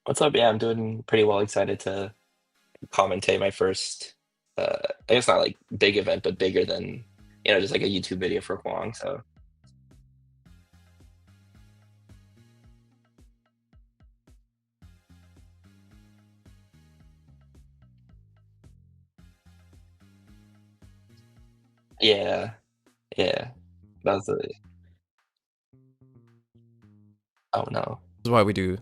What's up? Yeah, I'm doing pretty well. Excited to commentate my first, I guess not like big event, but bigger than, just like a YouTube video for Kwong. So yeah, yeah, that's a, oh no. This is why we do.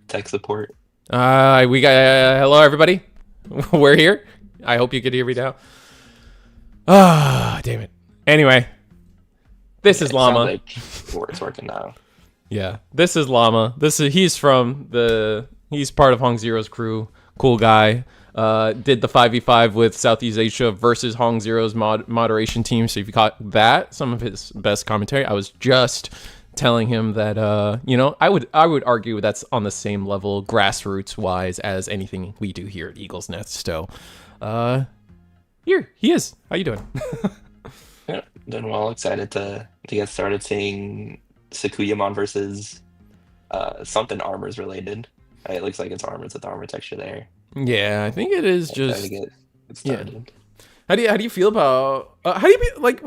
Tech support. We got hello everybody. We're here. I hope you could hear me now. Ah, damn it. Anyway, this is It sounds Llama. like it's working now. Yeah, this is Llama. He's part of Hong Zero's crew. Cool guy. Did the 5v5 with Southeast Asia versus Hong Zero's moderation team. So if you caught that, some of his best commentary. I was just telling him that I would argue that's on the same level grassroots wise as anything we do here at Eagle's Nest. So here he is. How you doing? Yeah, doing well. Excited to get started seeing Sakuyamon versus something armors related. It looks like it's armors with the armor texture there. Yeah, I think it is Excited just to get started. Yeah. How do you feel about how do you be like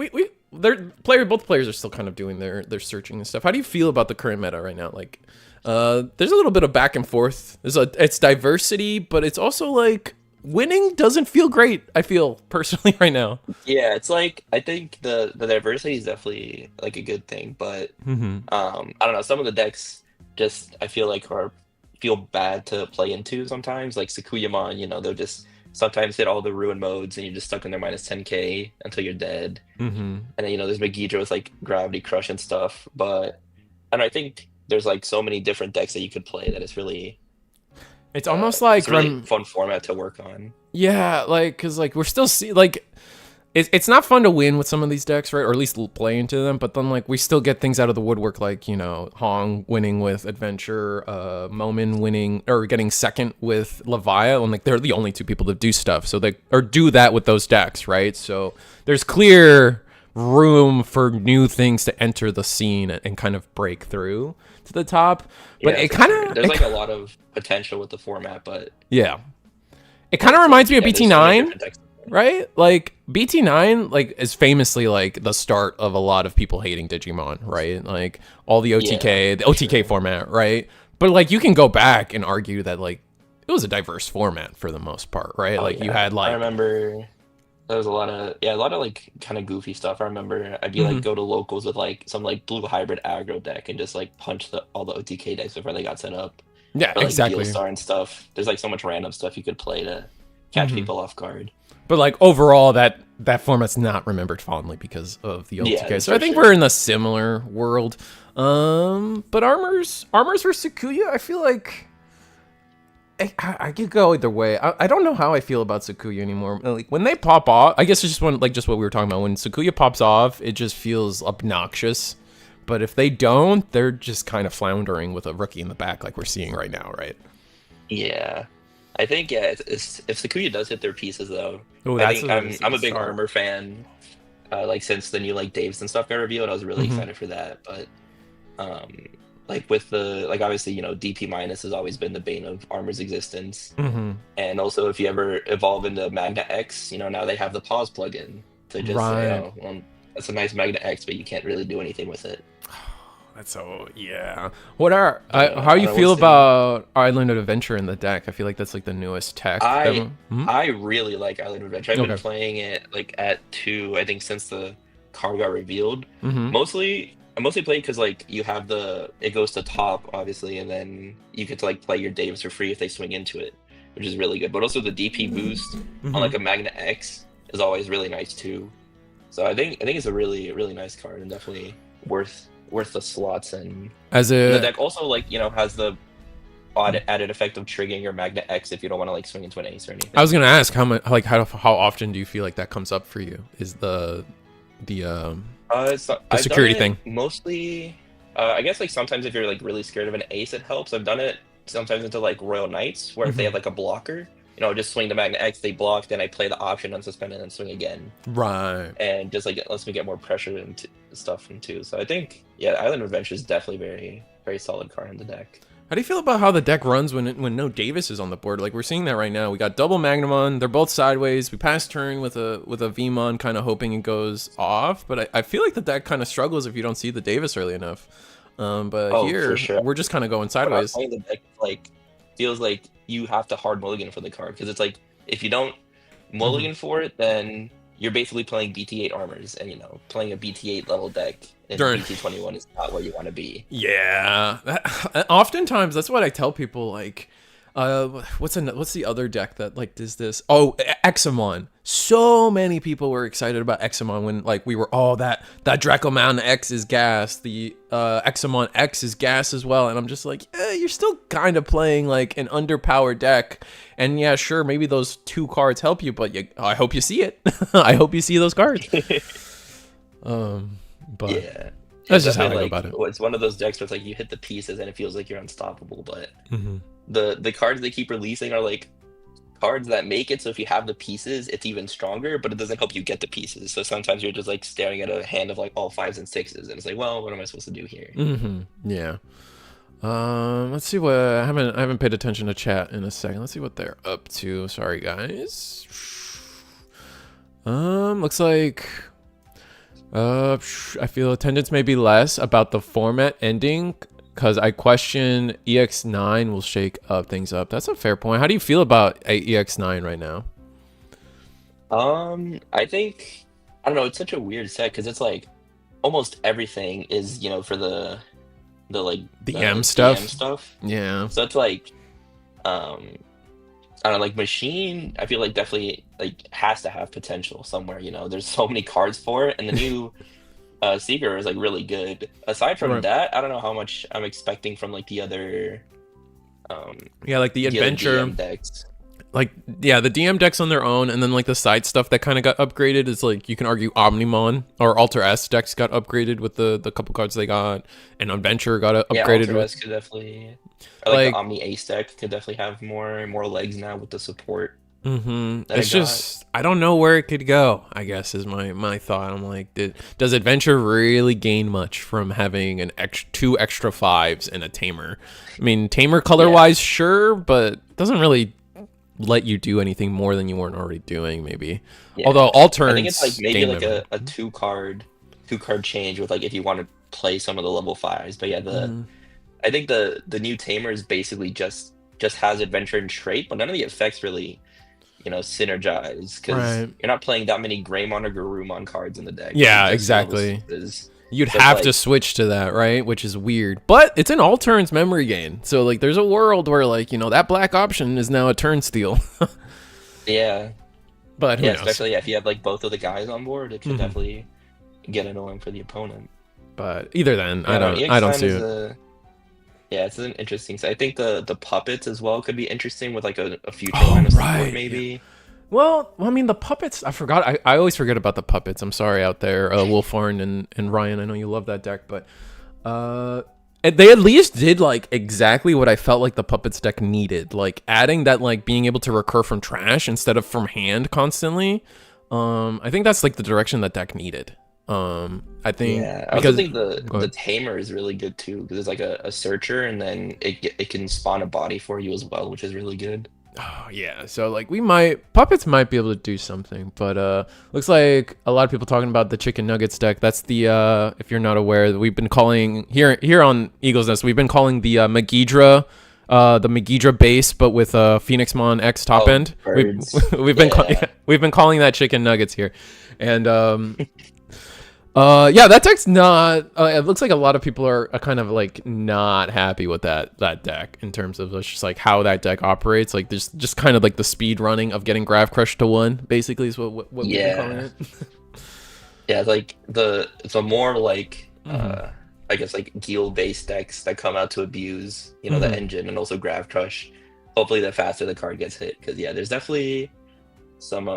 both players are still kind of doing their searching and stuff. How do you feel about the current meta right now? Like there's a little bit of back and forth. It's diversity, but it's also like winning doesn't feel great, I feel personally right now. Yeah, it's like I think the diversity is definitely like a good thing, but I don't know, some of the decks just I feel like feel bad to play into sometimes. Like Sakuyamon, they'll just sometimes hit all the ruin modes and you're just stuck in their minus 10k until you're dead. And then there's Megidra with like gravity crush and stuff. But I think there's like so many different decks that you could play that it's almost like it's a really fun format to work on. Yeah, like because like we're still like it's not fun to win with some of these decks, right? Or at least play into them. But then like we still get things out of the woodwork, like Hong winning with Adventure, Momin winning or getting second with Levia, and like they're the only two people that do stuff. So they or do that with those decks, right? So there's clear room for new things to enter the scene and kind of break through to the top. But Yeah, it kind of there's like a lot of potential with the format, but yeah, it kind of reminds me of there's so many BT9. different decks. Right? Like BT9 like is famously like the start of a lot of people hating Digimon, right? Like all the OTK, the OTK format, right? But like you can go back and argue that like it was a diverse format for the most part, right? Oh, Like yeah. you had like I remember there was a lot of like kind of goofy stuff. I remember I'd be like go to locals with like some like blue hybrid aggro deck and just like punch all the OTK decks before they got set up. yeah, Or like exactly. Deal Star and stuff. There's like so much random stuff you could play to catch people off guard. But like overall that format's not remembered fondly because of the OTK. Yeah, So I think sure. we're in a similar world. But armors versus Sakuya, I feel like I could go either way. I don't know how I feel about Sakuya anymore. Like when they pop off, I guess it's just just what we were talking about. When Sakuya pops off, it just feels obnoxious. But if they don't, they're just kind of floundering with a rookie in the back, like we're seeing right now, right? Yeah. I think if Sakuya does hit their pieces though, Oh, I that's think I'm a big start. armor fan. Like since the new like Daves and stuff got revealed, I was really Mm-hmm. excited for that. But like with the like obviously DP minus has always been the bane of armor's existence. Mm-hmm. And also if you ever evolve into Magna X, now they have the pause plugin to just say, Right. oh, well, that's a nice Magna X, but you can't really do anything with it. That's so yeah. What are So, how I you don't know, feel we'll see. about Island of Adventure in the deck? I feel like that's like the newest tech. I really like Island of Adventure. I've been Okay. playing it like at 2, I think since the card got revealed. Mm-hmm. I mostly play because like you have it goes to top obviously, and then you get to like play your Daves for free if they swing into it, which is really good. But also the DP boost on like a Magna X is always really nice too. So I think it's a really really nice card and definitely worth the slots. And As the a deck also like has the added effect of triggering your Magna X if you don't want to like swing into an ace or anything. I was gonna ask how much, like how often do you feel like that comes up for you? Is the I've security done it thing? mostly. I guess like sometimes if you're like really scared of an ace, it helps. I've done it sometimes into like Royal Knights, where if they have like a blocker, just swing the Magna X, they block, then I play the option unsuspend and then swing again. Right. And just like it lets me get more pressure into stuff into. So I think Island Revenge is definitely very, very solid card in the deck. How do you feel about how the deck runs when no Davis is on the board? Like we're seeing that right now. We got double Magnamon. They're both sideways. We pass turn with a Vmon, kind of hoping it goes off. But I feel like the deck kind of struggles if you don't see the Davis early enough. But here for sure. We're just kind of going sideways. The deck like feels like you have to hard mulligan for the card because it's like if you don't mulligan for it, then you're basically playing BT8 armors, and playing a BT8 level deck in BT21 is not where you want to be. Yeah, oftentimes that's what I tell people. Like, what's the other deck that like does this? Oh, Examon. So many people were excited about Examon when like we were that Draco Mountain X is gas, the Examon X is gas as well, and I'm just like, you're still kind of playing like an underpowered deck, and yeah, sure, maybe those 2 cards help you, but I hope you see it. I hope you see those cards. But yeah, that's just how I go about it. It's one of those decks where it's like you hit the pieces and it feels like you're unstoppable, but the cards they keep releasing are like cards that make it so if you have the pieces, it's even stronger, but it doesn't help you get the pieces. So sometimes you're just like staring at a hand of like all 5s and 6s, and it's like, well, what am I supposed to do here? Yeah. Let's see what I haven't paid attention to chat in a second. Let's see what they're up to. Sorry, guys. Looks like I feel attendance may be less about the format ending because I question EX9 will shake things up. That's a fair point. How do you feel about EX9 right now? I think I don't know. It's such a weird set because it's like almost everything is for the like the M stuff. Yeah. So it's like I don't know, like Machine, I feel like definitely like has to have potential somewhere. There's so many cards for it, and the new Seeker is like really good. Aside from that, I don't know how much I'm expecting from like the other like the adventure DM decks. Like the DM decks on their own, and then like the side stuff that kind of got upgraded is like you can argue Omnimon or Alter S decks got upgraded with the couple cards they got, and Adventure got upgraded. Alter S could definitely. I like the Omni Ace deck could definitely have more legs now with the support. It's just I don't know where it could go, I guess is my thought. I'm like, does Adventure really gain much from having an 2 extra 5s and a Tamer? I mean, Tamer color wise, sure, but doesn't really let you do anything more than you weren't already doing, maybe. Although all turns, I think it's like maybe like a 2 card change with like if you want to play some of the level 5s. But I think the new Tamer is basically just has Adventure and Trait, but none of the effects really synergize because you're not playing that many Greymon or Garurumon cards in the deck. Yeah, exactly. You'd have to switch to that, right? Which is weird. But it's an all turns memory gain. So like there's a world where like, that black option is now a turn steal. Yeah. But who knows? Especially if you have like both of the guys on board, it can definitely get annoying for the opponent. But either then, I don't see it. It's an interesting. I think the puppets as well could be interesting with like a future line of support maybe. Yeah. Well, I mean the puppets. I forgot. I always forget about the puppets. I'm sorry out there, Wolfarn and Ryan. I know you love that deck, but they at least did like exactly what I felt like the puppets deck needed. Like adding that like being able to recur from trash instead of from hand constantly. I think that's like the direction that deck needed. I think I also think the Tamer is really good too because it's like a searcher and then it can spawn a body for you as well, which is really good. Oh yeah, so like puppets might be able to do something, but looks like a lot of people talking about the Chicken Nuggets deck. That's the if you're not aware, we've been calling here on Eagle's Nest, we've been calling the Megidra base, but with Phoenixmon X top end. We've been calling that Chicken Nuggets here, and that deck's not. It looks like a lot of people are kind of like not happy with that deck in terms of just like how that deck operates. Like there's just kind of like the speed running of getting Grav Crush to 1, basically is what we've been calling it. Yeah, like the more like I guess like Geel based decks that come out to abuse the engine and also Grav Crush. Hopefully, the faster the card gets hit, because there's definitely some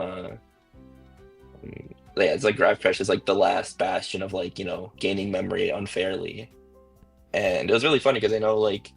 it's like Grav Crush is like the last bastion of like gaining memory unfairly, and it was really funny because I know like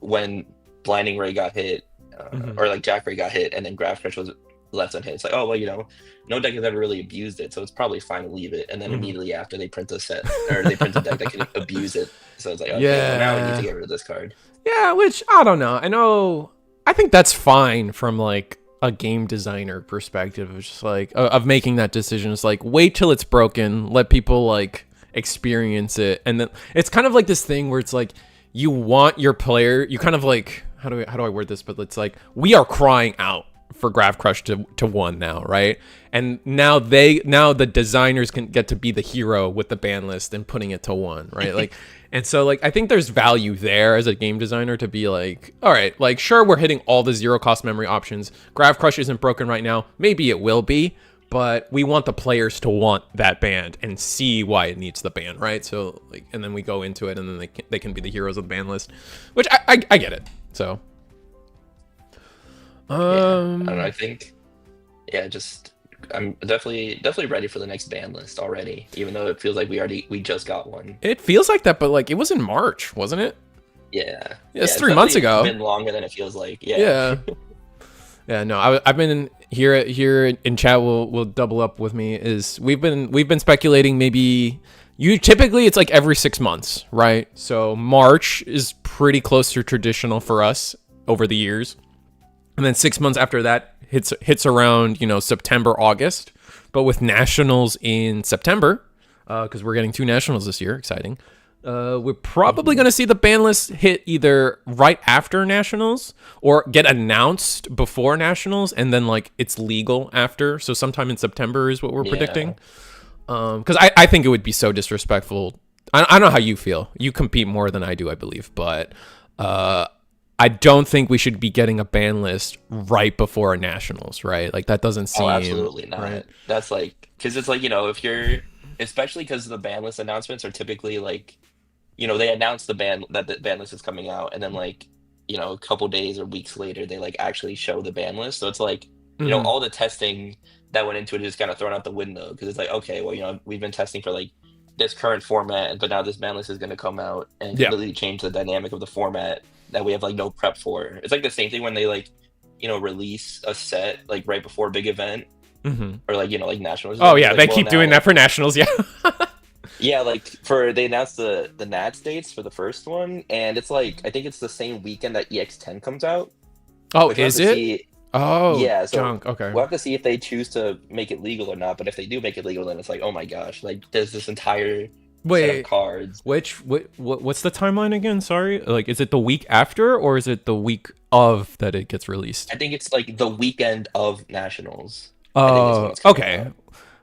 when Blinding Ray got hit, Mm-hmm. or like Jackray got hit, and then Graph Crush was left unhit. It's like, oh well, no deck has ever really abused it, so it's probably fine to leave it. And then Mm-hmm. immediately after they print a set, or they print a deck that can abuse it, so it's like, okay, well now we need to Yeah. get rid of this card. Yeah, which I don't know. I think that's fine from like a game designer perspective of just like of making that decision. It's like wait till it's broken, let people like experience it, and then it's kind of like this thing where it's like you want your player, you kind of like how do I word this? But it's like we are crying out for Graph Crush to one now, right? And now the designers can get to be the hero with the ban list and putting it to one, right? Like, and so like I think there's value there as a game designer to be like, all right, like sure we're hitting all the zero cost memory options. Graph Crush isn't broken right now. Maybe it will be, but we want the players to want that band and see why it needs the band, right? So like, and then we go into it, and then they can be the heroes of the band list, which I get it. So. Yeah, I don't know. I think, yeah, just I'm definitely ready for the next ban list already. Even though it feels like we just got one. It feels like that, but like it was in March, wasn't it? Yeah, Yeah, it's 3 months ago. Been longer than it feels like. Yeah. Yeah. Yeah. No, I've been here in chat. Will double up with me. Is we've been speculating maybe. Typically it's like every 6 months, right? So March is pretty close to traditional for us over the years. And then 6 months after that hits around, September, August. But with nationals in September, because we're getting 2 nationals this year, exciting. We're probably going to see the ban list hit either right after nationals or get announced before nationals, and then like it's legal after. So sometime in September is what we're predicting. Because I think it would be so disrespectful. I don't know how you feel. You compete more than I do, I believe, but I don't think we should be getting a ban list right before a nationals, right? Like that doesn't seem. Oh, absolutely not. Right. That's like because it's like if you're especially because the ban list announcements are typically like they announce the ban list is coming out, and then like a couple days or weeks later they like actually show the ban list. So it's like all the testing that went into it is kind of thrown out the window because it's like, okay, well we've been testing for like this current format, but now this ban list is going to come out and completely change the dynamic of the format that we have like no prep for. It's like the same thing when they like release a set like right before a big event or like like nationals. Oh yeah, like, they keep doing that for nationals. Yeah. Yeah, like they announced the Nats dates for the first one, and it's like I think it's the same weekend that EX10 comes out. Oh, is it? Oh, yeah. So junk. Okay. we'll have to see if they choose to make it legal or not. But if they do make it legal, then it's like, oh my gosh, like there's this entire set of cards. What's the timeline again? Sorry, like is it the week after or is it the week of that it gets released? I think it's like the weekend of nationals. Oh, okay.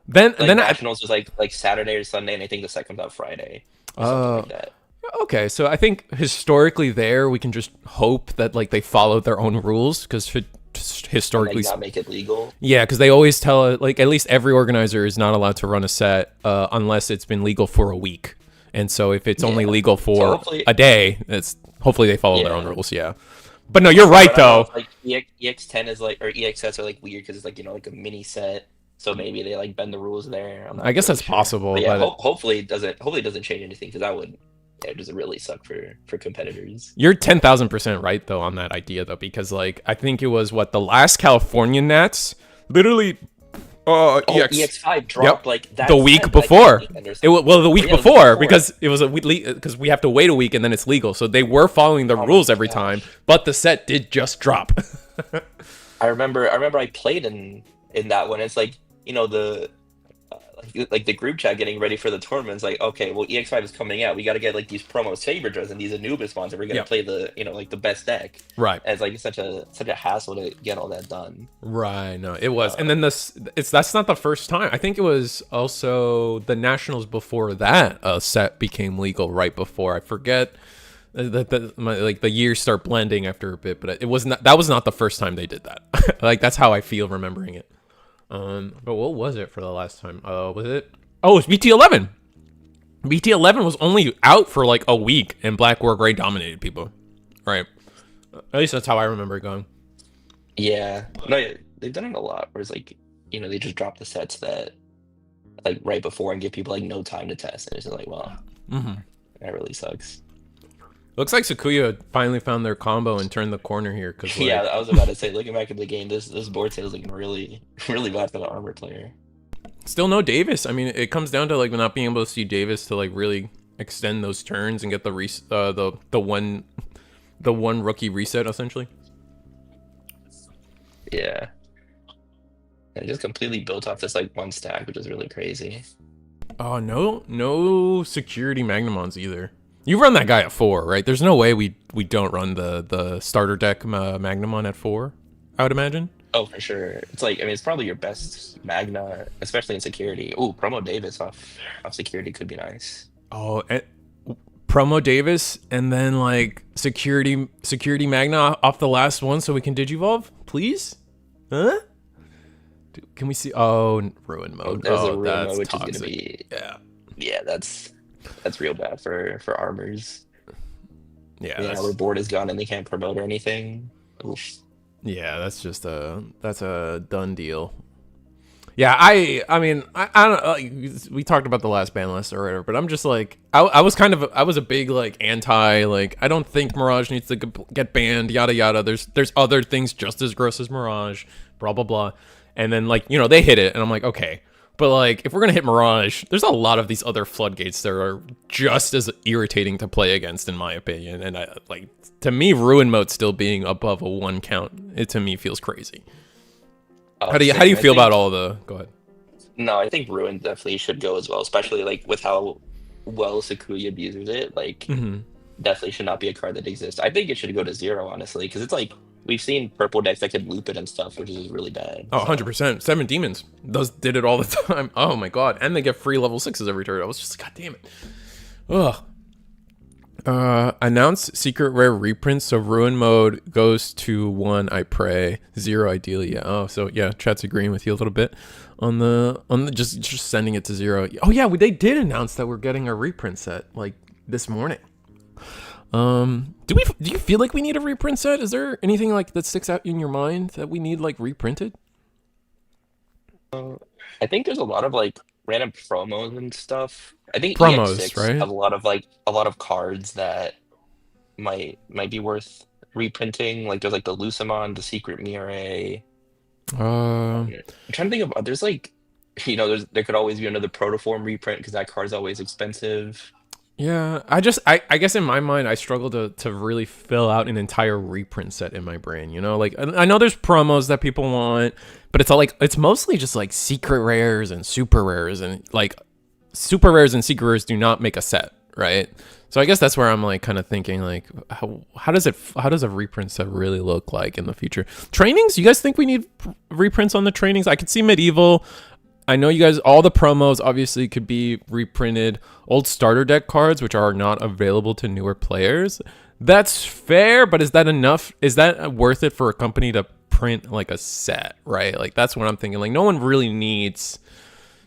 Then nationals is like Saturday or Sunday, and I think the set comes out Friday. Or something like that. Okay, so I think historically there we can just hope that like they followed their own rules because historically and, like, not make it legal. Yeah, because they always tell like at least every organizer is not allowed to run a set unless it's been legal for a week, and so if it's only legal for a day, it's hopefully they follow their own rules. Yeah, but no, you're right though. Like EX10 is like or EX sets are like weird because it's like like a mini set. So maybe they like bend the rules there. I guess that's possible. But yeah, but hopefully it doesn't change anything because that would does it really suck for competitors. You're 10,000% right though on that idea though, because like I think it was the last California Nats literally EX5 dropped like that the week before. The week before because it was because we have to wait a week and then it's legal. So they were following the rules every time, but the set did just drop. I remember I played in that one. It's like the like the group chat getting ready for the tournament. It's like, okay, well EX5 is coming out. We got to get like these promos favorites and these Anubis ones, and we're gonna play the like the best deck. Right. And it's like such a hassle to get all that done. Right. No, it was. And then that's not the first time. I think it was also the nationals before that a set became legal right before. I forget. The years start blending after a bit, but that was not the first time they did that. Like that's how I feel remembering it. But what was it for the last time? Was it? Oh, it was BT11. BT11 was only out for like a week, and Black War Gray dominated people. Right. At least that's how I remember it going. Yeah. No, they've done it a lot. Where it's like they just drop the sets that like right before and give people like no time to test, and it's just like, well, that really sucks. Looks like Sakuya finally found their combo and turned the corner here. Cause Yeah, like, I was about to say, looking back at the game, this board sale is looking really really bad for the armor player. still no Davis. I mean, it comes down to like not being able to see Davis to like really extend those turns and get the one rookie reset essentially. Yeah, and it just completely built off this like one stack, which is really crazy. Oh no security Magnamons either. You run that guy at 4, right? There's no way we don't run the starter deck Magnamon at 4. I would imagine. Oh, for sure. It's like, I mean, it's probably your best Magna, especially in security. Oh, promo Davis off security could be nice. Oh, and promo Davis and then like security Magna off the last one so we can digivolve, please? Huh? Can we see? Oh, ruin mode. There's a Oh, ruin that's mode, which toxic. is gonna be Yeah, that's real bad for armors. yeah, Yeah, where board is gone and they can't promote or anything. Oof. yeah. That's a done deal. Yeah, I mean, I don't like, we talked about the last ban list or whatever, but I'm just like, I was a big like anti, like, I don't think Mirage needs to get banned, yada yada. There's other things just as gross as Mirage, blah blah blah. And then like, they hit it and I'm like, okay. But like, if we're gonna hit Mirage, there's a lot of these other floodgates that are just as irritating to play against, in my opinion. And I like, to me, ruin mode still being above a 1 count, it to me feels crazy. How do you feel about all the? Go ahead. No, I think Ruin definitely should go as well, especially like with how well Sakuya abuses it. Like, definitely should not be a card that exists. I think it should go to 0, honestly, because it's like we've seen purple decks that could loop it and stuff, which is really bad. Oh, 100%. 7 demons. Those did it all the time. Oh my god. And they get free level 6s every turn. I was just, god damn it. Ugh. Announce secret rare reprints, so ruin mode goes to 1, I pray. 0 ideally, yeah. Oh, so yeah, chat's agreeing with you a little bit on the just sending it to 0. Oh yeah, they did announce that we're getting a reprint set like this morning. Do you feel like we need a reprint set? Is there anything like that sticks out in your mind that we need like reprinted? I think there's a lot of like random promos and stuff. I think Promos, EX6 right? have a lot of cards that might be worth reprinting. Like there's like the Lucimon, the Secret Mirai. I'm trying to think of there's like there could always be another Protoform reprint because that card's always expensive. Yeah, I guess in my mind I struggle to really fill out an entire reprint set in my brain, like I know there's promos that people want, but it's mostly just like secret rares and super rares, and like super rares and secret rares do not make a set, right? So I guess that's where I'm like kind of thinking like how does a reprint set really look like in the future? Trainings, you guys think we need reprints on the trainings? I could see medieval. I know you guys, all the promos obviously could be reprinted. Old starter deck cards, which are not available to newer players. That's fair, but is that enough? Is that worth it for a company to print like a set, right? Like that's what I'm thinking. Like no one really needs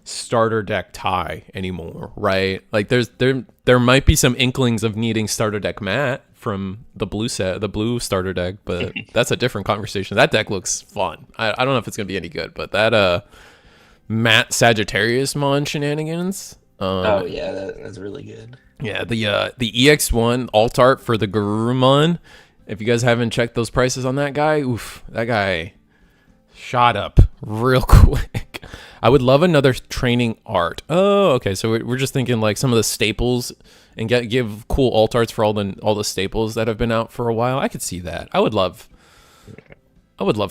starter deck tie anymore, right? Like there might be some inklings of needing starter deck Matt from the blue starter deck, but that's a different conversation. That deck looks fun. I don't know if it's gonna be any good, but that Matt Sagittarius Mon shenanigans. Oh yeah, that's really good. Yeah, the EX1 alt art for the Garurumon. If you guys haven't checked those prices on that guy, oof, that guy shot up real quick. I would love another training art. Oh, okay. So we're just thinking like some of the staples and give cool alt arts for all the staples that have been out for a while. I could see that. I would love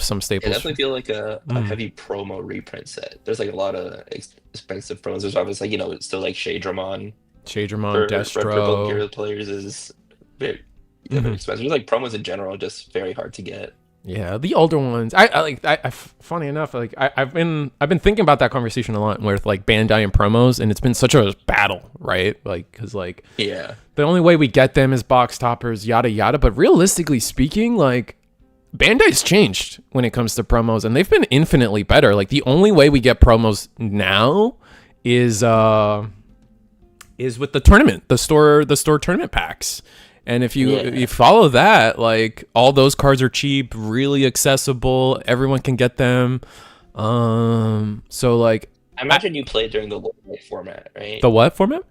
some staples. I definitely feel like a heavy promo reprint set. There's like a lot of expensive promos. There's obviously it's still like Shadramon, Destro. for Purple Imperial players is very expensive. There's like promos in general, just very hard to get. Yeah, the older ones. I funny enough, like I've been thinking about that conversation a lot with like Bandai and promos, and it's been such a battle, right? Like, cause like the only way we get them is box toppers, yada yada. But realistically speaking, like Bandai's changed when it comes to promos, and they've been infinitely better. Like the only way we get promos now is with the tournament, the store tournament packs. And if you follow that, like all those cards are cheap, really accessible, everyone can get them. So like I imagine you played during the low format, right? The what format?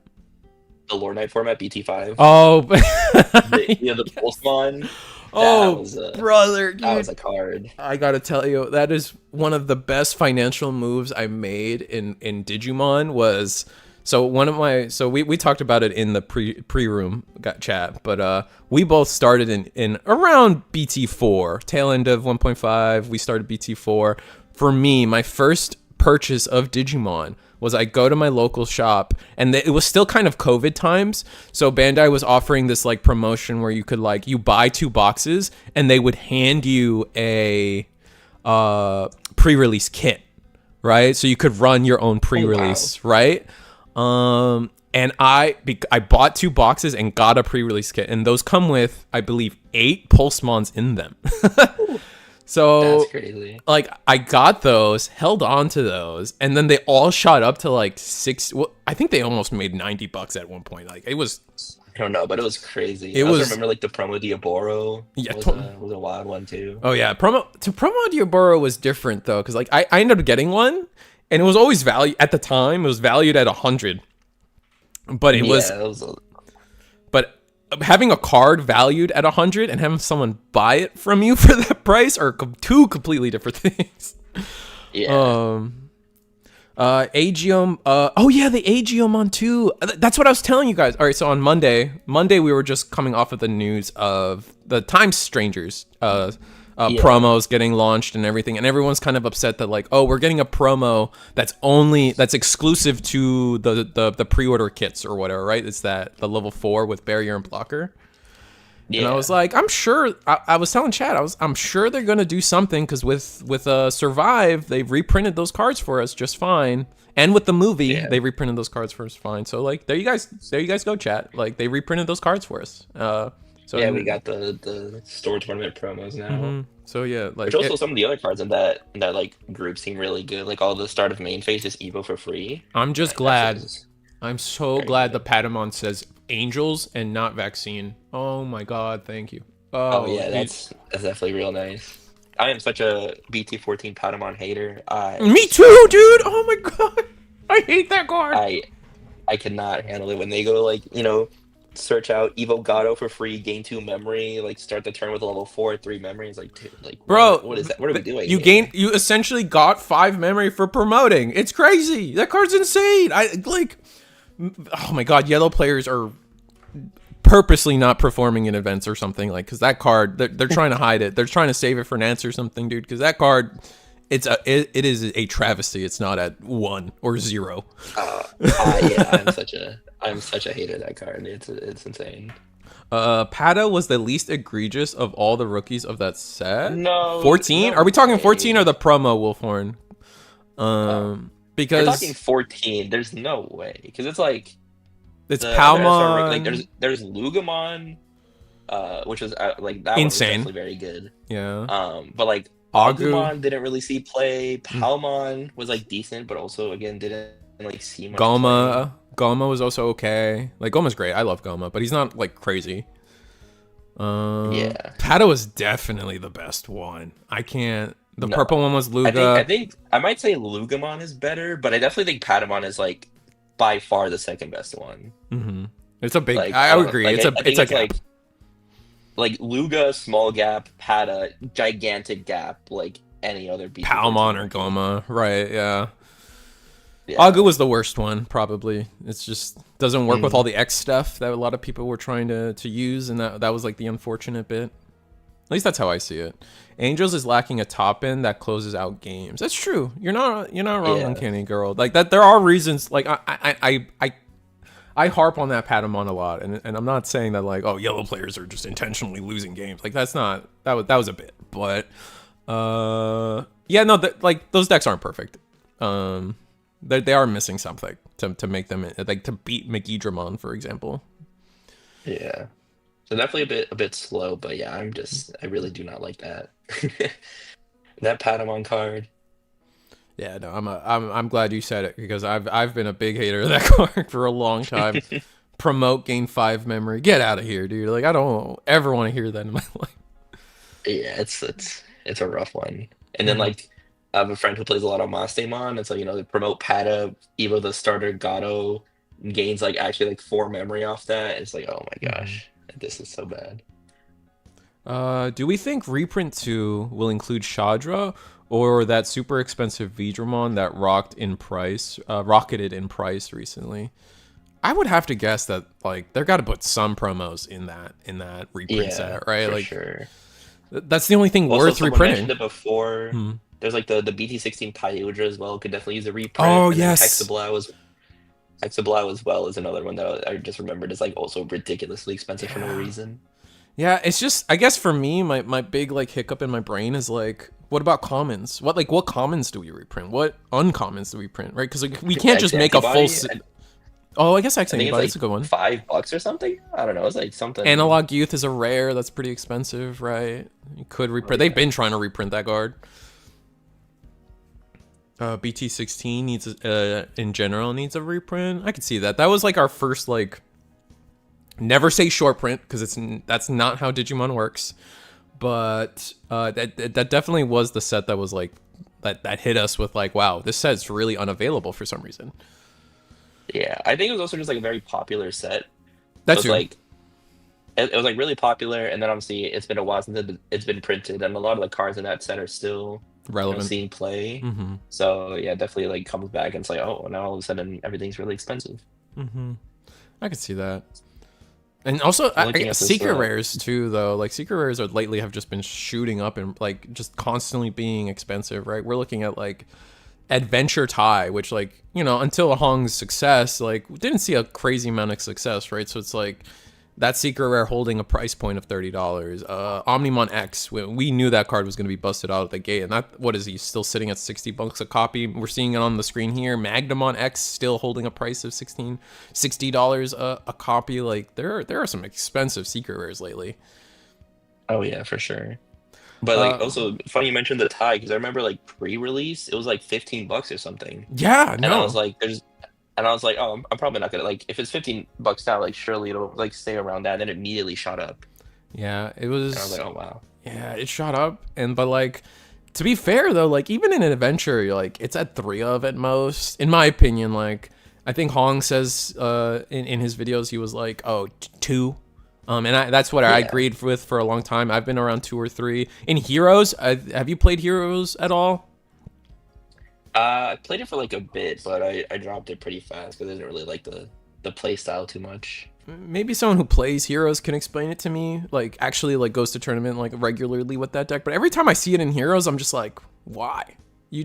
the Lore Knight format, BT5. Oh, The Pulsemon. That oh, was brother, dude. a card. I gotta tell you, that is one of the best financial moves I made in Digimon. Was so one of my so we talked about it in the pre room chat, but we both started in around BT4, tail end of 1.5. We started BT4. For me, my first purchase of Digimon was I go to my local shop, and it was still kind of COVID times, so Bandai was offering this like promotion where you could like you buy 2 boxes and they would hand you a pre-release kit, right? So you could run your own pre-release, right? And I bought 2 boxes and got a pre-release kit, and those come with, I believe, 8 Pulsemons in them. So That's crazy. like I got those, held on to those, and then they all shot up to like 6. Well, I think they almost made $90 at one point. Like it was, I don't know, but it was crazy. it I also was remember like the promo Diaboro yeah. was a wild one too. Oh yeah, promo Diaboro was different though, because like I ended up getting one, and it was always valued at the time. It was valued at 100, but it was but having a card valued at 100 and having someone buy it from you for that price are 2 completely different things. Yeah. Agium. Oh yeah, the Agiumon too. That's what I was telling you guys. All right, so on Monday we were just coming off of the news of the Time Strangers promos getting launched and everything, and everyone's kind of upset that like, oh, we're getting a promo that's exclusive to the pre-order kits or whatever, right? It's that the level 4 with barrier and blocker. Yeah. And I was like, I'm sure. I was telling Chad, I'm sure they're gonna do something, because with Survive, they've reprinted those cards for us just fine, and with the movie, they reprinted those cards for us fine. So like, there you guys go, chat. Like they reprinted those cards for us. So yeah, we got the store tournament promos now. Mm-hmm. So yeah, like which also some of the other cards in that like group seem really good. Like all the start of main phase is Evo for free. I'm just glad. I'm so glad the Patamon says Angels and not Vaccine. Oh my god, thank you. Oh yeah, dude. That's definitely real nice. I am such a BT14 Patamon hater. Me too, dude. Oh my god, I hate that card. I cannot handle it when they go like, you know, search out Evo Gato for free, gain 2 memory, like start the turn with a level 4, 3 memory. It's like, dude, like, bro, what is that? What are we doing? You essentially got 5 memory for promoting. It's crazy. That card's insane. Oh my god, yellow players are purposely not performing in events or something, like, because that card, they're trying to hide it. They're trying to save it for Nance or something, dude, because that card, it is a travesty. It's not at 1 or 0. Yeah, I'm such a hater of that card. It's insane. Pata was the least egregious of all the rookies of that set. No, 14? Are we talking 14 or the promo Wolfhorn? Because we're talking 14. There's no way, because it's like it's Palmon. Like there's Lugamon, which is like that insane. One was definitely very good. Yeah. But like Agu Agumon didn't really see play. Palmon was like decent, but also again didn't like see much. Goma was also okay. Like Goma's great. I love Goma, but he's not like crazy. Yeah. Pata was definitely the best one. I can't. The purple one was Luga. I think I might say Lugamon is better, but I definitely think Patamon is like by far the second best one. Mm-hmm. It's a big. Like, I would agree. Like, it's a gap. Like Luga, small gap. Pata, gigantic gap. Like any other BT. Palmon or Goma, right? Yeah. Agu was the worst one, probably. It's just doesn't work with all the X stuff that a lot of people were trying to use, and that was like the unfortunate bit. At least that's how I see it. Angels is lacking a top end that closes out games. That's true. You're not wrong, Uncanny Girl. Like that, there are reasons. Like I harp on that Patamon a lot, and I'm not saying that like, oh, yellow players are just intentionally losing games. Like that's not that was a bit, but yeah, no, like those decks aren't perfect. They are missing something to make them like to beat Digimon, for example. Yeah. So definitely a bit slow, but yeah, I really do not like that. That Patamon card. Yeah, no, I'm glad you said it, because I've been a big hater of that card for a long time. Promote, gain 5 memory. Get out of here, dude. Like I don't ever want to hear that in my life. Yeah, it's a rough one. And then like I have a friend who plays a lot of Justimon, and so they promote Pata, Evo the starter, Gato, gains like actually like 4 memory off that. It's like, oh my Mm-hmm. gosh, this is so bad. Do we think Reprint 2 will include Shadra or that super expensive Vidramon that rocketed in price recently? I would have to guess that like they're got to put some promos in that reprint Yeah, set, right? for Like sure. that's the only thing Also, worth someone mentioned reprinting. it before. Hmm. There's like the BT16 Pyodra as well. Could definitely use a reprint, Oh and then yes, Hexablow as well is another one that I just remembered is like also ridiculously expensive for no yeah, reason. yeah. It's just I guess for me, my big like hiccup in my brain is like, what about commons? What commons do we reprint? What uncommons do we print? Right? Because like, we can't X just make a full. antibody. Oh, I guess X I think it's antibody. That's like a good one. $5 or something. I don't know. It's like something. Analog Youth is a rare that's pretty expensive, right? You could Oh reprint. They've yeah. been trying to reprint that card. BT16 needs in general needs a reprint. I could see that. That was like our first like never say short print because that's not how Digimon works. But that definitely was the set that was like that hit us with like, wow, this set's really unavailable for some reason. Yeah, I think it was also just like a very popular set. So That it's too. like it was like really popular, and then obviously it's been a while since it's been printed, and a lot of the cards in that set are still, Relevant. seeing play. Mm-hmm. So yeah, definitely like comes back and it's like, oh, now all of a sudden everything's really expensive. Mm-hmm. I could see that. And also, I'm I looking guess at this. secret rares too, though. Like secret rares are lately have just been shooting up and like just constantly being expensive, right? We're looking at like Adventure Tie, which like until Hong's success, like didn't see a crazy amount of success, right? So it's like that secret rare holding a price point of $30. Omnimon X, we knew that card was going to be busted out of the gate, and that what is he still sitting at $60 a copy? We're seeing it on the screen here. Magnamon X still holding a price of $60 a copy. Like there are some expensive secret rares lately. Oh yeah, for sure. But like Uh, also funny you mentioned the tie because I remember like pre-release it was like $15 or something, yeah, and I was no, like, oh, I'm probably not gonna like if it's $15 now, like surely it'll like stay around that, and then it immediately shot up, yeah, it and I was was. like, oh wow. Yeah, it shot up, and but like to be fair though, like even in an adventure, you're like it's at 3 of at most, in my opinion. Like I think Hong says in his videos he was like, oh, 2. And that's what I Yeah. agreed with for a long time. I've been around 2 or 3 in Heroes. Have you played Heroes at all? I played it for like a bit, but I dropped it pretty fast because I didn't really like the play style too much. Maybe someone who plays Heroes can explain it to me. Like actually like goes to tournament like regularly with that deck. But every time I see it in Heroes, I'm just like, why? You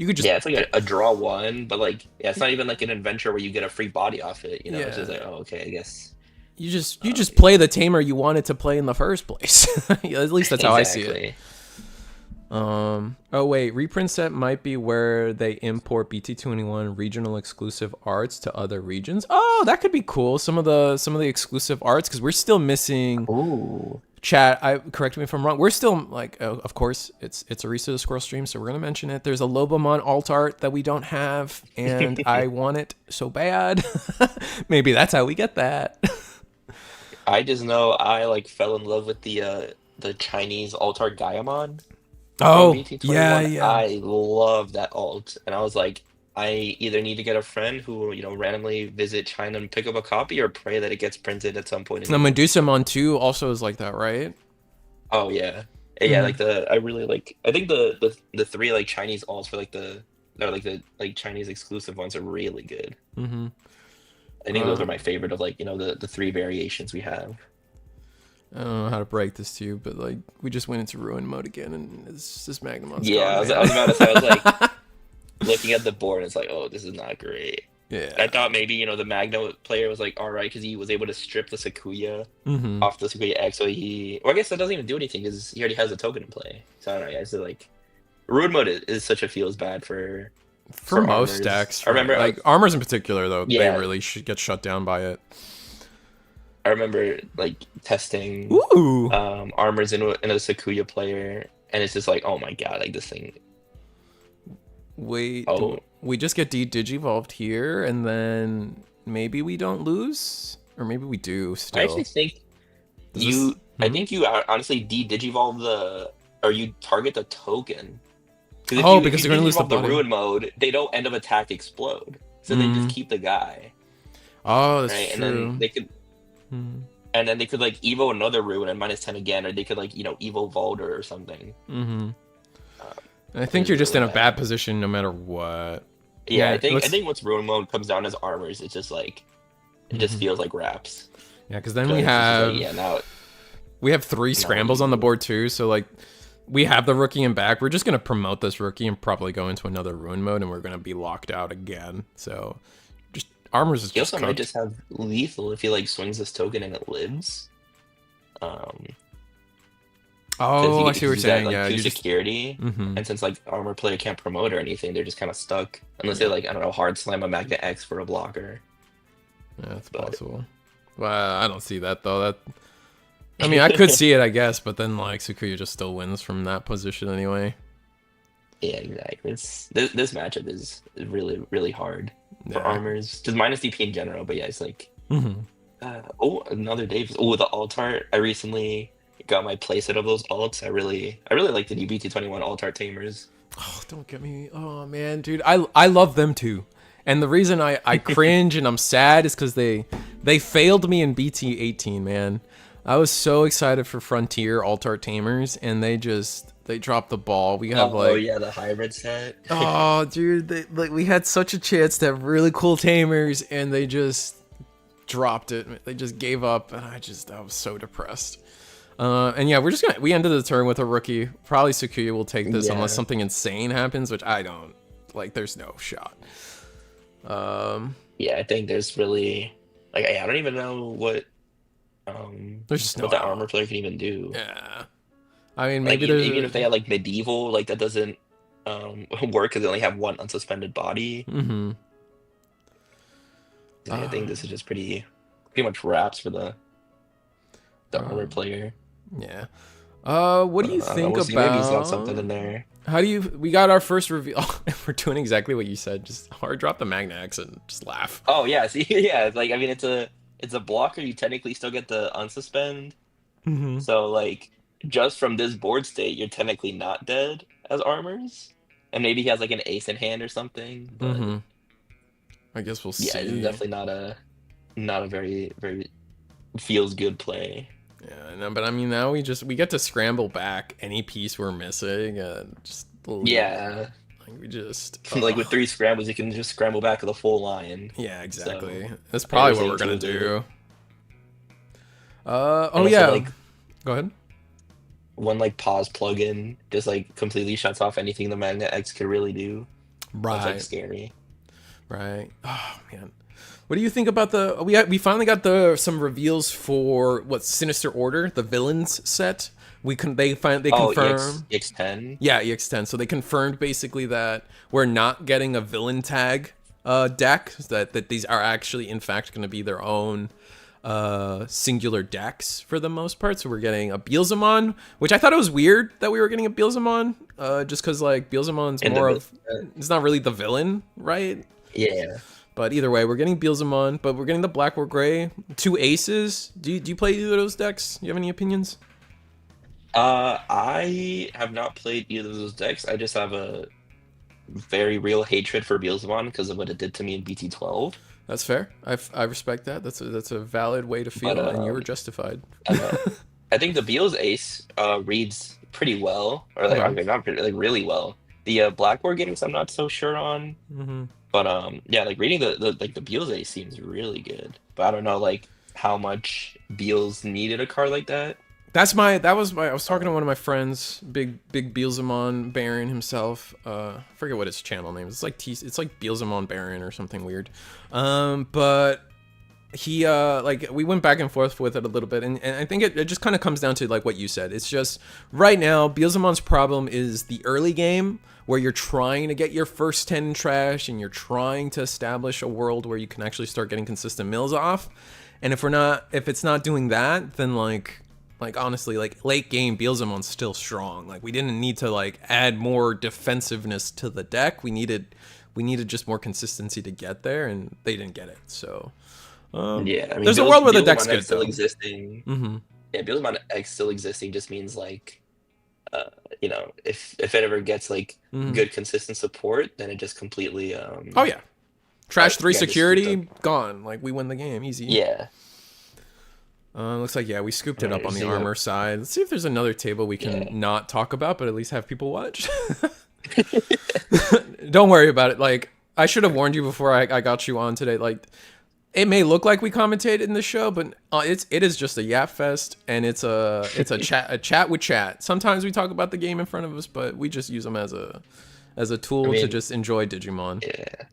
could just Yeah, it's like a draw one, but like yeah, it's not even like an adventure where you get a free body off it. It's just yeah. like, oh, okay, I guess. You just play the tamer you wanted to play in the first place. At least that's how I see it. Exactly. Oh wait, reprint set might be where they import BT21 regional exclusive arts to other regions. Oh, that could be cool. Some of the exclusive arts because we're still missing. Ooh. Chat, I correct me if I'm wrong. We're still like, of course, it's a Reese the Squirrel stream, so we're gonna mention it. There's a Lobomon alt art that we don't have, and I want it so bad. Maybe that's how we get that. I just know I like fell in love with the Chinese Altar Gaiamon from Oh yeah, BT21. yeah. I love that alt, and I was like, I either need to get a friend who randomly visit China and pick up a copy, or pray that it gets printed at some point in The the future. Medusomon too also is like that, right? Oh yeah, yeah. Mm-hmm. Like I really like. I think the three like Chinese alts for like the like Chinese exclusive ones are really good. Mm-hmm. I think those are my favorite of like the three variations we have. I don't know how to break this to you, but like we just went into ruin mode again, and this Magnemon's Yeah, gone, I man. was about to say. I was like looking at the board. It's like, oh, this is not great. I Yeah. thought maybe the Magno player was like all right because he was able to strip the Sakuya Mm-hmm. off the Sakuya X. So well, I guess that doesn't even do anything because he already has a token in play. So I don't know. Yeah, so like ruin mode is such a feels bad For for most armors. decks, I right? remember, Like armors in particular, though, they yeah, really should get shut down by it. I remember like testing Ooh. armors in a Sakuya player, and it's just like, oh my god, like this thing. Wait, Oh, we just get Digivolved here, and then maybe we don't lose, or maybe we do I actually still. think Does this? I Hmm? think you honestly digivolve or you target the token because Oh, if because you they're gonna lose the digivolve the body. ruin mode, they don't end of attack explode, so they just keep the guy. Oh, that's right? And then true. they could and then they could like evo another rune and -10 again, or they could like evo Valder or something. Um, I which think is you're just really in a bad bad. position no matter what. Yeah, Yeah, I think once rune mode comes down as armors, it's just like it just feels like wraps. yeah, because then Because it's just like, yeah, we have 3 now what do scrambles you on the do? board too. So like we have the rookie in back. We're just gonna promote this rookie and probably go into another ruin mode, and we're gonna be locked out again. So just armors is He just also might cooked. just have lethal if he like swings this token and it lives. Um, because Oh, I see what you're he's got saying. like Yeah, two you just security, and since like armor player can't promote or anything, they're just kind of stuck unless they like, I don't know, hard slam a Magnet X for a blocker. yeah, that's But possible. Well, I don't see that though. I mean, I could see it, I guess, but then like Sukuya just still wins from that position anyway. yeah, exactly. This matchup is really really hard for Yeah. armors, just minus DP in general. But yeah, it's like oh, another Davis. Oh, the alt art. I recently got my playset of those alts. I really like the new BT21 alt art tamers. Oh, don't get me. Oh man, dude, I love them too. And the reason I cringe and I'm sad is because they failed me in BT18, man. I was so excited for Frontier Altar Tamers, and they dropped the ball. We have Oh like, yeah, the hybrid set. oh dude, we had such a chance to have really cool Tamers, and they just dropped it. They just gave up, and I was so depressed. And yeah, we ended the turn with a rookie. Probably Sukuya will take this unless Yeah. something insane happens, which I don't like. There's no shot. Yeah, I think there's really like I don't even know There's just no what the out. armor player can even do. Yeah, I mean Like maybe there's even if a. they had like medieval, like that doesn't work because they only have one unsuspended body. Mm-hmm. I think this is just pretty much wraps for the armor player. Yeah. What do you I don't know, think we'll see. Maybe he's got something about? in there. How do you? We got our first reveal. We're doing exactly what you said. Just hard drop the Magna X and just laugh. Oh yeah, see, yeah, it's like I mean it's a blocker. You technically still get the unsuspend. Mm-hmm. So like just from this board state, you're technically not dead as armors. And maybe he has like an ace in hand or something. But Mm-hmm. I guess we'll yeah, this is see. definitely not a very feels good play. Yeah, no, but I mean now we get to scramble back any piece we're missing and just Yeah. like we just Like with 3 scrambles, you can just scramble back to the full line. yeah, So exactly. That's I probably was what we're gonna intuitive. do. And Oh also yeah. like Go ahead. one like pause plugin just like completely shuts off anything the Magnet X could really do. That's like Right. scary. Right. Oh man. What do you think about the we finally got some reveals for what Sinister Order, the villains set. They Oh, EX confirm. EX10. Yeah, EX10. So they confirmed basically that we're not getting a villain tag deck, that these are actually in fact going to be their own singular decks for the most part. So we're getting a Beelzemon, which I thought it was weird that we were getting a Beelzemon, just because like Beelzemon's And more of it's not really the villain, right? yeah. But either way, we're getting Beelzemon, but we're getting the Black or Gray, 2 aces. Do you play either of those decks? Do you have any opinions? I have not played either of those decks. I just have a very real hatred for Beelzebub because of what it did to me in BT12. That's fair. I respect that. That's a valid way to But feel, and you were justified. I don't know. I think the Beals Ace reads pretty well, or like Okay. okay, not pretty, like really well. The Blackboard games I'm not so sure on, Mm-hmm. but yeah, like reading the Beals Ace seems really good. But I don't know like how much Beals needed a card like that. That was my I was talking to one of my friends, big Beelzemon Baron himself. I forget what his channel name is. It's like Beelzemon Baron or something weird. But he like we went back and forth with it a little bit, and I think it just kind of comes down to like what you said. It's just right now Beelzemon's problem is the early game where you're trying to get your first 10 in trash and you're trying to establish a world where you can actually start getting consistent mills off. And if it's not doing that, then like honestly, like late game Beelzemon's still strong. Like we didn't need to like add more defensiveness to the deck. We needed just more consistency to get there, and they didn't get it. So Yeah, I mean, there's a world where the deck's Beelzebub good X still though. existing. Mm-hmm. Yeah, Beelzebub X still existing just means like, if it ever gets like Mm-hmm. good consistent support, then it just completely Oh yeah, Trash 3 yeah, just scooped security, up. gone. Like, we win the game, easy. Yeah. Looks like, yeah, we scooped it Alright, up on the see what- armor side. Let's see if there's another table we can Yeah. not talk about, but at least have people watch. Don't worry about it. Like, I should have warned you before I got you on today. Like, it may look like we commentated in the show, but it is just a yap fest, and it's a chat with chat. Sometimes we talk about the game in front of us, but we just use them as a tool to just enjoy Digimon. Yeah.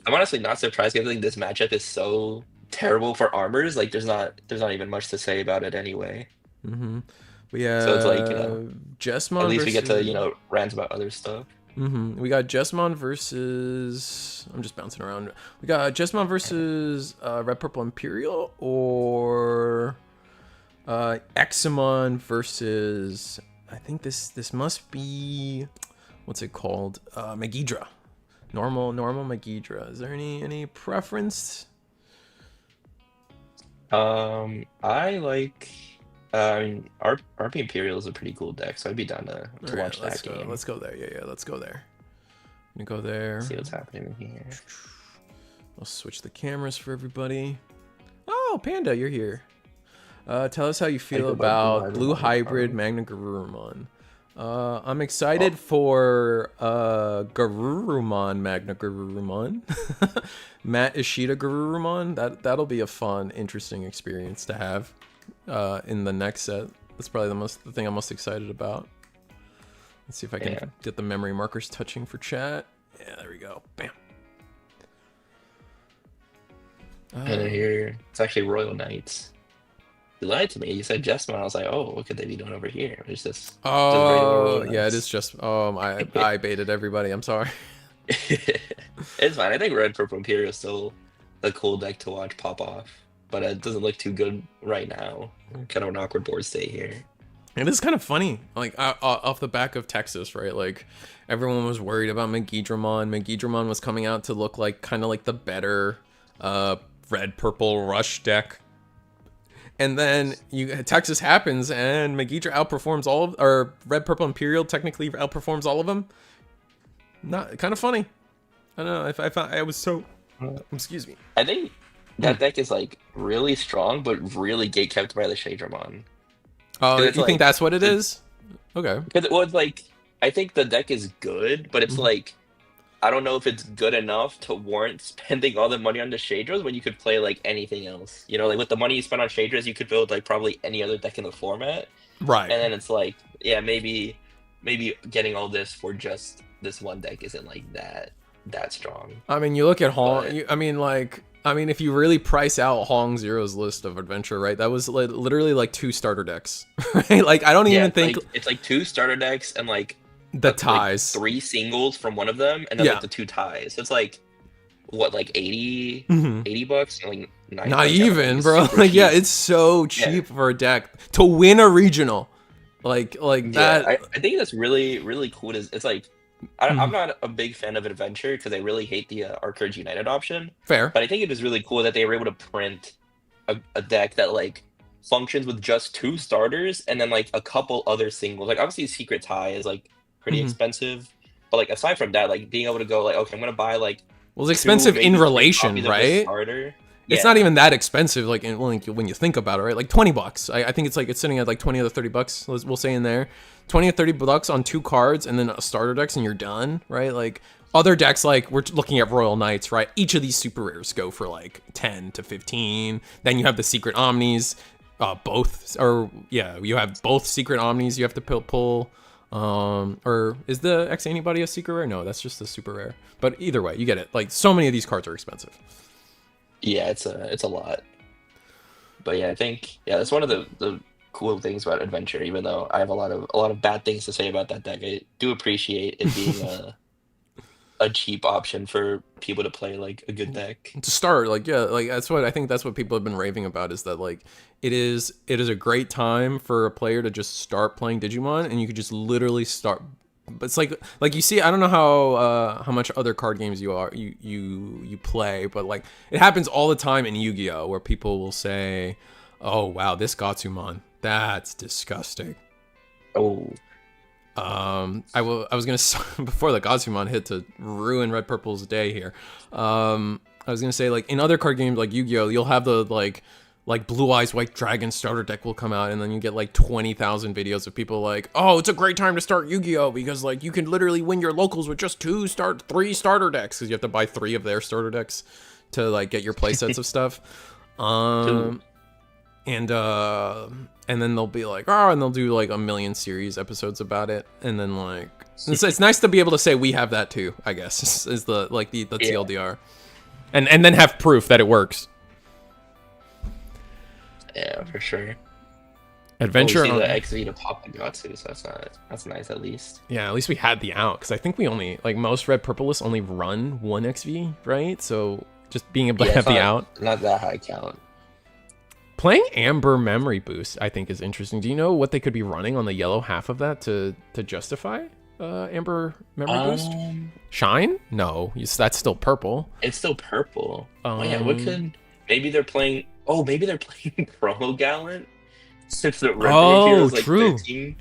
I'm honestly not surprised because I think this matchup is so terrible for armors. Like there's not even much to say about it anyway. We have So it's like, Justimon at least versus... we get to, rant about other stuff. We got Justimon versus... I'm just bouncing around. We got Justimon versus Red Purple Imperial, or Eximon versus... I think this must be... What's it called? Megidra. Normal Megidra. Is there any preference? I like... I mean, RP Imperial is a pretty cool deck, so I'd be down to watch that game. Let's go there. Yeah, let's go there. I'm gonna go there. See what's happening here. I'll switch the cameras for everybody. Oh, Panda, you're here. Tell us how you feel about Blue Hybrid Magna Garurumon. I'm excited for Garurumon Magna Garurumon. Matt Ishida Garurumon. That'll be a fun, interesting experience to have in the next set. That's probably the thing I'm most excited about. Let's see if I can get the memory markers touching for chat. Yeah, there we go. Bam. And here, it's actually Royal Knights. You lied to me. You said Justimon. I was like, oh, what could they be doing over here? It's just... Oh, yeah, it is just... Oh, I baited everybody. I'm sorry. It's fine. I think Red Purple Imperial is still a cool deck to watch pop off. But it doesn't look too good right now. Kind of an awkward board state here. It is kind of funny, like off the back of Texas, right? Like everyone was worried about Megidramon. Megidramon was coming out to look like kind of like the better red purple rush deck, and then Texas happens and Megidra outperforms all of, or Red Purple Imperial technically outperforms all of them. Not kind of funny. I don't know if I found I was so. Excuse me. I think that deck is like really strong, but really gatekept by the Shadramon. Oh, you think that's what it is? Okay. Because it's like, I think the deck is good, but it's like, I don't know if it's good enough to warrant spending all the money on the Shadras when you could play like anything else. You know, like with the money you spend on Shadras, you could build like probably any other deck in the format. Right. And then it's like, yeah, maybe getting all this for just this one deck isn't like that strong. I mean, you look at Hong. I mean, if you really price out Hong Zero's list of adventure, right? That was literally like 2 starter decks, right? Like I don't even think it's like 2 starter decks and like the ties, like 3 singles from one of them, and then like the 2 ties. So it's like what, like 80 bucks, like not even, bro. Like cheap. It's so cheap for a deck to win a regional, like that. I think that's really really cool. It's like. I'm not a big fan of Adventure because I really hate the Arcade United option. Fair. But I think it is really cool that they were able to print a deck that like functions with just 2 starters and then like a couple other singles. Like obviously Secret Tie is like pretty expensive, but like aside from that, like being able to go like, okay, I'm gonna buy like it's expensive in relation, right? Starter. It's not even that expensive, like when you think about it, right? Like $20. I think it's sitting at like 20 or 30 bucks. We'll say in there, 20 or 30 bucks on 2 cards, and then a starter decks, and you're done, right? Like other decks, like we're looking at Royal Knights, right? Each of these super rares go for like 10 to 15. Then you have the Secret Omnis, you have both Secret Omnis. You have to pull. Or is the X Anybody a secret rare? No, that's just a super rare. But either way, you get it. Like so many of these cards are expensive. Yeah, it's a lot. But yeah, I think that's one of the cool things about Adventure. Even though I have a lot of bad things to say about that deck, I do appreciate it being a cheap option for people to play like a good deck to start. Like that's what I think. That's what people have been raving about, is that like it is a great time for a player to just start playing Digimon, and you could just literally start. But it's like you see, I don't know how much other card games you play, but like it happens all the time in Yu-Gi-Oh, where people will say, "Oh wow, this Gatsumon, that's disgusting." Oh. I was gonna before the Gatsumon hit to ruin Red Purple's day here. I I was gonna say, like, in other card games like Yu-Gi-Oh, you'll have the like Blue Eyes White Dragon starter deck will come out, and then you get like 20,000 videos of people like, oh, it's a great time to start Yu-Gi-Oh because like you can literally win your locals with just 3 starter decks, because you have to buy 3 of their starter decks to like get your play sets of stuff. And then they'll be like, oh, and they'll do like a million series episodes about it, and then like it's nice to be able to say we have that too, I guess, is the TLDR, and then have proof that it works. Yeah, for sure. Adventure. We see the XV to pop the Gatsu, so that's nice at least. Yeah, at least we had the out, because I think we only, like, most red purple lists only run 1 XV, right? So just being able to have the out. Not that high count. Playing Amber Memory Boost, I think, is interesting. Do you know what they could be running on the yellow half of that to justify Amber Memory Boost? Shine? No, that's still purple. It's still purple. Oh yeah, what could... Maybe they're playing... Oh, maybe they're playing Promo Gallant? Since the Reprint is like true. 13.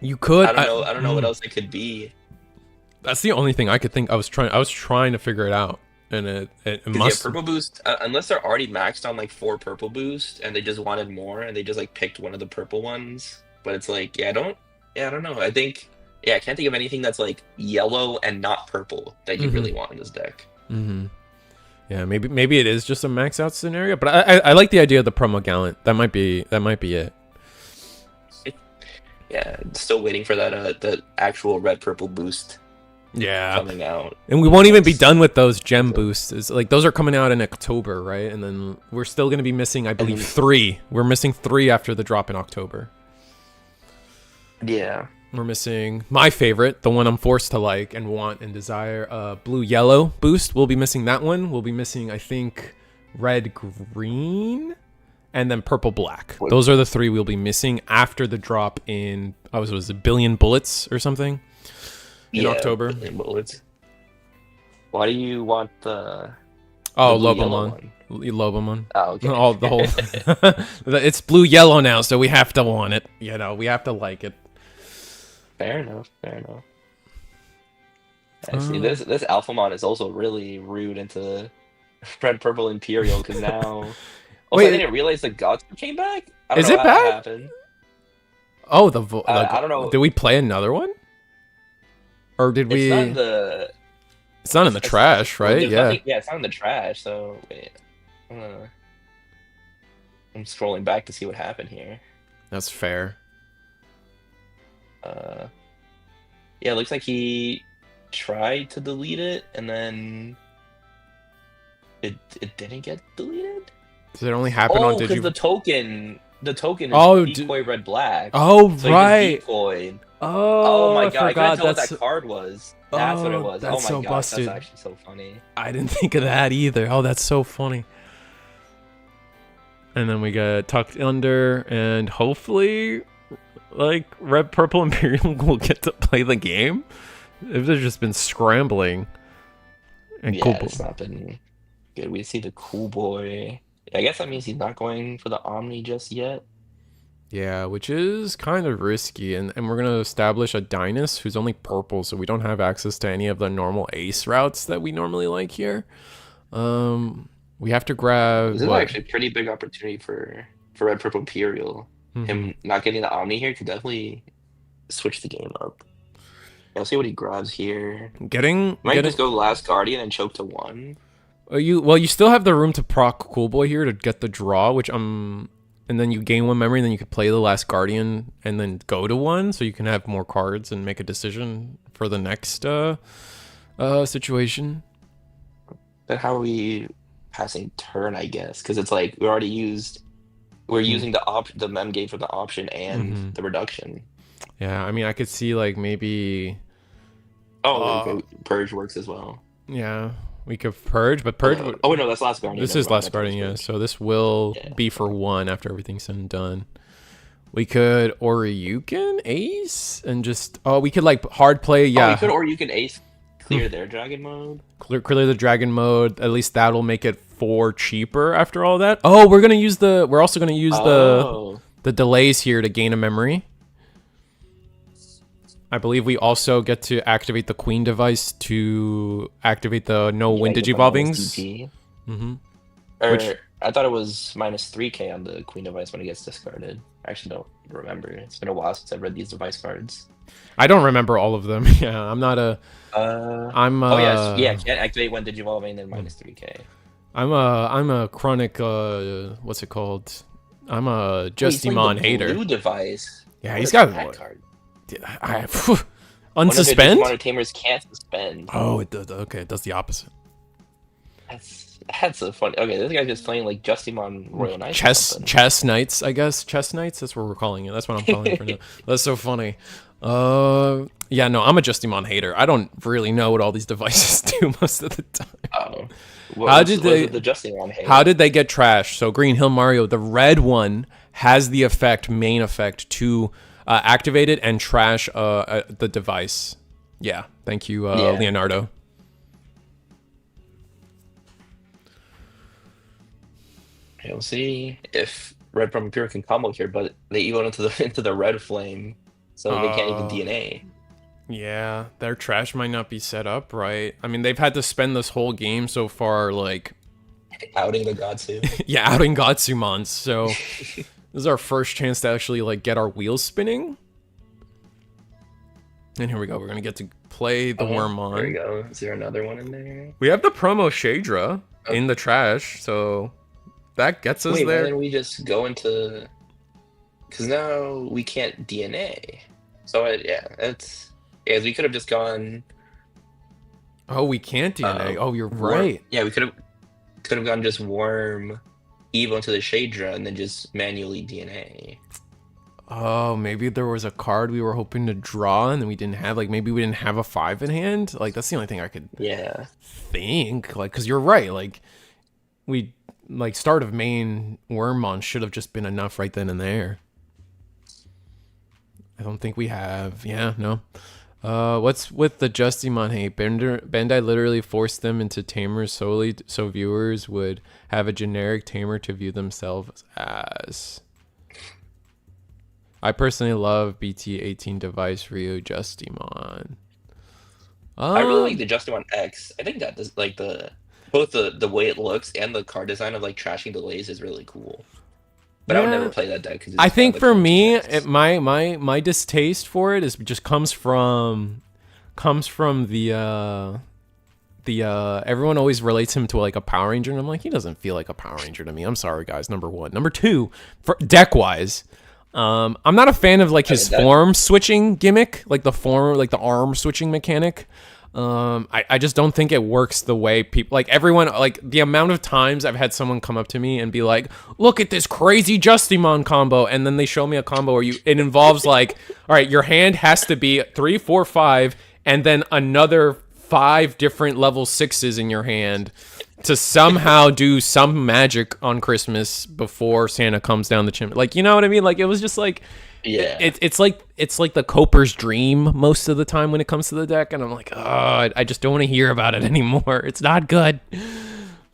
You could. I don't know what else it could be. That's the only thing I could think. I was trying to figure it out, and it must. Yeah, purple boost. Unless they're already maxed on like 4 purple boost, and they just wanted more, and they just like picked one of the purple ones. But it's like, I don't know. I think, I can't think of anything that's like yellow and not purple that you really want in this deck. Mm-hmm. Yeah, maybe it is just a max out scenario, but I like the idea of the Promo Gallant. That might be it. Yeah, still waiting for that the actual red purple boost. Yeah, coming out, and we won't even be done with those gem boosts. It's like those are coming out in October, right? And then we're still going to be missing, I believe, 3. We're missing 3 after the drop in October. Yeah. We're missing my favorite, the one I'm forced to like and want and desire, blue-yellow boost. We'll be missing that one. We'll be missing, I think, red-green, and then purple-black. Those are the 3 we'll be missing after the drop in, was it Billion Bullets or something? In October. Billion Bullets. Why do you want the Lobomon. Lobomon. Oh, okay. The whole... It's blue-yellow now, so we have to want it. You know, we have to like it. Fair enough. I see. This Alphamon is also really rude into Red Purple Imperial, because now... Wait, I didn't realize the Gatsu came back? I don't is know it how back? that happened. Oh, I don't know. Did we play another one? Or did we... It's not in the trash, right? Yeah. It's not in the trash, so... Wait. I'm scrolling back to see what happened here. That's fair. Yeah, it looks like he tried to delete it, and then it didn't get deleted. Does it only happen on Digi? Because the token is decoy red black. Oh, so right. Decoyed. Oh my god! I couldn't tell what that's... that card was. That's what it was. That's my so god, busted. that's actually so funny. I didn't think of that either. Oh, that's so funny. And then we got tucked under, and hopefully, like, Red Purple Imperial will get to play the game. If they've just been scrambling. And yeah, it's not been good. We see the cool boy. I guess that means he's not going for the Omni just yet. Yeah, which is kind of risky. And we're going to establish a Dynus who's only purple, so we don't have access to any of the normal ace routes that we normally like here. We have to grab... This is actually a pretty big opportunity for Red Purple Imperial. Mm-hmm. Him not getting the Omni here could definitely switch the game up. I'll see what he grabs here. Might just go Last Guardian and choke to 1. You still have the room to proc Cool Boy here to get the draw, which and then you gain 1 memory, and then you can play the Last Guardian and then go to 1, so you can have more cards and make a decision for the next situation. But how are we passing turn, I guess? Because it's like we're using the mem game for the option and the reduction. Yeah, I mean, I could see like maybe... Purge works as well. Yeah, we could Purge, but Purge... no, that's Last Guardian. This is Last Guardian, yeah. So this will be for 1 after everything's said and done. We could Oryuken Ace and just... we could like hard play, yeah. We could Oryuken Ace, clear their dragon mode. Clear the dragon mode. At least that'll make it 4 cheaper after all that. Oh, we're also gonna use the delays here to gain a memory. I believe we also get to activate the Queen device to activate the no wind digivolvings. Mm-hmm. Which Or I thought it was minus 3K on the Queen device when it gets discarded. I actually don't remember. It's been a while since I've read these device cards. I don't remember all of them. Yeah, I'm not a. I'm Oh yes, yeah, can't activate when Digivolving, then minus 3K. I'm a chronic what's it called? I'm a Oh, he's playing the Justimon hater. blue device. Yeah, What he's is got that card? One of their unsuspend. Digimon Tamers can't suspend. Oh, it does. Okay, it does the opposite. That's so funny. Okay, this guy's just playing like Justimon Royal Knights or something. Chess Knights, I guess. Chess Knights. That's what we're calling it. That's what I'm calling it for now. That's so funny. Yeah, no, I'm a Justimon hater. I don't really know what all these devices do most of the time. Oh, How did they? the Justimon hate? How did they get trashed? So Green Hill Mario, the red one has the main effect to activate it and trash the device. Yeah, thank you, Leonardo. We'll see if Red Purple Imperial can combo here, but they evo into the red flame, so they can't even DNA. Yeah, their trash might not be set up right. I mean, they've had to spend this whole game so far, like Outing the Godsu. yeah, outing Gotsumon. So this is our first chance to actually like get our wheels spinning. And here we go. We're gonna get to play the Wormmon. There we go. Is there another one in there? We have the promo Shadra in the trash, so that gets us there. there. Why didn't we just go into? Because now we can't DNA. So we could have just gone. Oh, we can't DNA. Oh, you're right. Yeah, we could have gone just Worm, Evo into the Shadra, and then just manually DNA. Oh, maybe there was a card we were hoping to draw and then we didn't have. Like, maybe we didn't have a 5 in hand. Like, that's the only thing I could think. Like, because you're right. Like, start of main Wormmon should have just been enough right then and there. I don't think we have. Yeah, no. What's with the Justimon hate? Bandai literally forced them into tamers solely so viewers would have a generic tamer to view themselves as. I personally love BT18 device Ryu Justimon. I really like the Justimon X. I think that like both the way it looks and the card design of like trashing delays is really cool. But I would never play that deck. Cause I think for me, my distaste for it is just comes from the everyone always relates him to like a Power Ranger, and I'm like, he doesn't feel like a Power Ranger to me. I'm sorry, guys. Number one. Number two, for deck wise. I'm not a fan of like his form switching gimmick, like the arm switching mechanic. I just don't think it works the way people like everyone like the amount of times I've had someone come up to me and be like, look at this crazy Justimon combo, and then they show me a combo where it involves like, all right, your hand has to be 3, 4, 5, and then another 5 different level 6s in your hand to somehow do some magic on Christmas before Santa comes down the chimney. Like, you know what I mean? Like, it was just like, it's like the Coper's dream most of the time when it comes to the deck, and I'm like, oh, I just don't want to hear about it anymore. It's not good.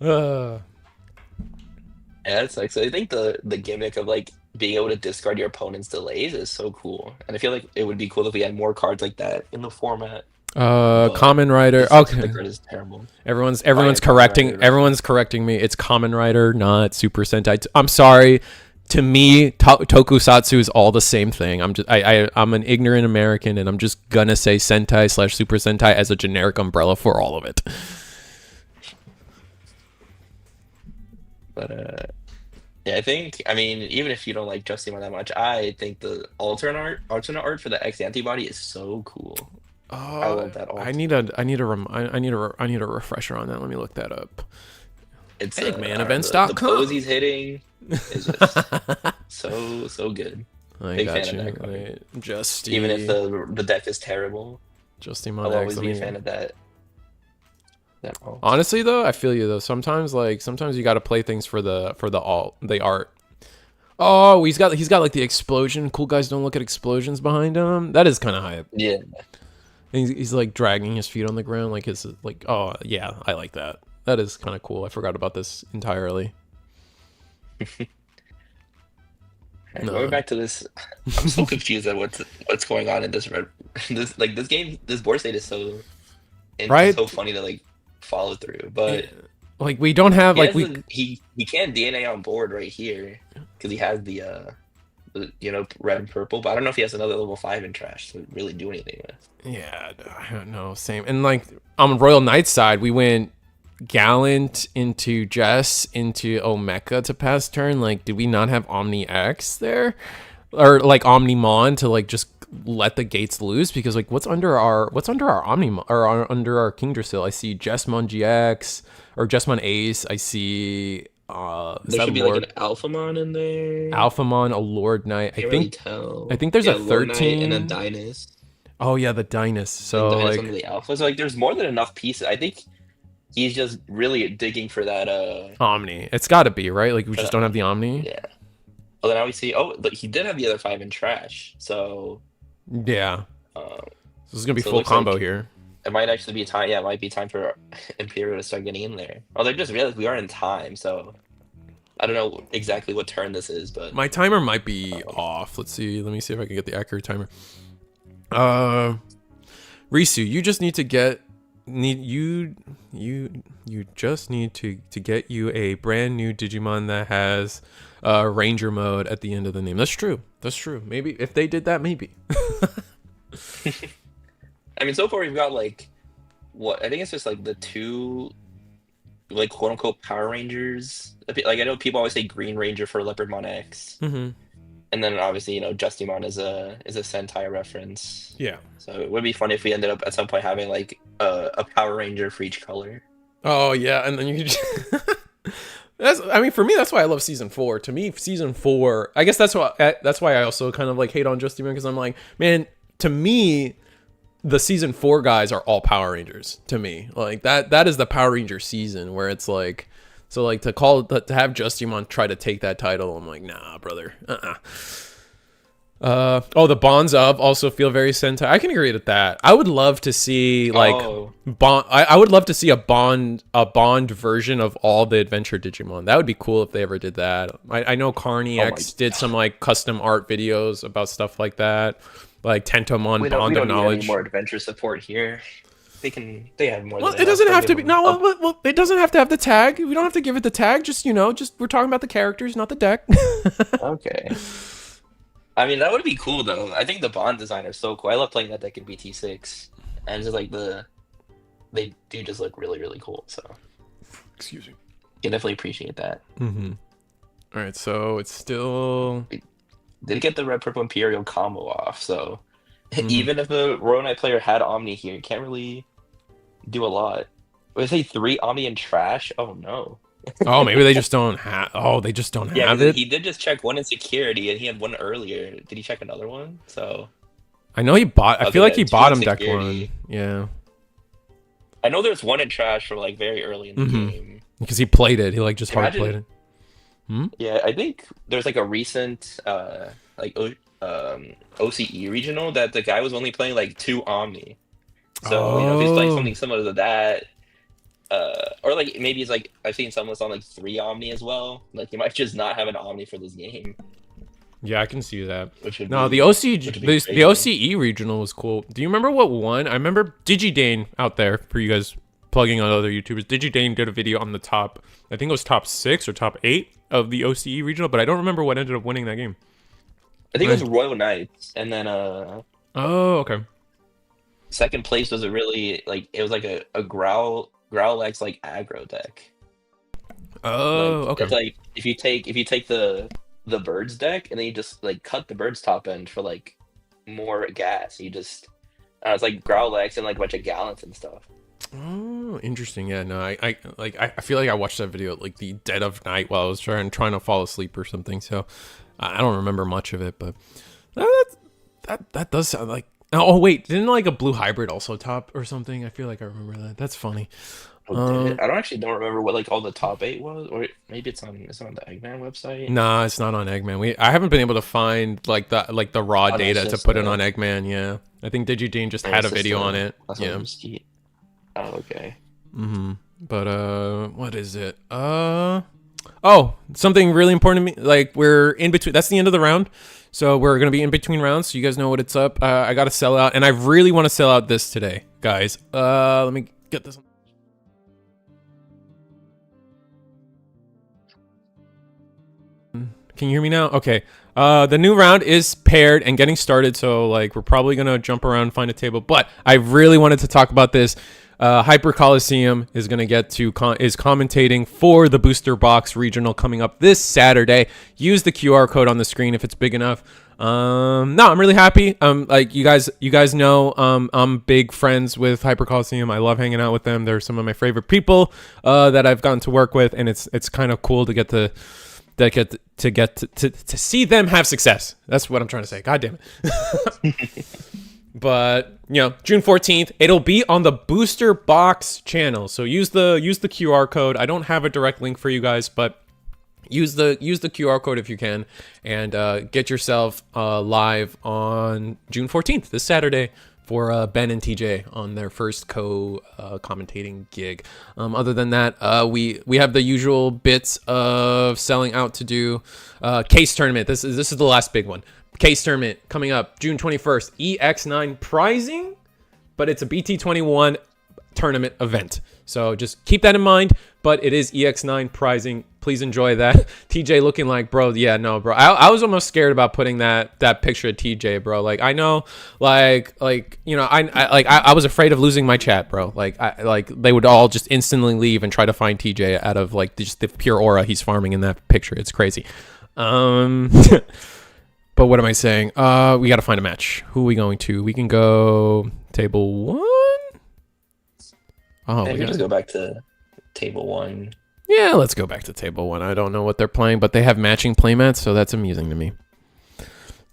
Yeah, it's like, so I think the gimmick of like being able to discard your opponent's delays is so cool, and I feel like it would be cool if we had more cards like that in the format. Common Rider. Okay. The card is terrible. Everyone's correcting me. It's Common Rider, not Super Sentai. I'm sorry. To me, Tokusatsu is all the same thing. I'm an ignorant American, and I'm just gonna say Sentai / Super Sentai as a generic umbrella for all of it. But yeah, I mean, even if you don't like Justimon that much, I think the alternate art for the X antibody is so cool. I love that art. I need a refresher on that. Let me look that up. It's EggmanEvents.com. The pose he's hitting is just so good. I got you. Right. Even if the deck is terrible, Justimon. I'll always be a fan of that. Honestly, though, I feel you though. Sometimes you got to play things for the art. Oh, he's got like the explosion. Cool guys don't look at explosions behind him. That is kind of hype. Yeah. He's like dragging his feet on the ground, like his like. Oh yeah, I like that. That is kind of cool. I forgot about this entirely. Going back to this, I'm so confused at what's going on in this game. This board state is so funny to like follow through. But Like we don't have He like has he can DNA on board right here because he has the red and purple, but I don't know if he has another level 5 in trash to really do anything with. Yeah, no, same. And like on Royal Knight's side, we went Gallant into Jess into Omeka to pass turn. Like, did we not have Omni X there, or like Omnimon to like just let the gates loose? Because like, what's under our Omnimon or under our Kingdrasil? I see Justimon GX or Justimon Ace. I see. Is There that should be Lord like an Alphamon in there. Alphamon, a Lord Knight? Can't really tell. I think there's Yeah, a Lord Knight and a 13. Dynus. Oh yeah, the Dynus. Like So Dynus under like the Alpha. So like, there's more than enough pieces. I think he's just really digging for that. Omni. It's got to be right. Like we just don't have the Omni. Yeah. Well, then now we see. Oh, but he did have the other 5 in trash. So Yeah. um, This is gonna be so it full looks combo like here. it might actually be time. Yeah, it might be time for Imperial to start getting in there. Oh, they just realized we are in time. So I don't know exactly what turn this is, but My timer might be off. Let's see. Let me see if I can get the accurate timer. Risu, you just need to get you just need to get you a brand new Digimon that has Ranger mode at the end of the name. That's true. That's true. Maybe if they did that, maybe. I mean, so far we've got like what I think it's just like the 2 like quote unquote Power Rangers. Like I know people always say Green Ranger for Leopardmon X, Mm-hmm. and then obviously Justimon is a Sentai reference. Yeah. So it would be fun if we ended up at some point having like a Power Ranger for each color. Oh yeah, and then you just I mean, for me, that's why I love season 4. To me, season 4, I guess that's why I also kind of like hate on Justimon, because I'm like, man, to me, the season 4 guys are all Power Rangers. To me, like that is the Power Ranger season where it's like, so like to have Justimon try to take that title, I'm like, nah, brother. Oh, the bonds of also feel very Sentai. I can agree with that. I would love to see like bond. I would love to see a bond version of all the adventure Digimon. That would be cool if they ever did that. I know Carney X did some like custom art videos about stuff like that, like Tentomon Bond of Knowledge. Need any more adventure support here. They have more. Well, it doesn't have to be. No, well, it doesn't have to have the tag. We don't have to give it the tag. Just we're talking about the characters, not the deck. Okay. I mean, that would be cool though. I think the Bond design is so cool. I love playing that deck in BT6, and just like they do just look really really cool. So, excuse me. Can definitely appreciate that. Mm-hmm. All right, so it's still. Did get the red purple Imperial combo off, so even if the Royal Knight player had Omni here, you can't really do a lot. Would I say 3 Omni in trash? Oh no. Oh, maybe they just don't have. Oh, they just don't have it. He did just check 1 in security, and he had 1 earlier. Did he check another one? So I know he bought. I feel like he 2 bottom in decked security. 1. Yeah. I know there's 1 in trash for like very early in the game because he played it. He like just hard played it. Yeah, I think there's like a recent like OCE regional that the guy was only playing like 2 Omni. So if he's playing something similar to that. Or like maybe it's like I've seen someone on like 3 Omni as well. Like you might just not have an Omni for this game. Yeah, I can see that. No, the OCE regional was cool. Do you remember what won? I remember Digidane out there for you guys plugging on other YouTubers. Digidane did a video on the top. I think it was top 6 or top 8 of the OCE regional, but I don't remember what ended up winning that game. I think it was Royal Knights, and then oh, okay. Second place was a really like it was like a Growlix like aggro deck. Oh, okay. It's like if you take the birds deck and then you just like cut the bird's top end for like more gas. You just it's like Growlix and like a bunch of Gallants and stuff. Oh, interesting. Yeah, no, I feel like I watched that video at like the dead of night while I was trying to fall asleep or something. So I don't remember much of it, but that does sound like. Oh wait, didn't like a blue hybrid also top or something? I feel like I remember that. That's funny. I don't remember what like all the top 8 was, or maybe it's on the Eggman website. Nah, it's not on Eggman. I haven't been able to find like the raw data to put it on Eggman. Yeah, I think Digidane just had a video on it. Yeah. Oh, okay. But what is it? Oh, something really important to me. Like we're in between. That's the end of the round. So we're going to be in between rounds, so you guys know what it's up. I got to sell out, and I really want to sell out this today, guys. Let me get this. Can you hear me now? Okay. The new round is paired and getting started, so like we're probably gonna jump around and find a table. But I really wanted to talk about this. Hyper Coliseum is gonna get to is commentating for the Booster Box Regional coming up this Saturday. Use the QR code on the screen if it's big enough. No, I'm really happy. Like you guys know, I'm big friends with Hyper Coliseum. I love hanging out with them. They're some of my favorite people that I've gotten to work with, and it's kind of cool to get to see them have success. That's what I'm trying to say. God damn it. But June 14th, it'll be on the Booster Box channel. So use the QR code. I don't have a direct link for you guys, but use the QR code if you can, and get yourself live on June 14th, this Saturday, for Ben and TJ on their first commentating gig. Other than that, we have the usual bits of selling out to do. Case tournament. This is the last big one. Case tournament coming up June 21st. EX9 prizing, but it's a BT21 tournament event. So just keep that in mind. But it is EX9 prizing. Please enjoy that. TJ looking like, bro. Yeah, no, bro. I was almost scared about putting that picture of TJ, bro. Like, I know, I was afraid of losing my chat, bro. Like they would all just instantly leave and try to find TJ out of like just the pure aura he's farming in that picture. It's crazy. But what am I saying? We got to find a match. Who are we going to? We can go table 1. Oh, we just go back to table 1. Yeah, let's go back to table 1. I don't know what they're playing, but they have matching playmats, so that's amusing to me.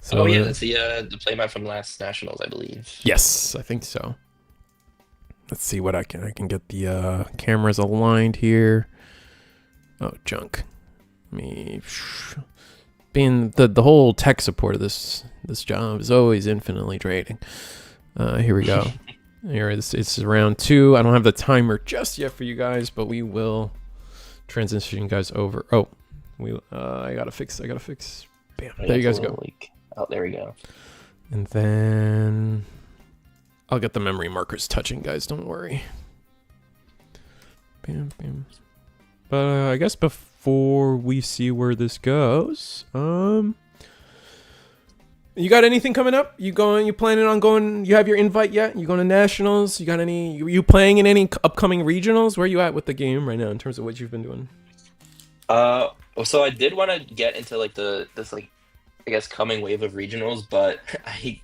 So, that's the playmat from last Nationals, I believe. Yes, I think so. Let's see what I can get the cameras aligned here. Oh, junk. Being the whole tech support of this job is always infinitely draining. Here we go. Here it's round 2. I don't have the timer just yet for you guys, but we will transition you guys over. Oh, I gotta fix. Bam. There you guys go. Oh, there we go. And then I'll get the memory markers touching, guys. Don't worry. Bam, bam. But I guess before we see where this goes, you got anything coming up? You planning on going? You have your invite yet? You going to nationals? You got any? You playing in any upcoming regionals? Where are you at with the game right now in terms of what you've been doing? So I did want to get into like this I guess coming wave of regionals, but I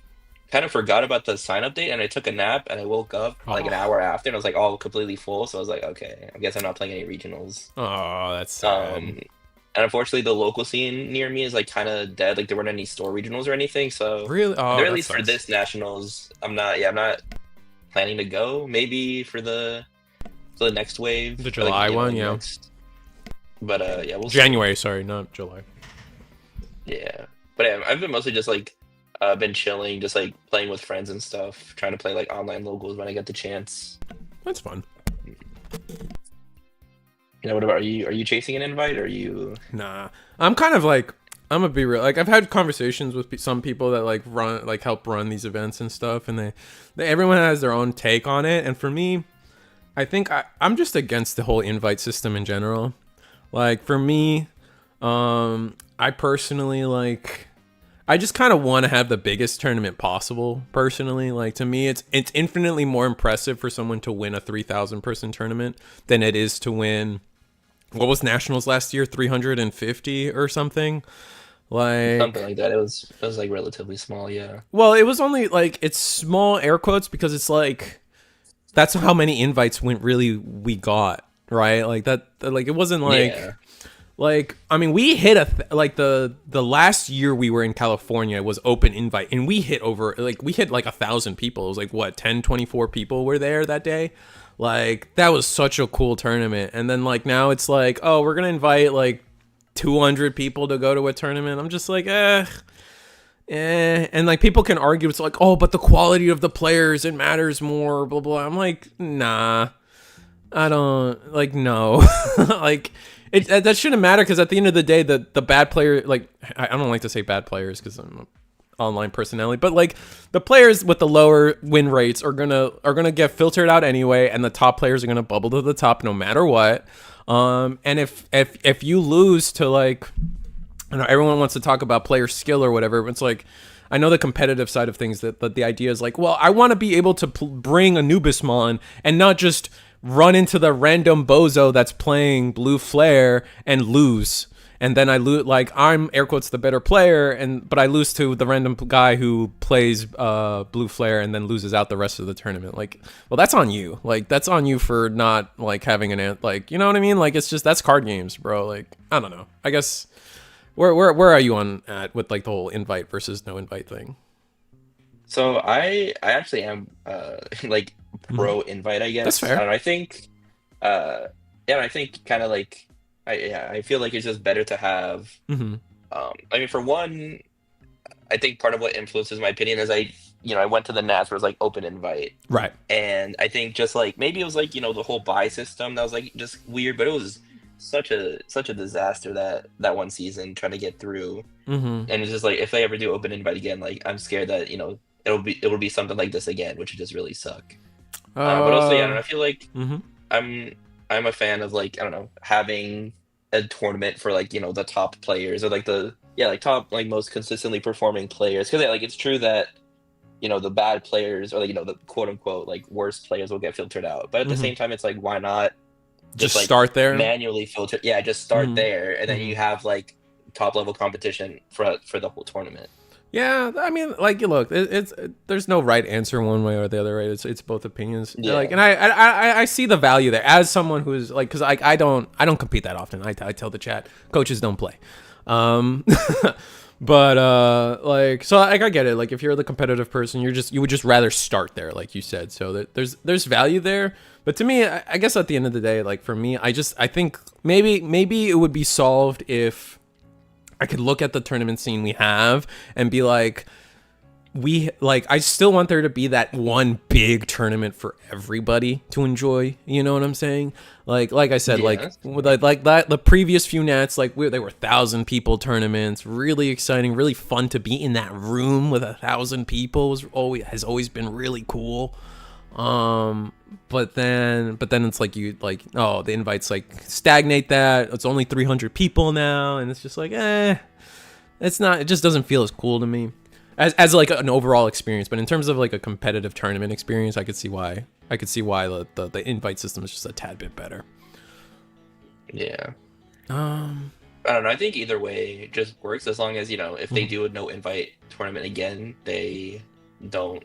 kind of forgot about the sign up date, and I took a nap, and I woke up like an hour after, and I was like all completely full. So I was like, okay, I guess I'm not playing any regionals. Oh, that's sad. And unfortunately, the local scene near me is like kind of dead. Like there weren't any store regionals or anything. So really, at least for this nationals, I'm not planning to go. Maybe for the next wave, the July one, yeah. But yeah, we'll January. See. Sorry, not July. Yeah, but yeah, I've been mostly just like been chilling, just like playing with friends and stuff, trying to play like online locals when I get the chance. That's fun. What about you? Are you chasing an invite, or are you? Nah, I'm kind of like, I'm gonna be real. Like I've had conversations with some people that help run these events and stuff, and they everyone has their own take on it. And for me, I think I'm just against the whole invite system in general. Like for me, I personally I just kind of want to have the biggest tournament possible. Personally, like to me, it's infinitely more impressive for someone to win a 3,000 person tournament than it is to win. What was nationals last year? 350 or something. Something like that. It was like relatively small, yeah. Well, it was only it's small air quotes because it's like that's how many invites we got, right? Like that. Like it wasn't like. Yeah. Like, I mean, we hit the last year we were in California was open invite, and we hit like 1,000 people. It was like, what, 10, 24 people were there that day? Like, that was such a cool tournament. And then, like, now it's like, oh, we're going to invite, like, 200 people to go to a tournament. I'm just like, And, like, people can argue. It's like, oh, but the quality of the players, it matters more, blah, blah. I'm like, nah. I don't, like, no. Like... that shouldn't matter because at the end of the day, the bad player, like I don't like to say bad players because I'm an online personality, but like the players with the lower win rates are gonna get filtered out anyway, and the top players are gonna bubble to the top no matter what. And if you lose to like I know everyone wants to talk about player skill or whatever, but it's like, I know the competitive side of things that the idea is like, well, I want to be able to bring Anubismon and not just run into the random bozo that's playing Blue Flare and lose. And then I lose, like, I'm air quotes the better player, but I lose to the random guy who plays Blue Flare and then loses out the rest of the tournament. Like, well, that's on you. Like, that's on you for not like having like, you know what I mean? Like, it's just, that's card games, bro. Like, I don't know. I guess where are you on at with like the whole invite versus no invite thing? So I actually am like pro invite, I That's guess. I fair. don't know. I think uh yeah, I think kind of like I feel like it's just better to have Mm-hmm. I mean for one, I think part of what influences my opinion is I went to the Nats where it was like open invite. Right. And I think just like maybe it was like, the whole buy system that was like just weird, but it was such a disaster that one season trying to get through. Mm-hmm. And it's just like if they ever do open invite again, like I'm scared that it will be something like this again, which would just really suck. But also, yeah, I don't know, I feel like Mm-hmm. I'm I'm a fan of like I don't know having a tournament for like the top players or like like top like most consistently performing players because like it's true that the bad players or like the quote unquote like worst players will get filtered out, but at the Mm-hmm. same time it's like why not just Just like start there. manually filter, yeah, just start Mm-hmm. there and then Mm-hmm. you have like top level competition for the whole tournament. Yeah, I mean, like, look, there's no right answer one way or the other, right? It's both opinions. Like, Yeah. and I see the value there as someone who's like, because I don't compete that often. I tell the chat, coaches don't play, um, but like, so like I get it. Like, if you're the competitive person, you would just rather start there, like you said. So there's value there. But to me, I guess at the end of the day, like for me, I think maybe it would be solved if I could look at the tournament scene we have and be like, I still want there to be that one big tournament for everybody to enjoy. You know what I'm saying? Like I said, Yeah. with like that the previous few Nats, like they were 1,000 people tournaments, really exciting, really fun to be in that room with 1,000 people. Has always been really cool. But then it's like oh, the invites like stagnate that. It's only 300 people now, and it's just like, it's not. It just doesn't feel as cool to me as like an overall experience. But in terms of like a competitive tournament experience, I could see why. The invite system is just a tad bit better. Yeah. Um, I don't know. I think either way it just works as long as, if they do a no invite tournament again, they don't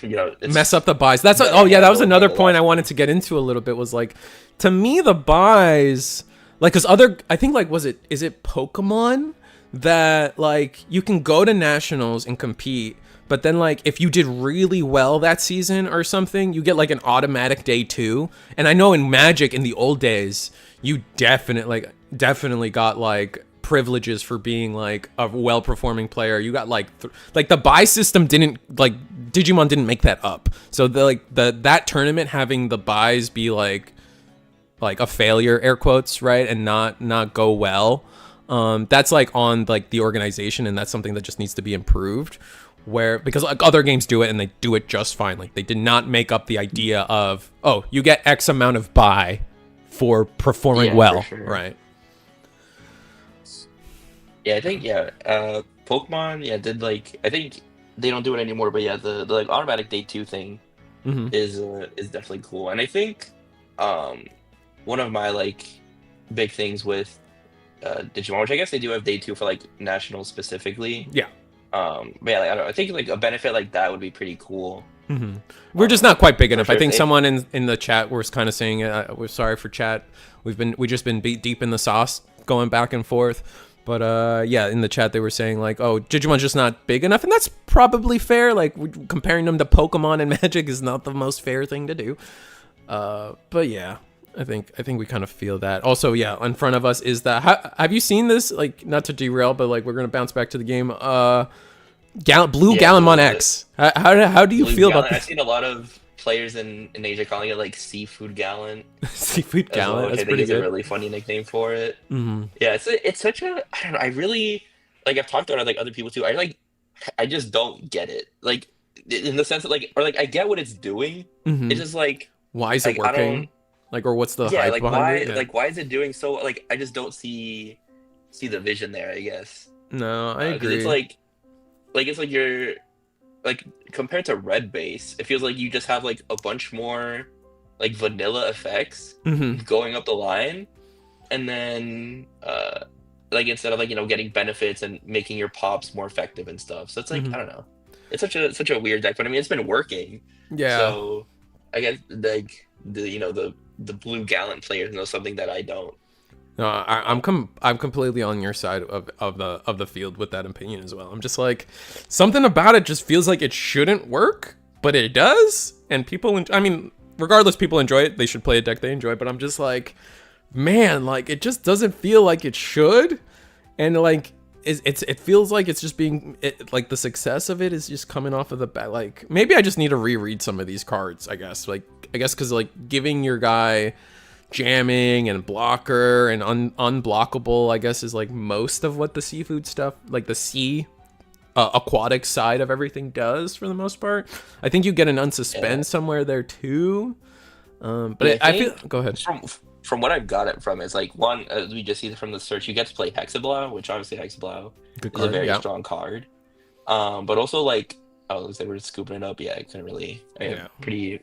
Mess it's up the buys. That's better oh yeah, that was handled than another the point I last wanted one. to get into a little bit. Was like, to me the buys, like, because other, I think, like, is it Pokemon that like you can go to nationals and compete, but then like if you did really well that season or something, you get like an automatic day two. And I know in Magic in the old days, you definitely got like privileges for being like a well-performing player. You got like like the buy system didn't, like, Digimon didn't make that up. So that tournament having the buys be like a failure, air quotes, right, and not go well, that's like on like the organization, and that's something that just needs to be improved, where, because like other games do it and they do it just fine. Like they did not make up the idea of, oh, you get X amount of buy for performing Yeah, for well, sure. right? Yeah, I think Pokemon, yeah, did like I think they don't do it anymore, but yeah, the like automatic day two thing Mm-hmm. is definitely cool. And I think um one of my like big things with Digimon, which I guess they do have day two for like nationals specifically. Yeah. But yeah, like, I don't know, I think like a benefit like that would be pretty cool. Mm-hmm. We're just not quite big For enough. I sure. think someone in the chat was kind of saying, we're sorry for chat. We just been deep in the sauce, going back and forth. But yeah, in the chat they were saying like, oh, Digimon's just not big enough, and that's probably fair. Like, comparing them to Pokemon and Magic is not the most fair thing to do. But yeah, I think we kind of feel that. Also, yeah, in front of us is that. Have you seen this? Like, not to derail, but like we're gonna bounce back to the game. Blue Yeah, Gallant the X. How do you Blue feel about Gallant. I've this? seen a lot of players in Asia calling it like Seafood Gallant Seafood as well, Gallant. which That's I think pretty is a good. really funny nickname for it. Mm-hmm. Yeah, it's such a I don't know. I really like I've talked to like other people too. I just don't get it. Like in the sense that like or like I get what it's doing. Mm-hmm. It's just like Why is it I don't working? Like, or what's the yeah, hype like behind it? Yeah. why is it doing so like I just don't see see the vision there, I guess. No, I Because it's agree. it's like you're like compared to red base, it feels like you just have like a bunch more like vanilla effects Hmm. going up the line, and then like instead of like getting benefits and making your pops more effective and stuff. So it's like Hmm. I don't know. It's such a weird deck, but I mean it's been working. Yeah. So I guess like the blue Gallant players know something that I don't. No, Uh, I'm completely on your side of the field with that opinion as well. I'm just like, something about it just feels like it shouldn't work, but it does, and I mean, regardless, people enjoy it. They should play a deck they enjoy. But I'm just like, man, like it just doesn't feel like it should, and like it feels like it's just like the success of it is just coming off of the back. Like maybe I just need to reread some of these cards. I guess because like giving your guy jamming and blocker and unblockable, I guess, is like most of what the seafood stuff, like the sea aquatic side of everything does for the most part. I think you get an yeah, unsuspend somewhere there too. yeah. I I feel, think go ahead. from what I've got it from is like one, as we just see from the search, you get to play Hexablow, which obviously Hexablow Good is a card. very Yeah. strong card. But also like oh, they were scooping it up. Yeah, I couldn't really. I had Yeah. pretty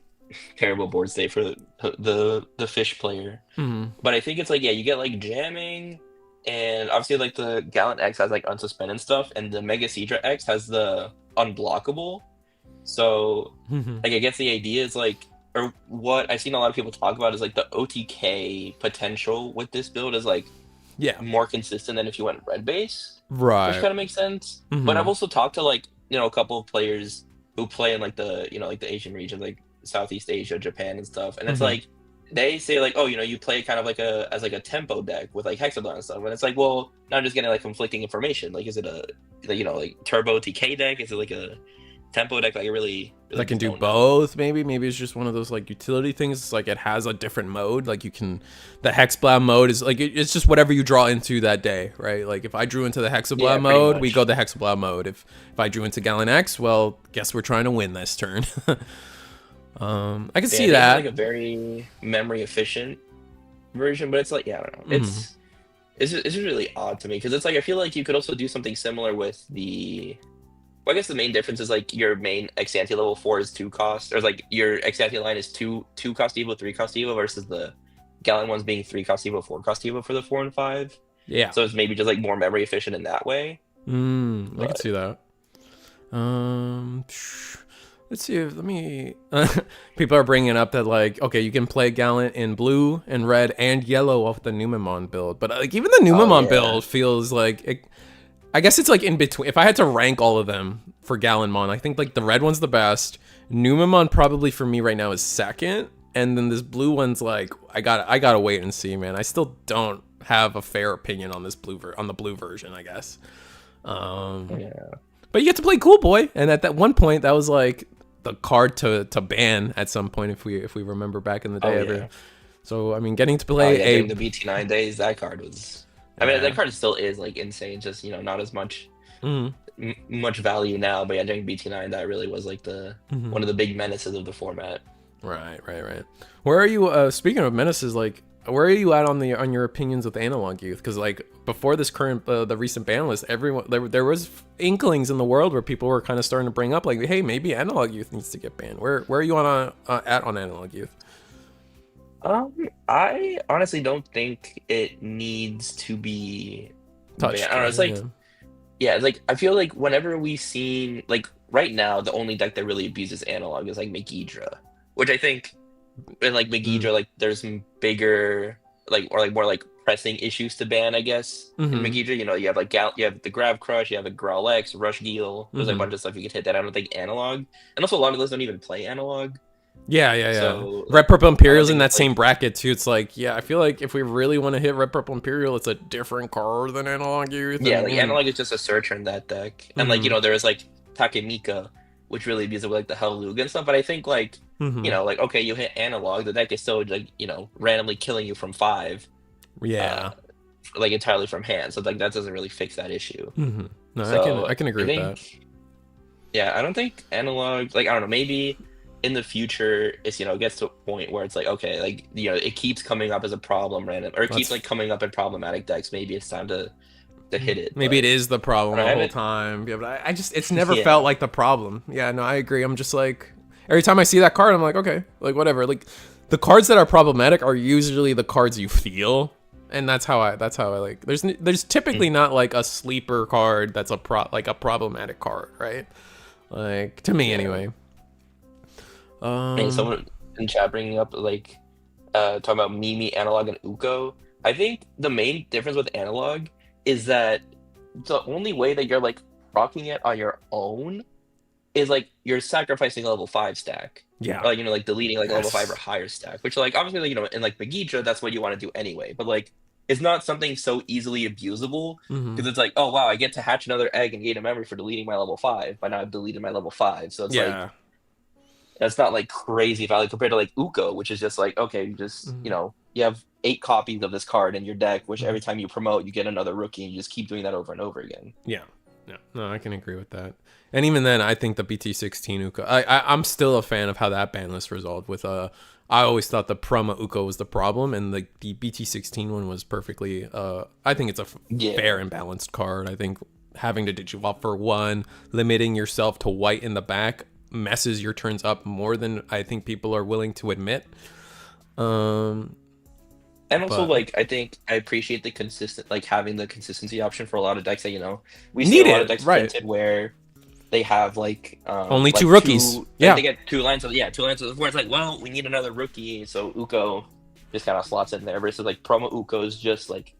terrible board state for the fish player. Hmm. But I think it's like yeah, you get like jamming, and obviously like the Gallant X has like unsuspend and stuff, and the Mega Cedra X has the unblockable. So Hmm. like I guess the idea is like, or what I've seen a lot of people talk about is like the OTK potential with this build is like Yeah. more consistent than if you went red base, which Right. kind of makes sense. But I've Hmm. also talked to like a couple of players who play in like the like the Asian region, like Southeast Asia, Japan, and stuff, and it's Hmm. like they say like, oh, you play kind of like a as like a tempo deck with like Hexagon and stuff, and it's like, well, now I'm just getting like conflicting information. Like, is it a like, like turbo TK deck? Is it like a tempo deck? Like, I really That can just do don't know. both. Maybe it's just one of those like utility things. It's like it has a different mode. Like you can, the Hexblad mode is like it's just whatever you draw into that day, right? Like if I drew into the Yeah, Hexablad pretty mode, we go much. the Hexablad mode. If I drew into Gallant X, well, guess we're trying to win this turn. I can Yeah, see it isn't like that. a very memory efficient version, but it's like yeah, I don't know. Hmm. It's just really odd to me because it's like I feel like you could also do something similar with the. Well, I guess the main difference is like your main Exante level 4 is 2 cost, or like your Exante line is two cost Evo, 3 cost Evo versus the Gallant ones being 3 cost Evo, 4 cost Evo for the 4 and 5. Yeah. So it's maybe just like more memory efficient in that way. I could But see that. Um, let's see. Let me. People are bringing up that like, okay, you can play Gallant in blue and red and yellow off the Numemon build, but like even the oh Numemon yeah, build feels like. I guess it's like in between. If I had to rank all of them for Gallenmon, I think like the red one's the best. Numemon probably for me right now is second, and then this blue one's like I gotta wait and see, man. I still don't have a fair opinion on this on the blue version, I guess. Um, yeah, but you get to play Cool Boy, and at that one point, that was like the card to ban at some point if we remember back in the oh day. yeah, So I mean, getting to oh play yeah. a During the BT9 days, that card was. I mean, that yeah. card still is like insane. Just not as much Mm-hmm. much value now, but yeah, during BT9, that really was like the Mm-hmm. one of the big menaces of the format. Right. Where are you? Speaking of menaces, like where are you at on your opinions with Analog Youth? Because like before this current the recent ban list, everyone there was inklings in the world where people were kind of starting to bring up like, hey, maybe Analog Youth needs to get banned. Where are you on at on Analog Youth? I honestly don't think it needs to be banned. Touched, I don't know. It's right? like, Yeah. yeah, it's like I feel like whenever we've seen like right now, the only deck that really abuses analog is like Megidra, which I think in like Mm. Megidra, like there's some bigger like or like more like pressing issues to ban, I guess. In Mm-hmm. Megidra, you have like you have the Grav Crush, you have a Growl X, Rush Geel. There's like a Mm-hmm. bunch of stuff you could hit that I don't think analog, and also a lot of those don't even play analog. Yeah. So Red like Purple I don't Imperial's in think that it's same like bracket too. It's like, yeah, I feel like if we really want to hit Red Purple Imperial, it's a different card than Analog Youth. yeah, And like even, analog is just a searcher in that deck, and like mm-hmm. there was like Takemika, which really abuses with like the Hellluga and stuff. But I think like Mm-hmm. like okay, you hit analog, the deck is still like randomly killing you from 5, uh, Yeah. like entirely from hand. So like that doesn't really fix that issue. Mm-hmm. No, So I can agree I with that. think yeah, I don't think analog like I don't know maybe in the future, it's it gets to a point where it's like, okay, like it keeps coming up as a problem random, or it keeps That's like coming up in problematic decks. Maybe it's time to hit it. maybe it But is the problem I the whole haven't. time. Yeah, but I just it's never felt Yeah, like the problem. Yeah, no, I agree. I'm just like every time I see that card, I'm like, okay, like whatever. Like the cards that are problematic are usually the cards you feel, and that's how I like. There's typically not like a sleeper card that's a problematic card, right? Like to me yeah. anyway. And Um, someone in chat bringing up like talking about Mimi, Analog, and Uko. I think the main difference with Analog is that the only way that you're like rocking it on your own is like you're sacrificing a level 5 stack. yeah. Or, like like deleting like a level 5 or Yes. higher stack, which like obviously like, in like Megidra, that's what you want to do anyway. But like it's not something so easily abusable Mm-hmm. because it's like, oh wow, I get to hatch another egg and gain a memory for deleting my level 5, but now I've deleted my level 5. So it's like Yeah. that's not like crazy value compared to like Uko, which is just like, okay, you just Mm-hmm. you have 8 copies of this card in your deck, which Mm-hmm. every time you promote, you get another rookie, and you just keep doing that over and over again. Yeah. Yeah. No, I can agree with that. And even then, I think the BT16 Uko, I'm still a fan of how that ban list resolved with I always thought the Proma Uko was the problem, and the BT16 one was perfectly. I think it's a Yeah. fair and balanced card. I think having to digivolve for one, limiting yourself to white in the back, messes your turns up more than I think people are willing to admit. Um, And also, but like, I think I appreciate the consistent, like, having the consistency option for a lot of decks that, we've seen need a lot of it, decks right? printed where they have, Only two like rookies. they Yeah. get 2 lines of, yeah, 2 lines of, where it's like, well, we need another rookie, so Uko just kind of slots in there, versus, like, Promo Uko is just, like,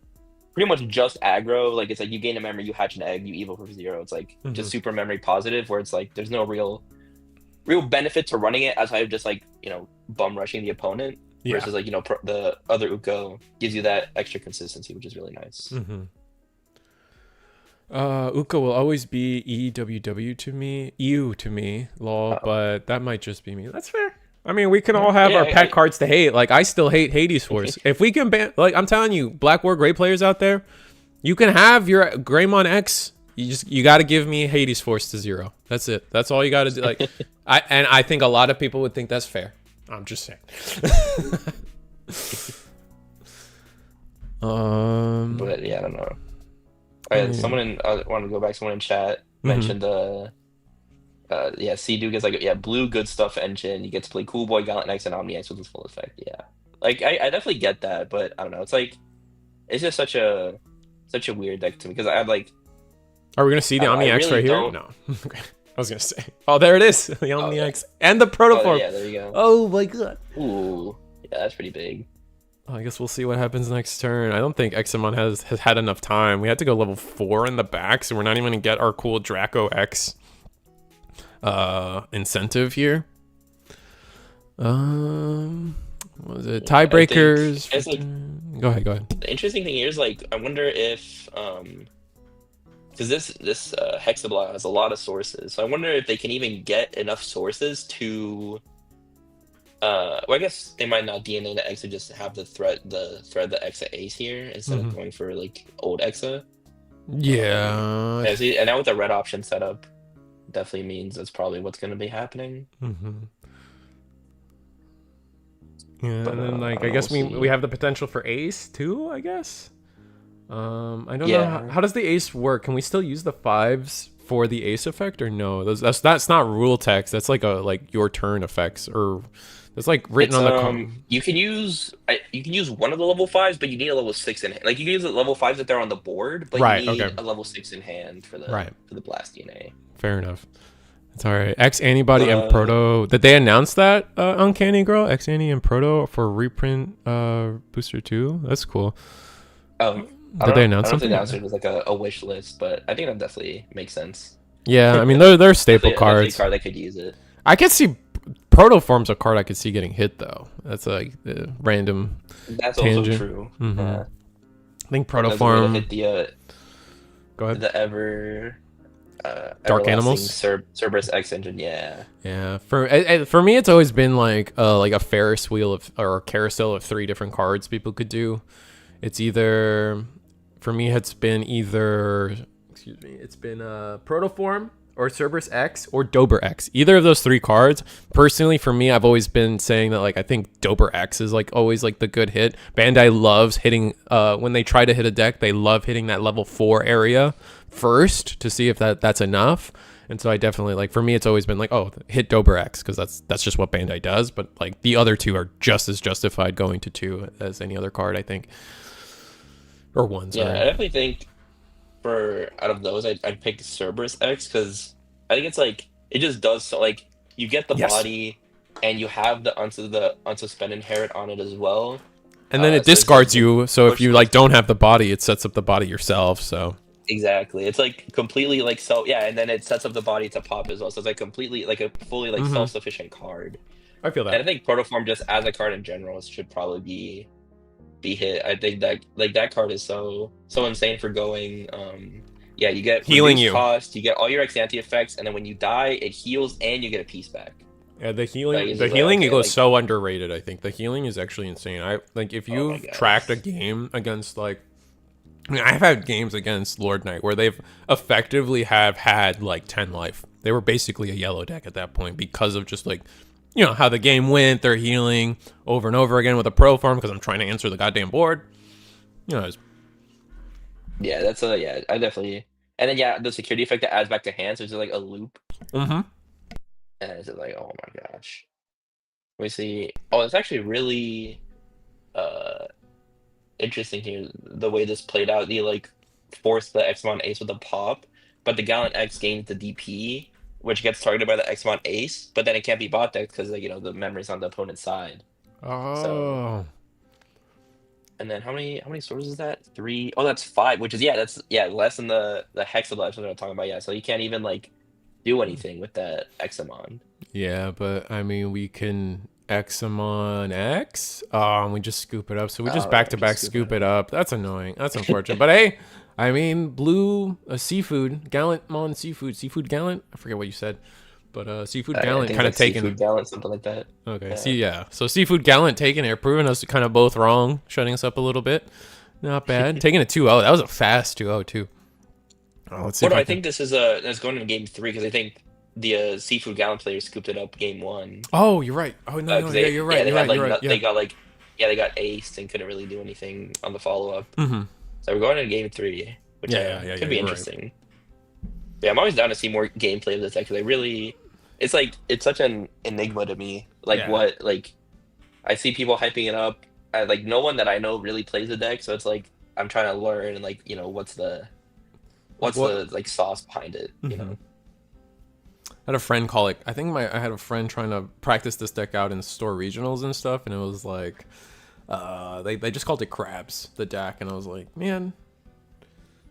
pretty much just aggro. Like, it's like, you gain a memory, you hatch an egg, you evo for 0. It's, like, Mm-hmm. just super memory positive, where it's, like, there's no real benefit to running it outside of just, like, bum rushing the opponent. Yeah. Versus like the other Uko gives you that extra consistency, which is really nice. Mm-hmm. Uka will always be EWW to me, EU to me, lol, Oh. but that might just be me. That's fair. I mean, we can all have Yeah, our pet cards to hate. Like, I still hate Hades Force. If we can ban, like, I'm telling you, Black War Gray players out there, you can have your Greymon X. You got to give me Hades Force to 0. That's it. That's all you got to do. Like, I think a lot of people would think that's fair. I'm just saying. But yeah, I don't know. All right, someone in I want to go back. Someone in chat mentioned Sea Duke is like, yeah, blue good stuff engine. You get to play Cool Boy, Gallant X, and Omni X with its full effect. Yeah, like I definitely get that, but I don't know. It's like it's just such a weird deck to me because I like. Are we gonna see the I Omni X really right here? don't. No. Okay. I was gonna say. Oh, there it is. The Omni X and the Protoform. Yeah, there you go. Oh my god. Ooh, yeah, that's pretty big. I guess we'll see what happens next turn. I don't think Examon has had enough time. We had to go level 4 in the back, so we're not even gonna get our cool Draco X incentive here. What was it? Tiebreakers. It's like, go ahead. the interesting thing here is like I wonder if because this Hexablock has a lot of sources, so I wonder if they can even get enough sources to well, I guess they might not DNA the Exa, just have the thread the Exa Ace here instead of going for like old Exa. Yeah. And now with the red option setup, definitely means that's probably what's going to be happening. Yeah, But, and then like I know, guess we'll we have the potential for Ace too, I guess. I don't know Yeah. how does the Ace work? Can we still use the 5s for the Ace effect or no? That's not rule text. That's like your turn effects, or it's like written on the you can use one of the level 5s, but you need a level 6 in hand. Like you can use the level 5s that they're on the board, but Right, you need okay. a level 6 in hand for the blast DNA. Fair enough. It's all right. X Antibody and Proto. Did they announce that Uncanny Girl? X Anti and Proto for Reprint Booster 2? That's cool. Did they announce something? I don't think it was like a wish list, but I think that definitely makes sense. Yeah, I mean they're staple cards. A card that could use it. I could see Protoform's a card I could see getting hit though. That's like the random. That's tangent. also true. Mm-hmm. Yeah. I think Protoform. Hit the go ahead. The ever Dark Animals. Cerberus X engine. Yeah. Yeah. For me, it's always been like a Ferris wheel or a carousel of 3 different cards people could do. It's either, for me, it's been Protoform, or Cerberus X or Dober X. Either of those 3 cards. Personally, for me, I've always been saying that like I think Dober X is like always like the good hit. Bandai loves hitting when they try to hit a deck, they love hitting that level 4 area first to see if that's enough. And so I definitely like, for me it's always been like, oh, hit Dober X because that's just what Bandai does, but like the other 2 are just as justified going to 2 as any other card, I think. Or 1, sorry. Yeah, I definitely think for out of those, I'd pick Cerberus X because I think it's like it just does so like you get the Yes. body and you have the unsuspend inherit on it as well. And then it So it's discards like you, so if push you those like don't have the body, it sets up the body yourself, so. exactly. It's like completely like yeah, and then it sets up the body to pop as well. So it's like completely like a fully like self-sufficient card. I feel And I that. think Protoform just as a card in general should probably be hit. I think that like that card is so insane for going. Yeah, you get Healing reduced you. cost, you get all your ex ante effects, and then when you die, it heals and you get a piece back. Yeah, the Like, healing it's the just like, healing okay, it goes like, so underrated, I think. The healing is actually insane. I like if oh my you've god. tracked a game against like I mean, I've had games against Lord Knight where they've effectively have had like 10 life. They were basically a yellow deck at that point because of just like, you know, how the game went. They're healing over and over again with a Protoform because I'm trying to answer the goddamn board. You know, it's, Yeah, that's a yeah, I definitely. And then yeah, the security effect that adds back to hand, so it's just like a loop, and it's just like, oh my gosh. Let me see. Oh, it's actually really uh interesting here the way this played out. They like forced the Xmon Ace with a pop, but the Gallant X gains the DP, which gets targeted by the Xmon Ace, but then it can't be bot decked because like, the memory's on the opponent's side. So oh. and then how many swords is that? 3. Oh, that's 5, which is that's less than the hex of life that I'm talking about. Yeah, so you can't even like do anything with that Xamon. Yeah, but I mean, we can Xamon X. Oh, and we just scoop it up. So we just Oh back yeah, to back just scoop it up. That's annoying. That's unfortunate. But hey, I mean, blue seafood Gallantmon seafood Gallant. I forget what you said, but seafood I Gallant think kind of like taken. Seafood Gallant, something like that. Okay, Yeah. see, yeah. So seafood Gallant taking it, proving us kind of both wrong, shutting us up a little bit. Not bad. Taking a 2-0. That was a fast 2-0 too. Oh, let's see Well, if no, I I can. think this is that's going into game 3 because I think the Seafood Gallant players scooped it up game 1. Oh, you're right. Oh no, no, Because yeah, they you're right. they You're had right. like You're right. Yeah. they got like they got aced and couldn't really do anything on the follow up. Mm-hmm. So we're going into game 3, which could be you're right. interesting. Yeah, I'm always down to see more gameplay of this deck because it's like it's such an enigma to me. Like Yeah. what like I see people hyping it up. Like no one that I know really plays the deck, so it's like I'm trying to learn and like what's the What? like sauce behind it. Mm-hmm. I had a friend call it. I think I had a friend trying to practice this deck out in store regionals and stuff, and it was like, they just called it Crabs, the deck, and I was like, man,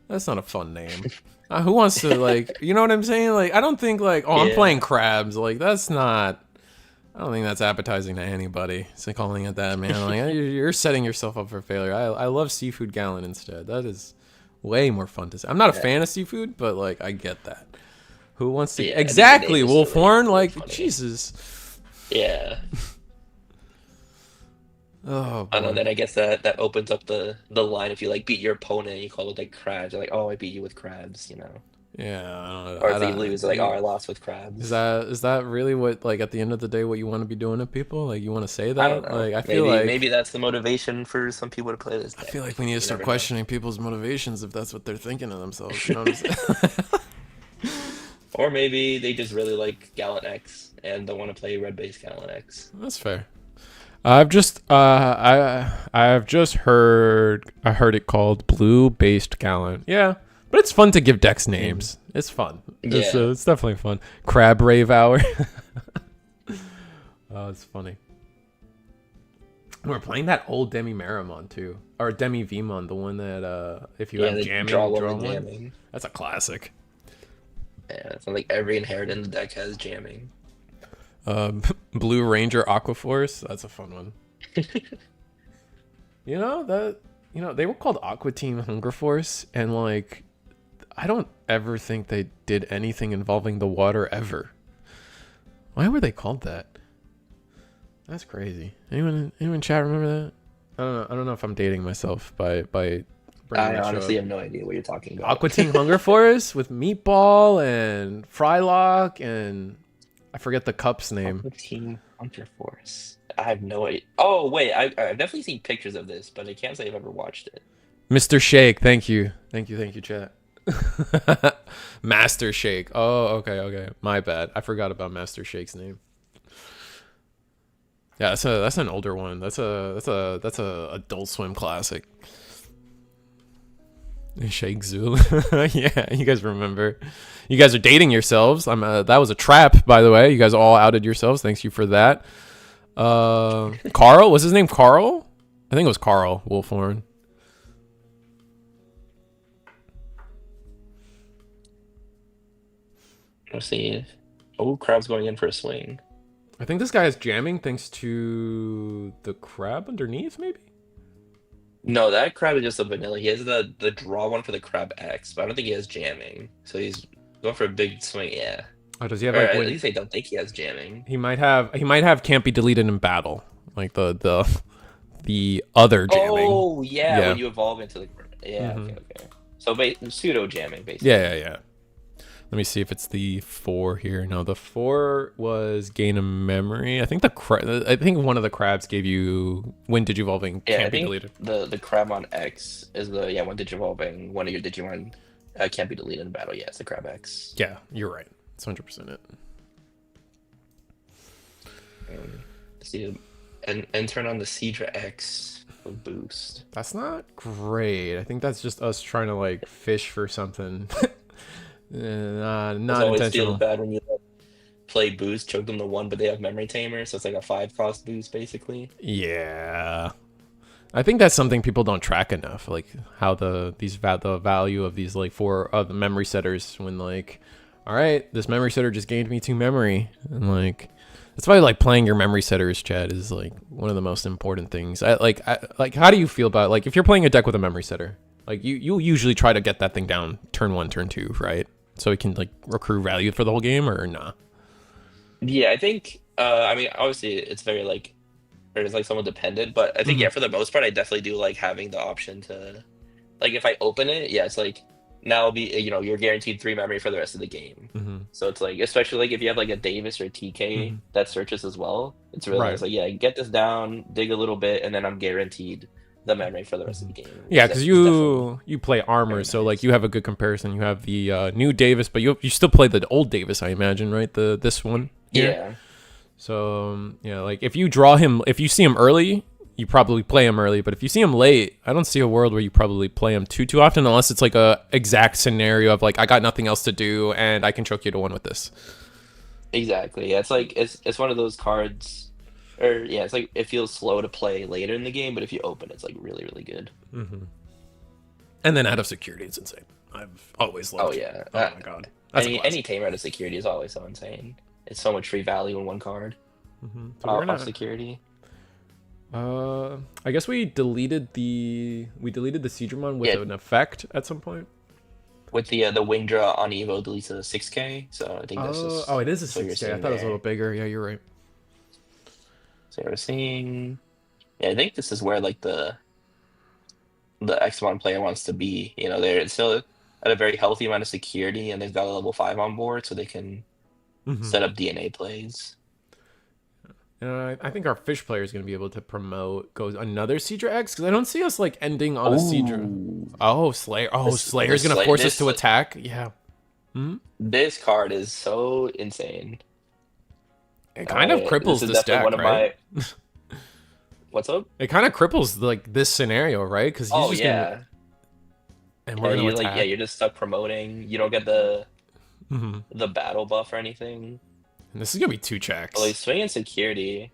that's not a fun name. Who wants to like, you know what I'm saying? Like, I don't think like, oh, I'm playing Crabs. Like, that's not. I don't think that's appetizing to anybody. So calling it that, man, like you're setting yourself up for failure. I love Seafood Gallant instead. That is way more fun to say. I'm not a fan of seafood, but like I get that. Who wants to exactly Wolfhorn? Like funny. Jesus. Yeah. Oh. Boy. I don't know. Then I guess that opens up the line. If you like beat your opponent, and you call it like crabs. You're like, oh, I beat you with crabs. Yeah, I don't know. Or if they lose, like, oh, I lost with crabs. Is that really what, like, at the end of the day, what you want to be doing to people? Like, you want to say that? I don't know. Like, I feel like maybe that's the motivation for some people to play this deck. I feel like we need to start questioning people's motivations if that's what they're thinking of themselves. You know what I'm saying? Or maybe they just really like Gallant X and don't want to play red-based Gallant X. That's fair. I've just I've just heard it called blue-based Gallant. Yeah. But it's fun to give decks names. It's fun. It's definitely fun. Crab Rave Hour. Oh, it's funny. We're playing that old Demi Marimon too. Or Demi Vmon, the one that if you have jamming, draw one. Jamming. That's a classic. Yeah, it's like every inherit in the deck has jamming. Blue Ranger Aquaforce. That's a fun one. They were called Aqua Team Hunger Force, and like I don't ever think they did anything involving the water ever. Why were they called that? That's crazy. Anyone in chat remember that? I don't know if I'm dating myself by bringing I that show honestly up. have no idea what you're talking about. Aqua Teen Hunger Force with Meatball and Frylock and I forget the cup's name. Aqua Team Hunter Force. I have no idea. Oh wait, I've definitely seen pictures of this, but I can't say I've ever watched it. Mr. Shake, thank you. Thank you, chat. Master Shake. Oh, okay. My bad. I forgot about Master Shake's name. Yeah, that's an older one. That's a Adult Swim classic. Shake Zulu. Yeah, you guys remember. You guys are dating yourselves. That was a trap, by the way. You guys all outed yourselves. Thanks you for that. Carl, was his name Carl? I think it was Carl Wolfhorn. Let's see. Oh, Crab's going in for a swing. I think this guy is jamming thanks to the crab underneath, maybe? No, that crab is just a vanilla. He has the draw one for the crab X, but I don't think he has jamming. So he's going for a big swing, yeah. Oh, does he have Or like at when least I don't think he has jamming. he might have can't be deleted in battle. Like the other jamming. Oh yeah, Yeah. when you evolve into the yeah, okay. So pseudo jamming basically. Yeah. Let me see if it's the 4 here. No, the 4 was gain a memory. I think one of the crabs gave you when Digivolving Yeah, can't I be think deleted. the crab on X is the when Digivolving one of your Digimon can't be deleted in battle. Yeah, it's the crab X. Yeah, you're right. It's 100% it. See, and turn on the Cedra X with boost. That's not great. I think that's just us trying to like fish for something. Not Always intentional. feel bad when you play boost, choke them to 1, but they have memory tamer, so it's like a 5 cost boost basically. Yeah. I think that's something people don't track enough, like how the value of these like 4 the memory setters when like, all right, this memory setter just gained me 2 memory, and like that's why like playing your memory setters, Chad, is like one of the most important things. Like how do you feel about like if you're playing a deck with a memory setter, like you usually try to get that thing down turn 1, turn 2, right? So it can like accrue value for the whole game, or nah? Yeah, I think I mean obviously it's very like or it's like somewhat dependent, but I think yeah, for the most part I definitely do like having the option to like if I open it, yeah, it's like now it'll be you're guaranteed 3 memory for the rest of the game. So it's like especially like if you have like a Davis or TK that searches as well, it's really nice. Like yeah, get this down, dig a little bit, and then I'm guaranteed the memory for the rest of the game. Yeah, because you play armor, so like you have a good comparison. You have the new Davis, but you still play the old Davis, I imagine, right? This one. Here. Yeah. So yeah, like if you draw him, if you see him early, you probably play him early. But if you see him late, I don't see a world where you probably play him too often, unless it's like a exact scenario of like I got nothing else to do and I can choke you to 1 with this. Exactly. Yeah, it's like it's one of those cards. Or yeah, it's like it feels slow to play later in the game, but if you open, it's like really good. And then out of security, it's insane. I've always loved. Oh yeah. Oh my god. That's any tamer out of security is always so insane. It's so much free value in 1 card. So Off security. I guess we deleted the Digimon with an effect at some point. With the wing draw on Evo deletes a 6K, so I think that's just. Oh, it is a 6K. I thought it was a little bigger. Yeah, you're right. So we're seeing. Yeah, I think this is where like the X1 player wants to be. They're still at a very healthy amount of security, and they've got a level 5 on board, so they can set up DNA plays. I think our fish player is going to be able to promote another Cedra X, because I don't see us like ending on a Cedra. Oh, Slayer. Oh, Slayer's going to force us to attack. Yeah. This card is so insane. It kind of cripples this deck, right? What's up? It kind of cripples like this scenario, right? Because he's just gonna... And we're gonna attack. You're just stuck promoting. You don't get the battle buff or anything. And this is gonna be 2 checks. Well, he's swinging security.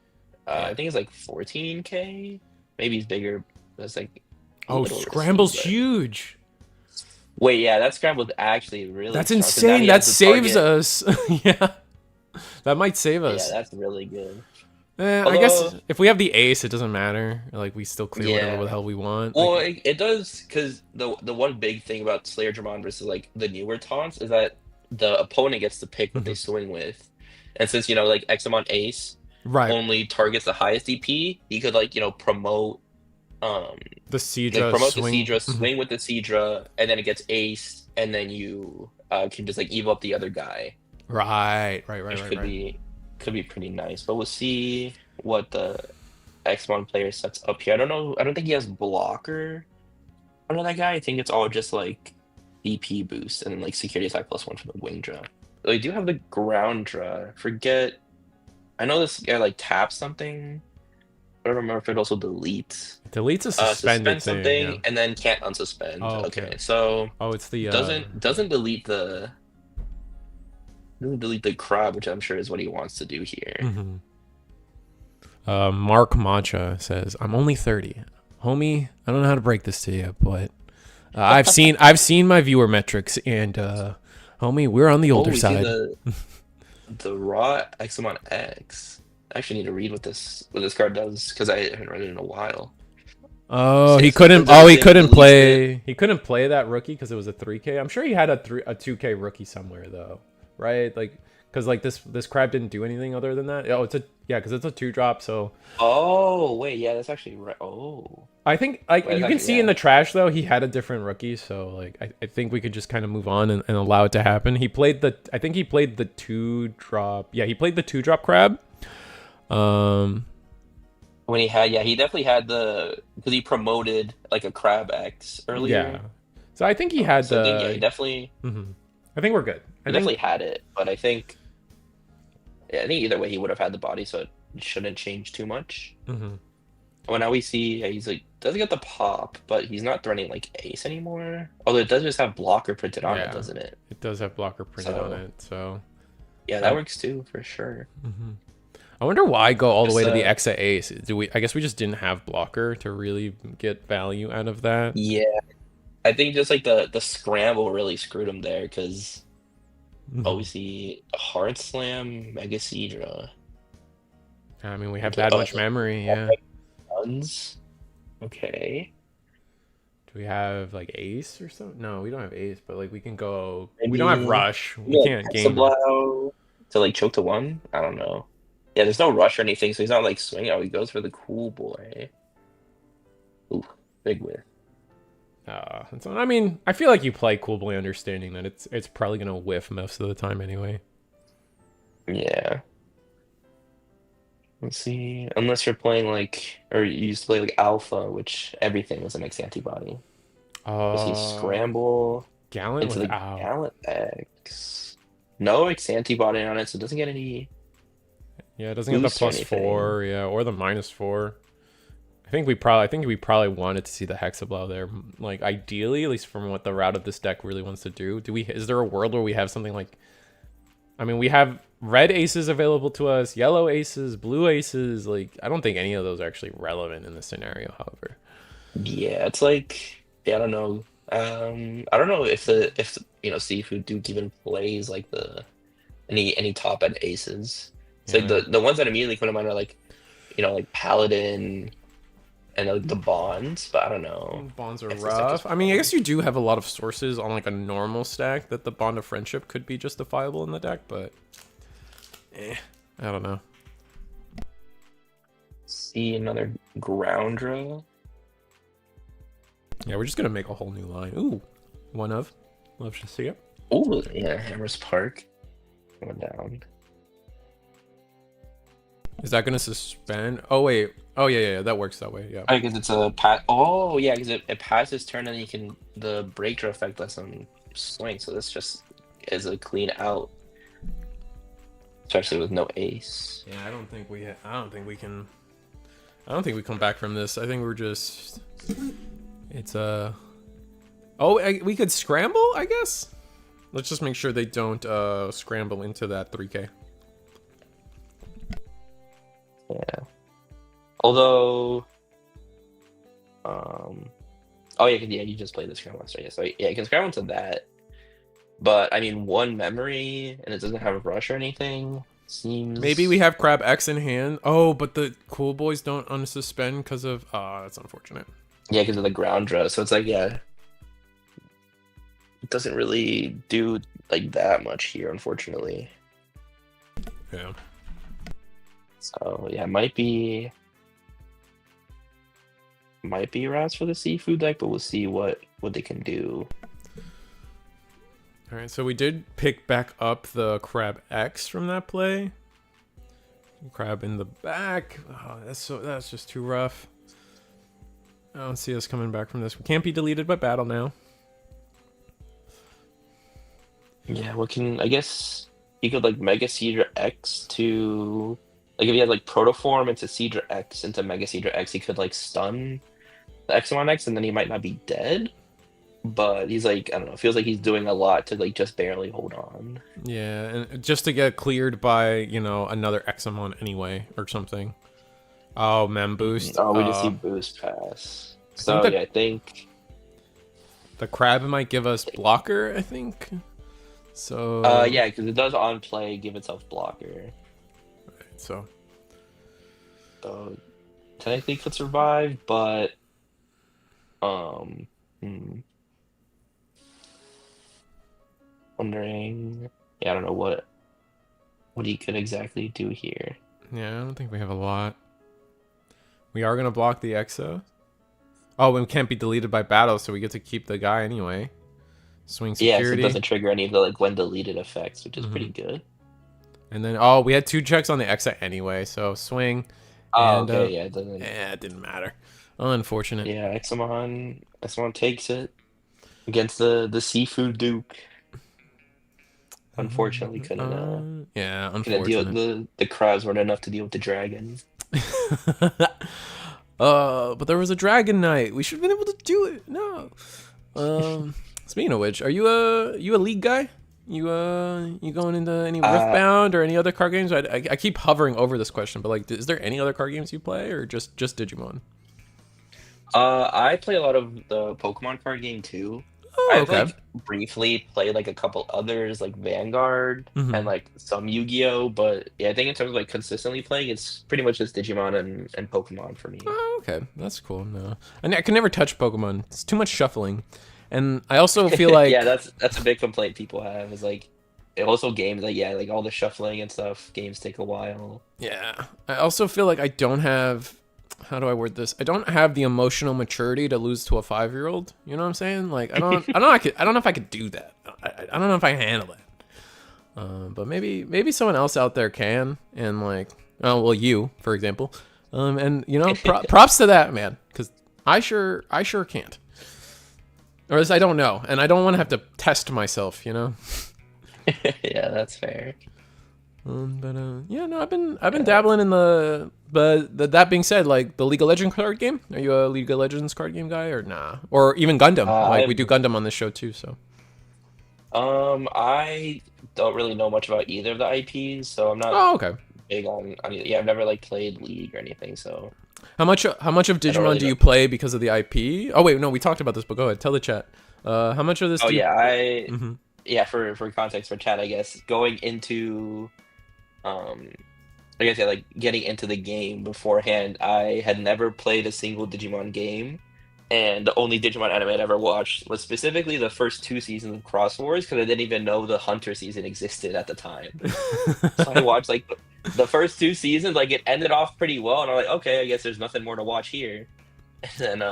I think it's like 14K. Maybe he's bigger. That's like. Scramble's huge. Wait, yeah, that scramble's actually really. That's insane. That saves us. Yeah. That might save us. Yeah, that's really good. I guess if we have the ace, it doesn't matter. Like we still clear whatever the hell we want. Well, it does, because the one big thing about Slayer Dramon versus like the newer taunts is that the opponent gets to pick what they swing with, and since like Examon Ace only targets the highest DP, he could like promote The like Seadra promote the swing. Seadra, swing with the Seadra, and then it gets aced, and then you can just like evil up the other guy, Right. which could be pretty nice. But we'll see what the X1 player sets up here. I don't know. I don't think he has blocker under that guy. I think it's all just like DP boost and then like security attack +1 for the wing draw. They do have the ground draw. Forget. I know this guy like taps something. I don't remember if it also deletes. Delete's a suspended Suspend thing. something Yeah. and then can't unsuspend. Oh, okay. So Oh, it's the doesn't delete the crab, which I'm sure is what he wants to do here. Mark Macha says, "I'm only 30, homie. I don't know how to break this to you, but I've seen my viewer metrics, and homie, we're on the older side." The raw Examon X. I actually need to read what this card does because I haven't read it in a while. Oh, he couldn't. Oh, he couldn't play. He couldn't play that rookie because it was a 3K. I'm sure he had a 2K rookie somewhere though, right? Like, because like this crab didn't do anything other than that. Oh, because it's a 2-drop. So. Oh wait, yeah, that's actually right. Oh. I think like Wait, you can see in the trash though he had a different rookie, so like I think we could just kind of move on and allow it to happen. I think he played the 2-drop. Yeah, he played the 2-drop crab. When he definitely had because he promoted like a crab X earlier. Yeah. So I think he had so I think, he definitely. I think we're good. He definitely had it, but I think either way he would have had the body, so it shouldn't change too much. Well, now we see he's like doesn't get the pop, but he's not threatening like ace anymore. Although it does just have blocker printed on it, doesn't it? It does have blocker printed on it, so yeah, that works too for sure. I wonder why go all the way to the X ace. I guess we just didn't have blocker to really get value out of that. Yeah, I think just like the scramble really screwed him there because obviously hard slam Mega Seadra. I mean, we have that much memory, yeah. Guns. Okay. Do we have like ace or something? No, we don't have ace, but like we can go. We don't have rush. We can't game to like choke to 1. I don't know. Yeah, there's no rush or anything, so he's not like swinging. Oh, he goes for the cool boy. Ooh, big whiff. So, I mean, I feel like you play cool boy understanding that it's probably gonna whiff most of the time anyway. Yeah. Let's see. Unless you're playing like, or you used to play like Alpha, which everything was an X antibody. Let's see, scramble Gallant into the Gallant X. No X antibody on it, so it doesn't get any. Yeah, it doesn't get the +4, yeah, or the -4. I think we probably wanted to see the Hexablow there. Like ideally, at least from what the route of this deck really wants to do. Is there a world where we have something like? I mean, we have red aces available to us, yellow aces, blue aces. Like, I don't think any of those are actually relevant in this scenario. However, yeah, it's like I don't know. I don't know if Seafood Duke even plays like any top end aces. It's like the ones that immediately come to mind are like, like Paladin and like the bonds, but I don't know. Bonds are rough. I mean, I guess you do have a lot of sources on like a normal stack that the bond of friendship could be justifiable in the deck, but I don't know. See another ground draw. Yeah, we're just gonna make a whole new line. Ooh, one of. Love to see it. Ooh, yeah, Hammers Park going down. Is that gonna suspend? Oh wait. Oh yeah, that works that way. Yeah. Because it's a pat. Oh yeah, because it passes turn and you can the breakthrough effect lets them swing. So this just is a clean out, especially with no ace. Yeah, I don't think we can. I don't think we come back from this. I think we're just. It's a. We could scramble, I guess. Let's just make sure they don't scramble into that 3K. Yeah. Although, oh yeah, you just played the scramble master. Yeah, so yeah, you can scramble into that. But I mean, 1 memory and it doesn't have a rush or anything. Seems maybe we have Crab X in hand. Oh, but the cool boys don't unsuspend because of. That's unfortunate. Yeah, because of the ground draw. So it's like, yeah, it doesn't really do like that much here, unfortunately. Yeah. So yeah, it might be. might be routes for the seafood deck, but we'll see what they can do. All right, so we did pick back up the Crab X from that play. Crab in the back. Oh, that's just too rough. I don't see us coming back from this. We can't be deleted by battle now. Yeah, I guess he could like Mega Seadra X to like if he had like Protoform into Seadra X into Mega Seadra X, he could like stun the Exomon X and then he might not be dead. But he's like, I don't know, feels like he's doing a lot to like just barely hold on. Yeah, and just to get cleared by, you know, another Exomon anyway or something. Oh, Mem boost. Oh, we just see boost pass. So yeah, I think the crab might give us blocker, I think. So yeah, because it does on play give itself blocker. Right, so technically could survive, but wondering. Yeah, I don't know what he could exactly do here. Yeah, I don't think we have a lot. We are gonna block the Exo. Oh, we can't be deleted by battle, so we get to keep the guy anyway. Swing security. Yeah, so it doesn't trigger any of the like when deleted effects, which is pretty good. And then we had 2 checks on the Exo anyway, so swing. Oh, and, okay, yeah, it doesn't. Yeah, it didn't matter. Unfortunate. Yeah, Exomon takes it against the Seafood Duke. Unfortunately, couldn't. Yeah, unfortunately. The crabs weren't enough to deal with the dragon. But there was a Dragon Knight. We should have been able to do it. No. Speaking of which, are you a League guy? You going into any Riftbound or any other card games? I keep hovering over this question, but like, is there any other card games you play or just Digimon? I play a lot of the Pokemon card game too. Oh, I've like briefly played like a couple others like Vanguard and like some Yu-Gi-Oh, but yeah, I think in terms of like consistently playing, it's pretty much just Digimon and Pokemon for me. Oh, okay, that's cool. No, I can never touch Pokemon. It's too much shuffling, and I also feel like yeah, that's a big complaint people have is like also games like like all the shuffling and stuff. Games take a while. Yeah, I also feel like I don't have. How do I word this? I don't have the emotional maturity to lose to a 5-year-old. You know what I'm saying? Like I don't know if I could do that. I don't know if I can handle that. But maybe someone else out there can. And like, you, for example. And you know, props to that, man, because I sure can't. Or at least I don't know, and I don't want to have to test myself. You know. Yeah, that's fair. Yeah, no, I've been dabbling in the. But that being said, like the League of Legends card game, are you a League of Legends card game guy or nah? Or even Gundam? We do Gundam on this show too, so. I don't really know much about either of the IPs, so I'm not. Oh, okay. Big on yeah, I've never like played League or anything, so. How much of Digimon do you play because of the IP? Oh wait, no, we talked about this, but go ahead, tell the chat. How much of this? Yeah, for context for chat, I guess going into, I guess like getting into the game beforehand, I had never played a single Digimon game, and the only Digimon anime I'd ever watched was specifically the first 2 seasons of Cross Wars because I didn't even know the Hunter season existed at the time. So I watched like the first 2 seasons, like it ended off pretty well, and I'm like, okay, I guess there's nothing more to watch here. And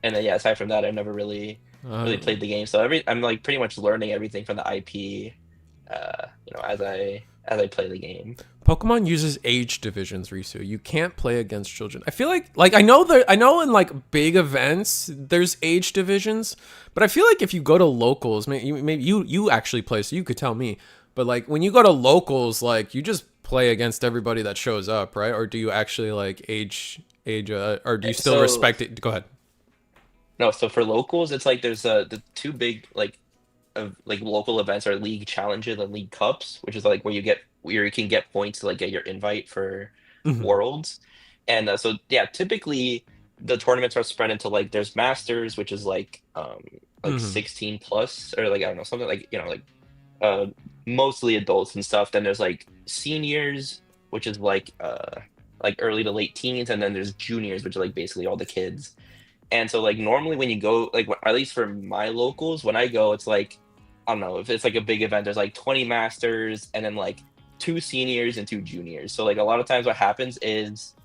then yeah, aside from that, I've never really played the game. So I'm like pretty much learning everything from the IP, you know, as I play the game. Pokemon uses age divisions, Risu. You can't play against children. I feel like I know in like big events there's age divisions, but I feel like if you go to locals, maybe you actually play, so you could tell me. But like when you go to locals, like you just play against everybody that shows up, right? Or do you actually like age or do you still respect it? Go ahead. No, so for locals, it's like there's the 2 big like local events are League Challenges and League Cups, which is like where you can get points to like get your invite for Worlds. And so yeah, typically the tournaments are spread into like there's Masters, which is like 16 plus, or like I don't know, something like, you know, like mostly adults and stuff. Then there's like Seniors, which is like early to late teens, and then there's Juniors, which are like basically all the kids. And so like normally when you go, like at least for my locals, when I go, it's like, I don't know, if it's like a big event, there's like 20 Masters and then like 2 Seniors and 2 Juniors. So like a lot of times what happens is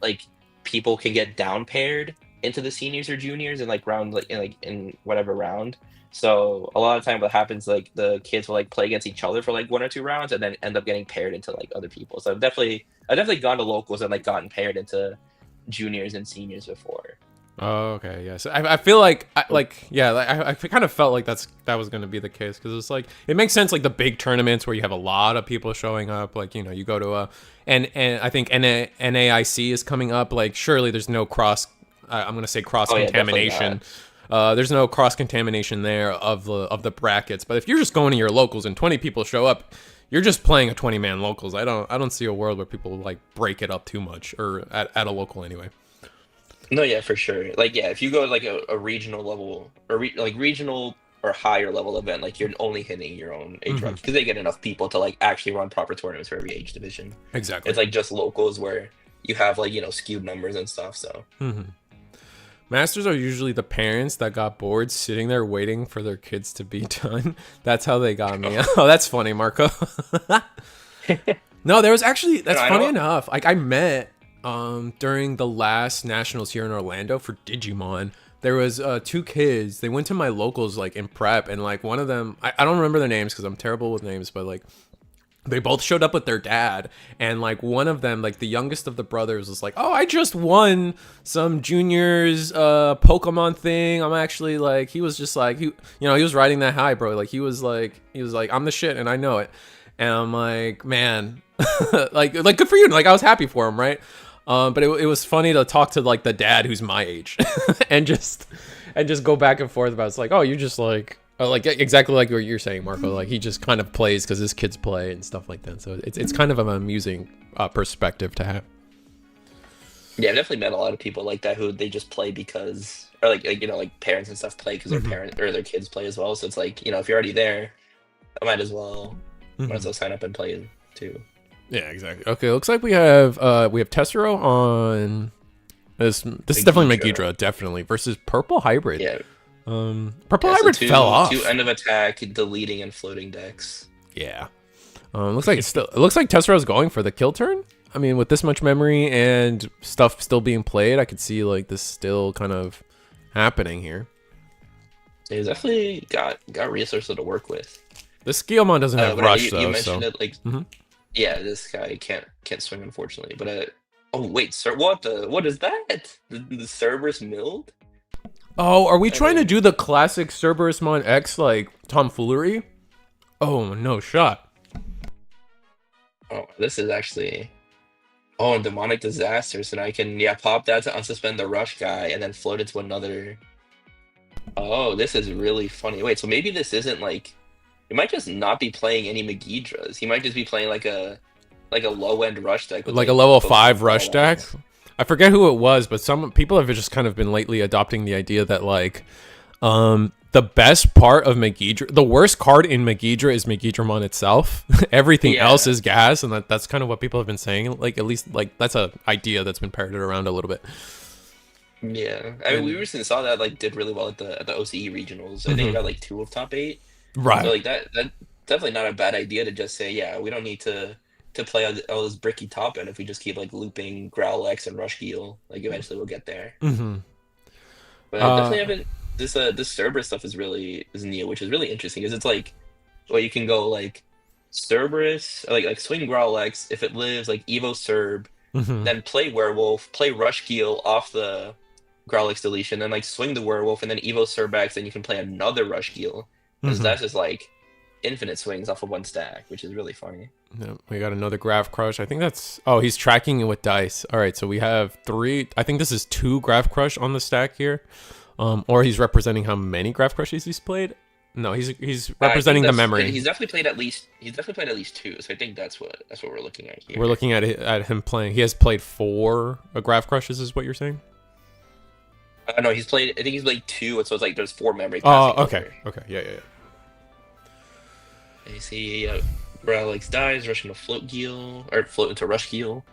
like people can get down paired into the seniors or juniors in like round in whatever round. So a lot of time what happens like the kids will like play against each other for like 1 or 2 rounds and then end up getting paired into like other people. So I've definitely gone to locals and like gotten paired into juniors and seniors before. Oh, okay, yeah. So I feel like, I kind of felt like that was going to be the case because it's like it makes sense like the big tournaments where you have a lot of people showing up. Like you go to and I think NAIC is coming up. Like surely there's no I'm going to say cross contamination. There's no cross contamination there of the brackets. But if you're just going to your locals and 20 people show up, you're just playing a 20-man locals. I don't see a world where people like break it up too much or at a local anyway. No, yeah, for sure. Like, yeah, if you go to like a regional level or like regional or higher level event, like you're only hitting your own age rank because they get enough people to like actually run proper tournaments for every age division. Exactly. It's like just locals where you have like skewed numbers and stuff. So Masters are usually the parents that got bored sitting there waiting for their kids to be done. That's how they got me. Oh, that's funny, Marco. No, there was actually that's funny enough. Like I met. During the last nationals here in Orlando for Digimon, there was 2 kids. They went to my locals like in prep, and like one of them, I don't remember their names because I'm terrible with names, but like they both showed up with their dad, and like one of them, like the youngest of the brothers, was like, "Oh, I just won some juniors Pokemon thing. I'm actually like," he was just like he was riding that high, bro. Like he was like I'm the shit, and I know it. And I'm like, man, like good for you. Like I was happy for him, right? But it was funny to talk to like the dad who's my age and just go back and forth about it's like, oh, you're just like exactly like what you're saying, Marco. Like he just kind of plays because his kids play and stuff like that. So it's kind of an amusing perspective to have. Yeah, I've definitely met a lot of people like that who they just play because, or like parents and stuff play because their parents or their kids play as well. So it's like if you're already there, I might as well sign up and play too. Yeah, exactly. Okay, looks like we have Tessero on this. This is definitely Megidra, definitely versus Purple Hybrid. Yeah. Purple Hybrid fell off. 2 end of attack, deleting and floating decks. Yeah. Looks like it looks like Tessero's going for the kill turn. I mean, with this much memory and stuff still being played, I could see like this still kind of happening here. Yeah, he's definitely got resources to work with. This Scalping doesn't have rush though. You mentioned so. it like. Yeah, this guy can't swing unfortunately. But oh wait, sir, what is that? The Cerberus milled? Oh, are we trying to do the classic Cerberusmon X like tomfoolery? Oh no shot. Oh, this is actually demonic disaster. So now I can pop that to unsuspend the rush guy and then float it to another. Oh, this is really funny. Wait, so maybe this isn't like. He might just not be playing any Megidras. He might just be playing like a low end rush deck. With like a level 5 rush deck. I forget who it was, but some people have just kind of been lately adopting the idea that like the best part of Megidra, the worst card in Megidra is Megidramon itself. Everything else is gas, and that's kind of what people have been saying. Like at least like that's a idea that's been parroted around a little bit. Yeah, I mean we recently saw that like did really well at the OCE regionals. I think it got like 2 of top 8. Right. So like that's definitely not a bad idea to just say, we don't need to play all this bricky top end if we just keep like looping Growlix and Rush Heal. Like eventually we'll get there. But I definitely haven't this Cerberus stuff is new, which is really interesting because it's like you can go like Cerberus like swing Growlix if it lives like Evo Cerb, then play Werewolf, play Rush Heal off the Growlix deletion, then like swing the Werewolf and then Evo Cerbax, then you can play another Rush Heal. Because that's just like infinite swings off of one stack, which is really funny. Yeah, we got another Graph Crush. I think that's... Oh, he's tracking it with dice. All right, so we have 3... I think this is 2 Graph Crush on the stack here. Or he's representing how many Graph Crushes he's played. No, he's representing the memory. He's definitely played at least 2, so I think that's what we're looking at here. We're looking at him playing. He has played 4 Graph Crushes, is what you're saying? No, I think he's played 2, so it's like there's 4 memory. Oh, okay. Okay, yeah. You see, Growlix dies, rushing to float heal, or float into rush heal.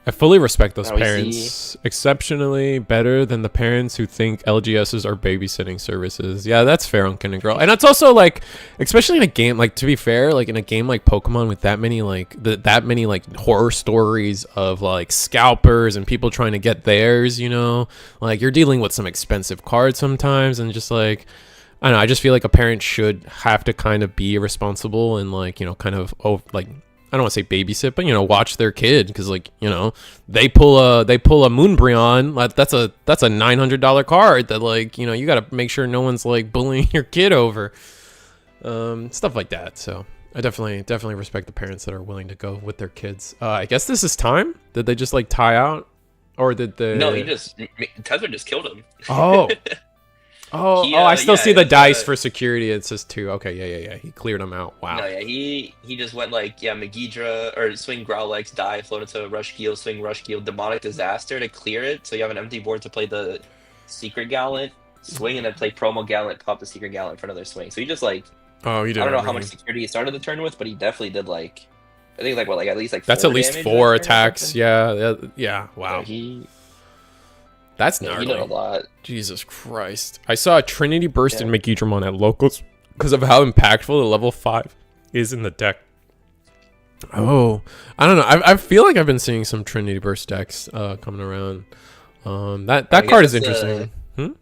I fully respect those Now we see. parents. Exceptionally better than the parents who think LGSs are babysitting services. Yeah, that's fair on Ken and Girl. And it's also like, especially in a game, like to be fair, like in a game like Pokemon with that many like that many like horror stories of like scalpers and people trying to get theirs, you know, like you're dealing with some expensive cards sometimes, and just like, I don't know, I just feel like a parent should have to kind of be responsible and like, you know, kind of like, I don't want to say babysit, but you know, watch their kid, because like, you know, they pull a Moonbreon, that's a $900 card that like, you know, you got to make sure no one's like bullying your kid over, stuff like that. So I definitely respect the parents that are willing to go with their kids. I guess this is time. Did they just like tie out, or did they? No, Tesla just killed him. Oh. Oh, I still see the dice for security. It says 2. Okay, yeah. He cleared them out. Wow. No, yeah, he just went like, Megidra, or swing Growlix, die, float into Rush Geel, swing Rush Geel, Demonic Disaster to clear it. So you have an empty board to play the Secret Gallant, swing, and then play Promo Gallant, pop the Secret Gallant for another swing. So he just like, oh, he did. I don't know how much security he started the turn with, but he definitely did like, I think like what, like at least like that's at least 4 attacks. Yeah. Wow. Yeah, that's gnarly. He did a lot. Jesus Christ. I saw a Trinity Burst in Megidramon at locals because of how impactful the level 5 is in the deck. Oh, I don't know. I feel like I've been seeing some Trinity Burst decks coming around. That card is interesting.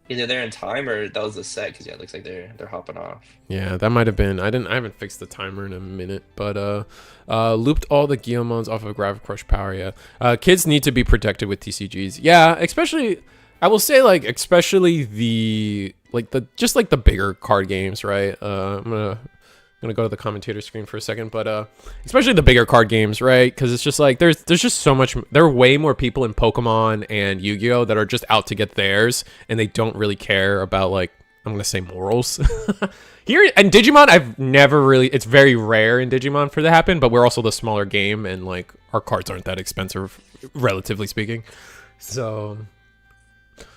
Either they're in time or that was the set, because it looks like they're hopping off. Yeah, that might have been. I haven't fixed the timer in a minute, but looped all the Guillemons off of Gravic Crush power. Yeah, kids need to be protected with TCGs. Yeah, especially I will say like especially the just like the bigger card games, right? I'm gonna go to the commentator screen for a second, but especially the bigger card games, right? Because it's just like there's just so much. There are way more people in Pokemon and Yu-Gi-Oh that are just out to get theirs, and they don't really care about like, I'm gonna say, morals. Here and Digimon, I've never really. It's very rare in Digimon for that to happen, but we're also the smaller game, and like our cards aren't that expensive, relatively speaking. So,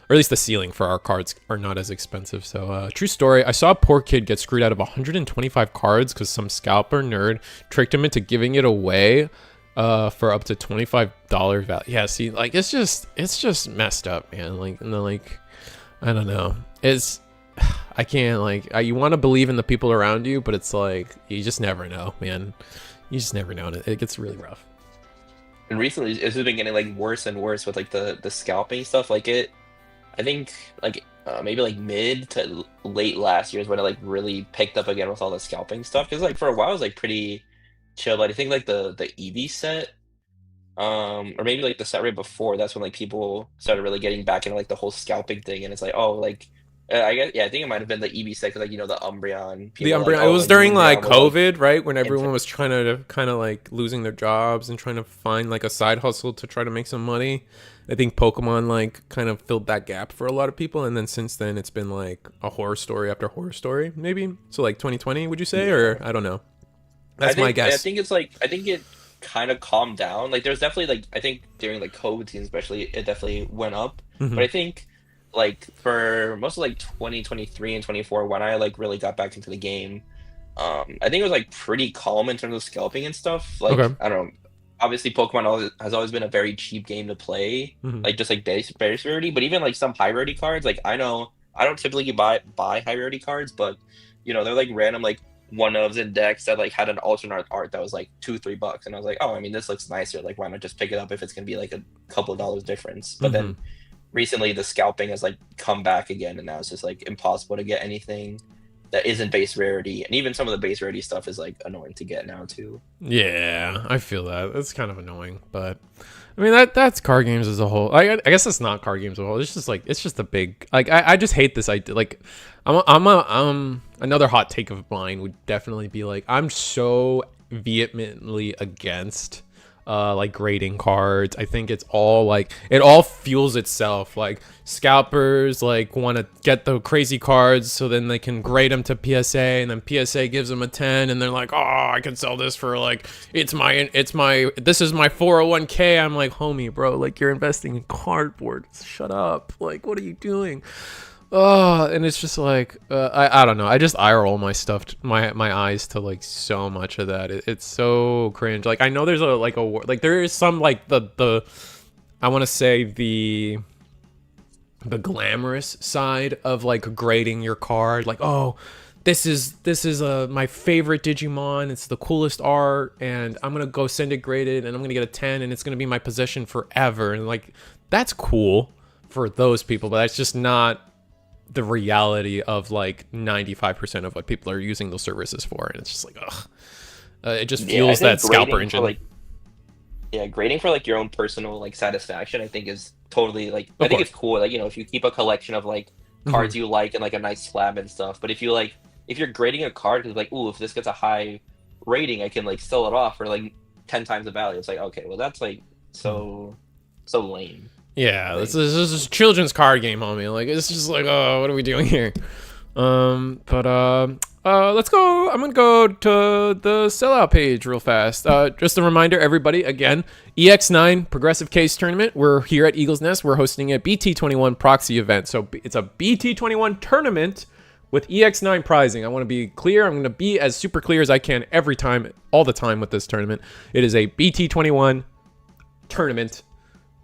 or at least the ceiling for our cards are not as expensive. So true story, I saw a poor kid get screwed out of 125 cards because some scalper nerd tricked him into giving it away for up to $25 value. Yeah, see, like it's just messed up, man. Like, and then, like, I don't know, I can't, like, you want to believe in the people around you, but it's like you just never know, man. You just never know, and it gets really rough. And recently it's been getting like worse and worse with like the scalping stuff. Like I think like maybe like mid to late last year is when it like really picked up again with all the scalping stuff. Because like for a while it was like pretty chill, but I think like the Eevee set, or maybe like the set right before, that's when like people started really getting back into like the whole scalping thing. And it's like, oh, like I guess, yeah, I think it might have been the Eevee set, because like, you know, the Umbreon. The Umbreon. Like, it was like, during like COVID, right, when everyone was trying to kind of like losing their jobs and trying to find like a side hustle to try to make some money. I think Pokemon like kind of filled that gap for a lot of people, and then since then it's been like a horror story after horror story, maybe. So like 2020, would you say, or I don't know. That's my guess. I think it's like, I think it kind of calmed down. Like there's definitely like, I think during like COVID season especially, it definitely went up. Mm-hmm. But I think like for most of like 2023 and 24, when I like really got back into the game, I think it was like pretty calm in terms of scalping and stuff. Like, okay. I don't know. Obviously, Pokemon has always been a very cheap game to play, like just like base rarity. But even like some high rarity cards, like I know I don't typically buy high rarity cards, but you know, they're like random like one-ofs in decks that like had an alternate art that was like $2-3, and I was like, oh, I mean, this looks nicer. Like, why not just pick it up if it's gonna be like a couple of dollars difference? But then recently, the scalping has like come back again, and now it's just like impossible to get anything that isn't base rarity, and even some of the base rarity stuff is like annoying to get now too. Yeah, I feel that. It's kind of annoying, but I mean that's card games as a whole. I guess it's not card games as a whole. It's just like, it's just a big, like, I just hate this idea. Like I'm another hot take of mine would definitely be like, I'm so vehemently against like grading cards. I think it's all like, it all fuels itself. Like scalpers like want to get the crazy cards so then they can grade them to PSA, and then PSA gives them a 10, and they're like, oh, I can sell this for like, this is my 401k. I'm like, homie, bro, like you're investing in cardboard. Shut up. Like, what are you doing? Oh, and it's just like I don't know. I just eye roll my eyes to like so much of that. It's so cringe. Like I know there's there is some like the I want to say the glamorous side of like grading your card. Like, oh, this is my favorite Digimon. It's the coolest art, and I'm gonna go send it graded, and I'm gonna get a 10, and it's gonna be my possession forever. And like that's cool for those people, but that's just not the reality of like 95% of what people are using those services for. And it's just like, ugh, it just fuels that scalper engine. Grading for like your own personal like satisfaction, I think is totally like, Of I think course. it's cool. Like, if you keep a collection of like cards you like and like a nice slab and stuff. But if you're grading a card because like, ooh, if this gets a high rating, I can like sell it off for like 10 times the value. It's like, okay, well that's like so lame. Yeah, Like, this is a children's card game, homie. Like it's just like, oh, what are we doing here? Let's go. I'm gonna go to the sellout page real fast. Just a reminder, everybody. Again, EX9 Progressive Case Tournament. We're here at Eagle's Nest. We're hosting a BT21 proxy event. So it's a BT21 tournament with EX9 prizing. I want to be clear. I'm going to be as super clear as I can every time, all the time with this tournament. It is a BT21 tournament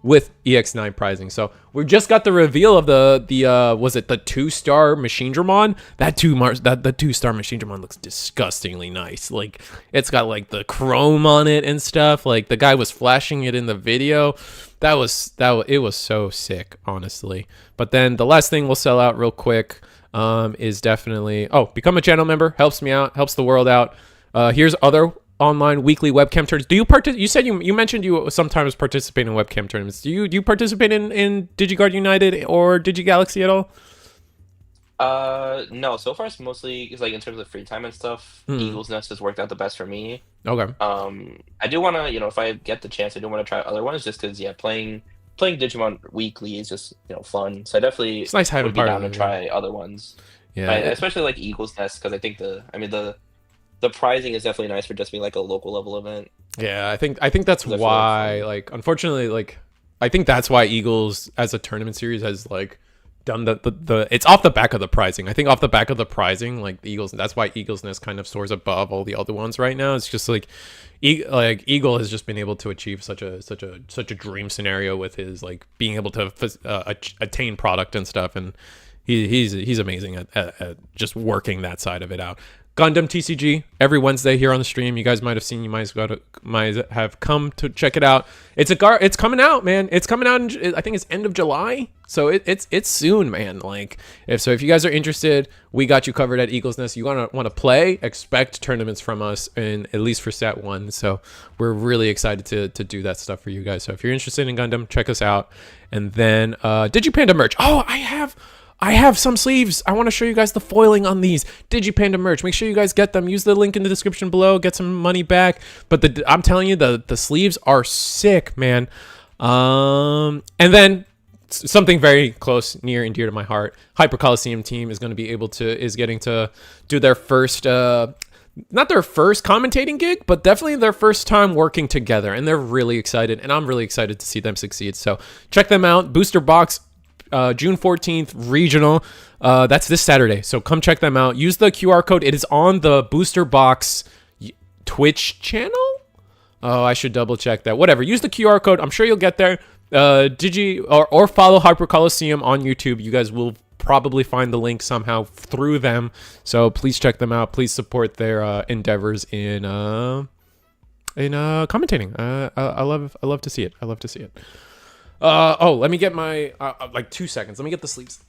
with EX9 prizing. So we just got the reveal of the was it the 2-star Machine Dramon? The 2-star Machine Dramon looks disgustingly nice. Like it's got like the chrome on it and stuff. Like the guy was flashing it in the video. It was so sick, honestly. But then the last thing we'll sell out real quick is definitely become a channel member. Helps me out, helps the world out. Here's other online weekly webcam tournaments. Do you you said you mentioned you sometimes participate in webcam tournaments. Do you participate in DigiGuard United or DigiGalaxy at all? No, so far it's mostly like in terms of free time and stuff, Eagle's Nest has worked out the best for me. Okay. I do want to, if I get the chance, I do want to try other ones just because, playing Digimon weekly is just, fun. So I definitely It's nice having would be part down of to it. try other ones. Yeah. Especially like Eagle's Nest because I think the pricing is definitely nice for just being like a local level event. Yeah, I think that's why, like, unfortunately, like, I think that's why Eagles as a tournament series has like done the it's off the back of the pricing. I think off the back of the pricing, like the Eagles, that's why Eagles Nest kind of soars above all the other ones right now. It's just like Eagle has just been able to achieve such a dream scenario with his like being able to attain product and stuff, and he's amazing at just working that side of it out. Gundam TCG every Wednesday here on the stream. You guys might have seen. You might have come to check it out. It's coming out, man. It's coming out. I think it's end of July. So it's soon, man. Like if you guys are interested, we got you covered at Eagle's Nest. You want to play? Expect tournaments from us, and at least for set 1. So we're really excited to do that stuff for you guys. So if you're interested in Gundam, check us out. And then Digipanda merch. Oh, I have some sleeves. I want to show you guys the foiling on these Digipanda merch. Make sure you guys get them. Use the link in the description below. Get some money back. But I'm telling you, the sleeves are sick, man. And then something very close, near and dear to my heart. Hyper Coliseum team is getting to do their first, not their first commentating gig, but definitely their first time working together. And they're really excited. And I'm really excited to see them succeed. So check them out. Booster Box. June 14th regional. That's this Saturday. So come check them out. Use the QR code. It is on the Booster Box Twitch channel. Oh, I should double check that. Whatever. Use the QR code. I'm sure you'll get there. Or follow Hyper Coliseum on YouTube. You guys will probably find the link somehow through them. So please check them out. Please support their endeavors in commentating. I love to see it. I love to see it. Let me get my, like 2 seconds. Let me get the sleeves.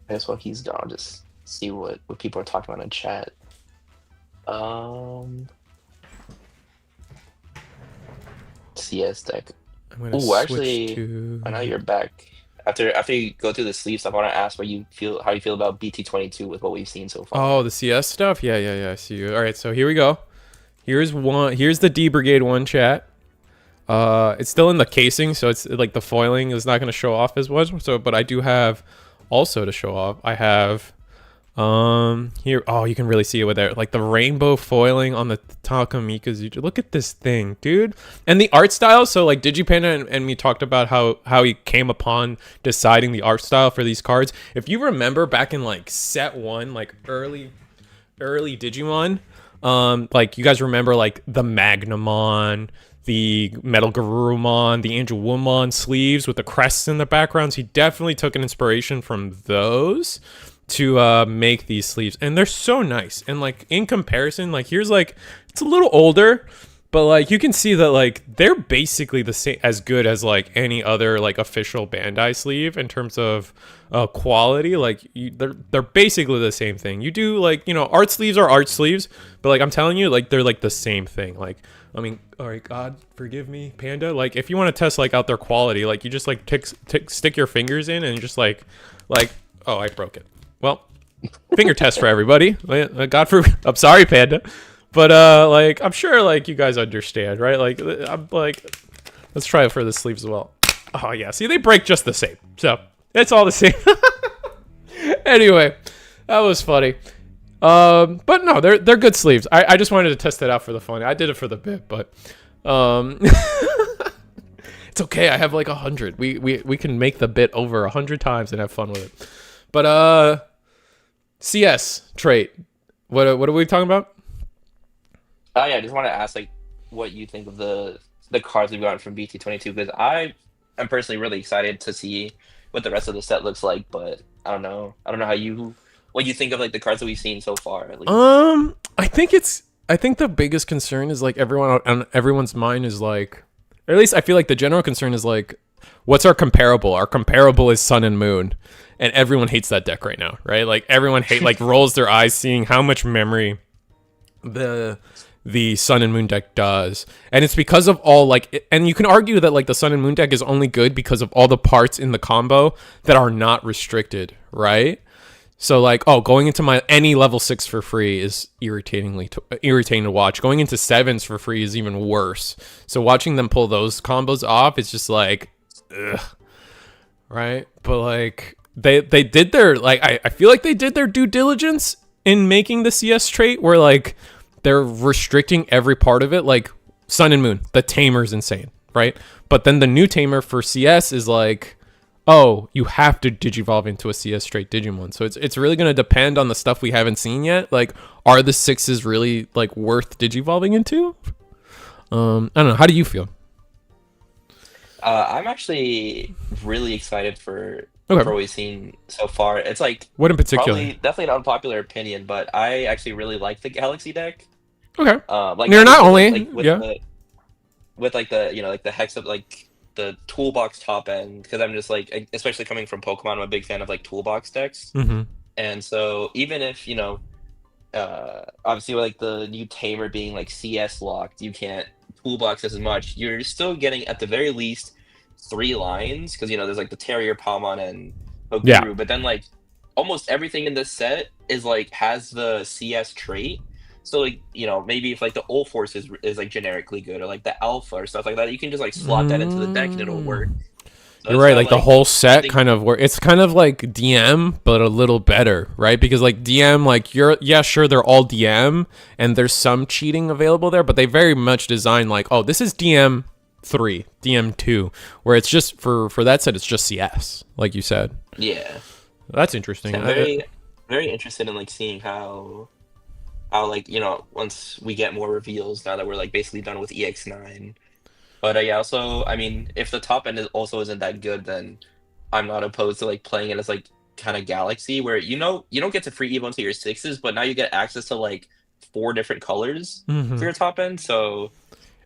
I guess while he's gone, just see what people are talking about in chat. CS deck. Oh, actually, I know you're back. After you go through the sleeve stuff, I want to ask how you feel about BT22 with what we've seen so far. Oh, the CS stuff? Yeah, I see you. All right, so here we go. Here's the D Brigade 1 chat. It's still in the casing, so it's like the foiling is not going to show off as much. So, but I do have also to show off. I have Here, oh, you can really see it with there, like the rainbow foiling on the Takamika's. Look at this thing, dude. And the art style. So like Digipanda and me talked about how he came upon deciding the art style for these cards. If you remember back in like set 1, like early Digimon, like you guys remember like the Magnamon, the Metal Garurumon, the Angel Woomon sleeves with the crests in the backgrounds. He definitely took an inspiration from those to make these sleeves, and they're so nice. And like in comparison, like here's like, it's a little older, but like you can see that like they're basically the same, as good as like any other like official Bandai sleeve in terms of quality. Like they're basically the same thing. You do like, you know, art sleeves are art sleeves, but like I'm telling you, like they're like the same thing. Like, I mean, all right, God forgive me, Panda. Like if you want to test like out their quality, like you just like stick your fingers in and just like, oh, I broke it. Well, finger test for everybody. I'm sorry, Panda, but like I'm sure like you guys understand, right? Like I'm like, let's try it for the sleeves as well. Oh yeah, see, they break just the same, so it's all the same. Anyway, that was funny. But no, they're good sleeves. I just wanted to test it out for the fun. I did it for the bit, but it's okay. I have like 100. We can make the bit over 100 times and have fun with it. But CS trait. What are we talking about? Oh yeah, I just want to ask like what you think of the cards we've gotten from BT22, because I am personally really excited to see what the rest of the set looks like, but I don't know how you what you think of like the cards that we've seen so far at least. I think the biggest concern is like everyone on everyone's mind is like, or at least I feel like the general concern is like, what's our comparable? Our comparable is Sun and Moon, and everyone hates that deck right now, right? Like everyone like rolls their eyes seeing how much memory the Sun and Moon deck does, and it's because of all like, and you can argue that like the Sun and Moon deck is only good because of all the parts in the combo that are not restricted, right? So like, oh, going into my any level 6 for free is irritating to watch. Going into 7s for free is even worse. So watching them pull those combos off, it's just like, ugh, right? But like they did their like, I feel like they did their due diligence in making the CS trait where like they're restricting every part of it. Like Sun and Moon, the tamer's insane, right? But then the new tamer for CS is like, oh, you have to digivolve into a CS straight Digimon. So it's really going to depend on the stuff we haven't seen yet. Like, are the 6s really like worth digivolving into? I don't know. How do you feel? I'm actually really excited for what we've seen so far. It's like what in particular? Probably definitely an unpopular opinion, but I actually really like the Galaxy deck. Okay. Like you're not only like, with like the, you know, like the hex of like the toolbox top end, because I'm just like, especially coming from Pokemon, I'm a big fan of like toolbox decks. Mm-hmm. And so even if, you know, obviously like the new tamer being like CS locked, you can't toolbox as much, you're still getting at the very least 3 lines, because, you know, there's like the Terrier, Palmon, and Oguru, but then like almost everything in this set is like has the CS trait. So like, you know, maybe if like the Ult Force is like generically good, or like the Alpha or stuff like that, you can just like slot that into the deck and it'll work. So you're right, like the whole set kind of work. It's kind of like DM, but a little better, right? Because like DM, like sure, they're all DM, and there's some cheating available there, but they very much design like, oh, this is DM 3, DM 2, where it's just for that set, it's just CS, like you said. Yeah, that's interesting. So I'm very interested in like seeing how like, you know, once we get more reveals, now that we're like basically done with EX9. But yeah, also, I mean, if the top end also isn't that good, then I'm not opposed to like playing it as like kind of Galaxy, where, you know, you don't get to free evo into your 6s, but now you get access to like 4 different colors for your top end. So,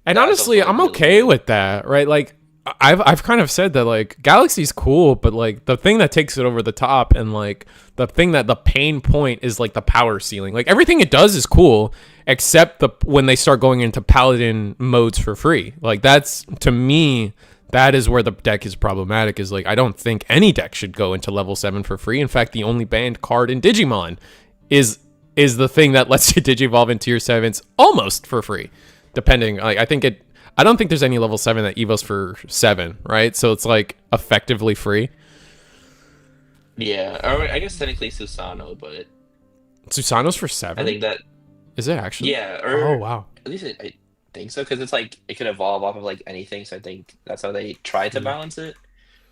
and honestly, I'm okay with that, right? Like I've kind of said that like Galaxy's cool, but like the thing that takes it over the top, and like the thing that the pain point is like the power ceiling. Like everything it does is cool, except when they start going into Paladin modes for free. Like that's, to me, that is where the deck is problematic. Is like, I don't think any deck should go into level 7 for free. In fact, the only banned card in Digimon is the thing that lets you digivolve into your 7s almost for free, depending. Like I don't think there's any level 7 that evos for 7, right? So it's like effectively free. Yeah, or I guess technically Susano, but Susano's for I 7? think that Is it actually? yeah, Oh, or wow. at least I think so because it's like it can evolve off of like anything. So I think that's how they try to balance it.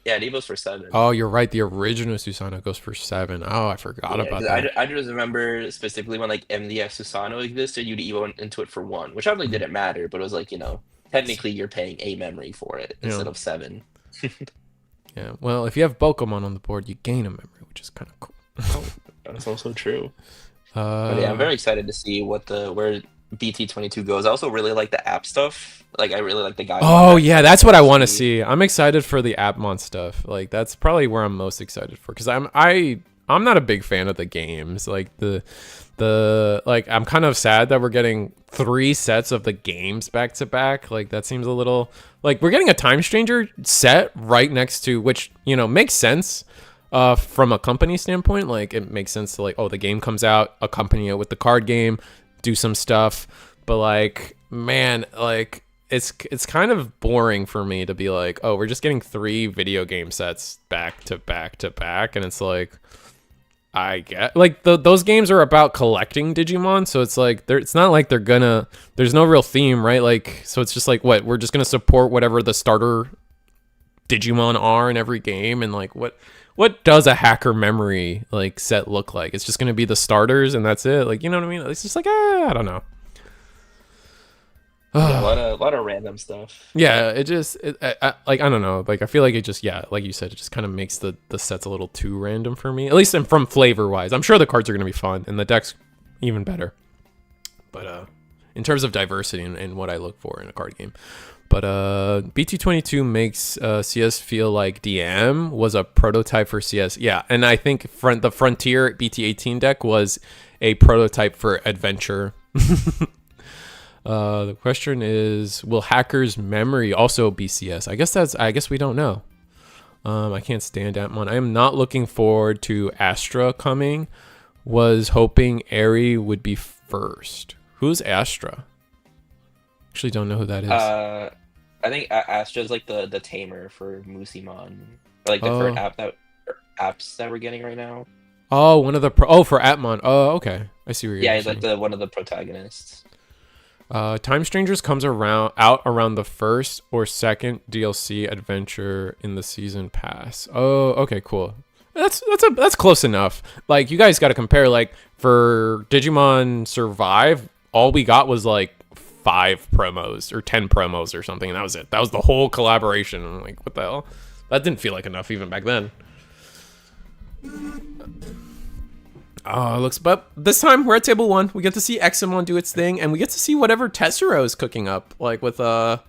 Yeah, Devo's for 7. Oh, you're right. The original Susano goes for 7. Oh, I forgot Yeah, about because that. I just remember specifically when like MDF Susano existed, you'd Evo into it for 1, which probably Mhm. didn't matter, but it was like, technically you're paying a memory for it Yeah. instead of 7. Yeah. Well, if you have Bokomon on the board, you gain a memory, which is kind of cool. Oh, that's also true. But yeah, I'm uh, very excited to see where BT22 goes. I also really like the app stuff. Like I really like the Gaimon oh, deck, so yeah. I'm That's what excited I to want to see. see. I'm excited for the Appmon stuff. Like, that's probably where I'm most excited for. Because I'm not a big fan of the games. Like, like, I'm kind of sad that we're getting 3 sets of the games back to back. Like, that seems a little like we're getting a Time Stranger set right next to, which, makes sense from a company standpoint. Like, it makes sense to, like, oh, the game comes out, accompany it with the card game, do some stuff. But, like, man, like, it's kind of boring for me to be like, oh, we're just getting 3 video game sets back to back to back, and it's like, I get, like, those games are about collecting Digimon, so it's like it's not like there's no real theme, right? Like, so it's just like, what, we're just gonna support whatever the starter Digimon are in every game, and like, what does a hacker memory like set look like? It's just gonna be the starters and that's it. Like, you know what I mean? It's just like, I don't know. Yeah, a lot of random stuff. Yeah, it just like, I don't know. Like, I feel like it just, yeah, like you said, it just kind of makes the sets a little too random for me. At least from flavor wise. I'm sure the cards are gonna be fun and the decks even better. But in terms of diversity and what I look for in a card game. But BT22 makes CS feel like DM was a prototype for CS. Yeah, and I think the Frontier BT18 deck was a prototype for Adventure. The question is, will Hacker's Memory also be CS? I guess we don't know. I can't stand Antmon. I am not looking forward to Astra coming. Was hoping Airy would be first. Who's Astra? Actually, don't know who that is. I think Astra's like the tamer for Musimon, or like the current Oh, apps that we're getting right now. oh, one of the for Atmon. Oh, okay. I see what Yeah, you're he's like saying. the one of the protagonists. Time Strangers comes out around the first or second DLC adventure in the season pass. Oh, okay, cool. That's close enough. Like, you guys got to compare. Like, for Digimon Survive, all we got was like 5 promos or 10 promos or something, and that was it. That was the whole collaboration. I'm like, what the hell? That didn't feel like enough even back then. Oh, looks, but this time we're at table 1. We get to see Examon do its thing, and we get to see whatever Tessero is cooking up, like with I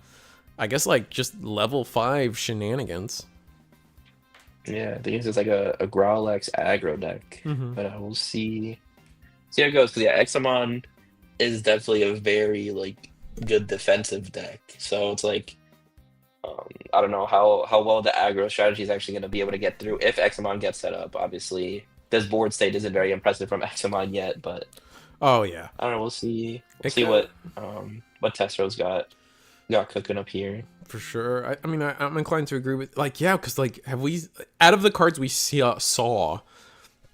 guess like just level 5 shenanigans. Yeah, I think it's like a Growlix aggro deck, but I will see how it goes. Because yeah, Examon is definitely a very like good defensive deck. So it's like I don't know how well the aggro strategy is actually going to be able to get through if Examon gets set up. Obviously, this board state isn't very impressive from Examon yet, but Oh yeah, I don't know. We'll see. We'll it see could what Testro's got cooking up here. for sure. I mean, I'm inclined to agree with, like, yeah, because like, have we, out of the cards we saw,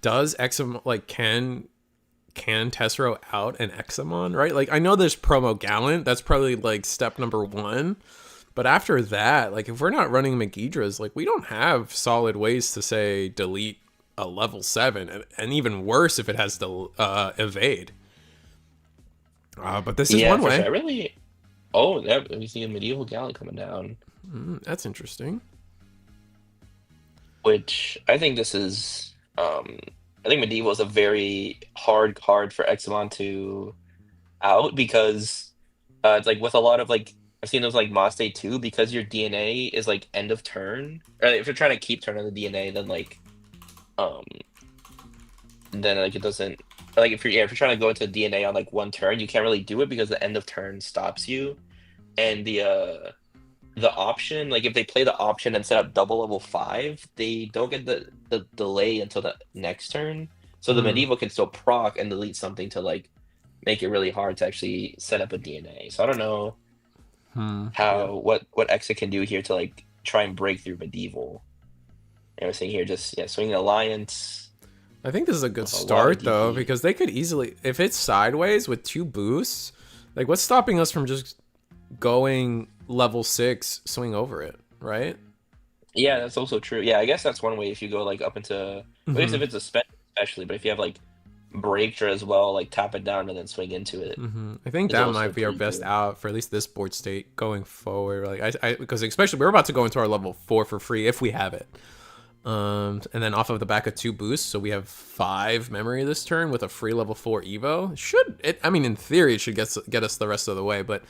does Examon, like, can Tessero out an Examon, right? Like, I know there's promo Gallant. That's probably like step number 1. But after that, like, if we're not running Megidras, like, we don't have solid ways to say delete a level 7, and even worse if it has to evade. But this is Yeah, one for sure. way. I really. Oh, that we see a medieval Gallant coming down, That's interesting. which I think this is. I think medieval is a very hard card for Examon to out because it's like with a lot of like I've seen those like Moss Day 2 because your DNA is like end of turn. Or if you're trying to keep turn on the DNA, then um like it doesn't like if you're trying to go into DNA on like one turn, you can't really do it because the end of turn stops you. And the option, like if they play the option and set up double level 5, they don't get the delay until the next turn. So the Hmm. medieval can still proc and delete something to like make it really hard to actually set up a DNA. So I don't know Yeah. how what Exa can do here to like try and break through medieval. And we're seeing here just swinging alliance. I think this is a good with a lot of start though, DP. because they could easily, if it's sideways with 2 boosts, like what's stopping us from just going level 6, swing over it, right? Yeah, that's also true. Yeah, I guess that's one way if you go like up into, I guess if it's a especially, but if you have like breakthrough as well, like tap it down and then swing into it I think is that also might be our pretty best good. out for at least this board state going forward. Like because especially we're about to go into our level 4 for free if we have it. And then off of the back of 2 boosts, so we have 5 memory this turn with a free level 4 Evo. Should it? I mean, in theory, it should get us the rest of the way. But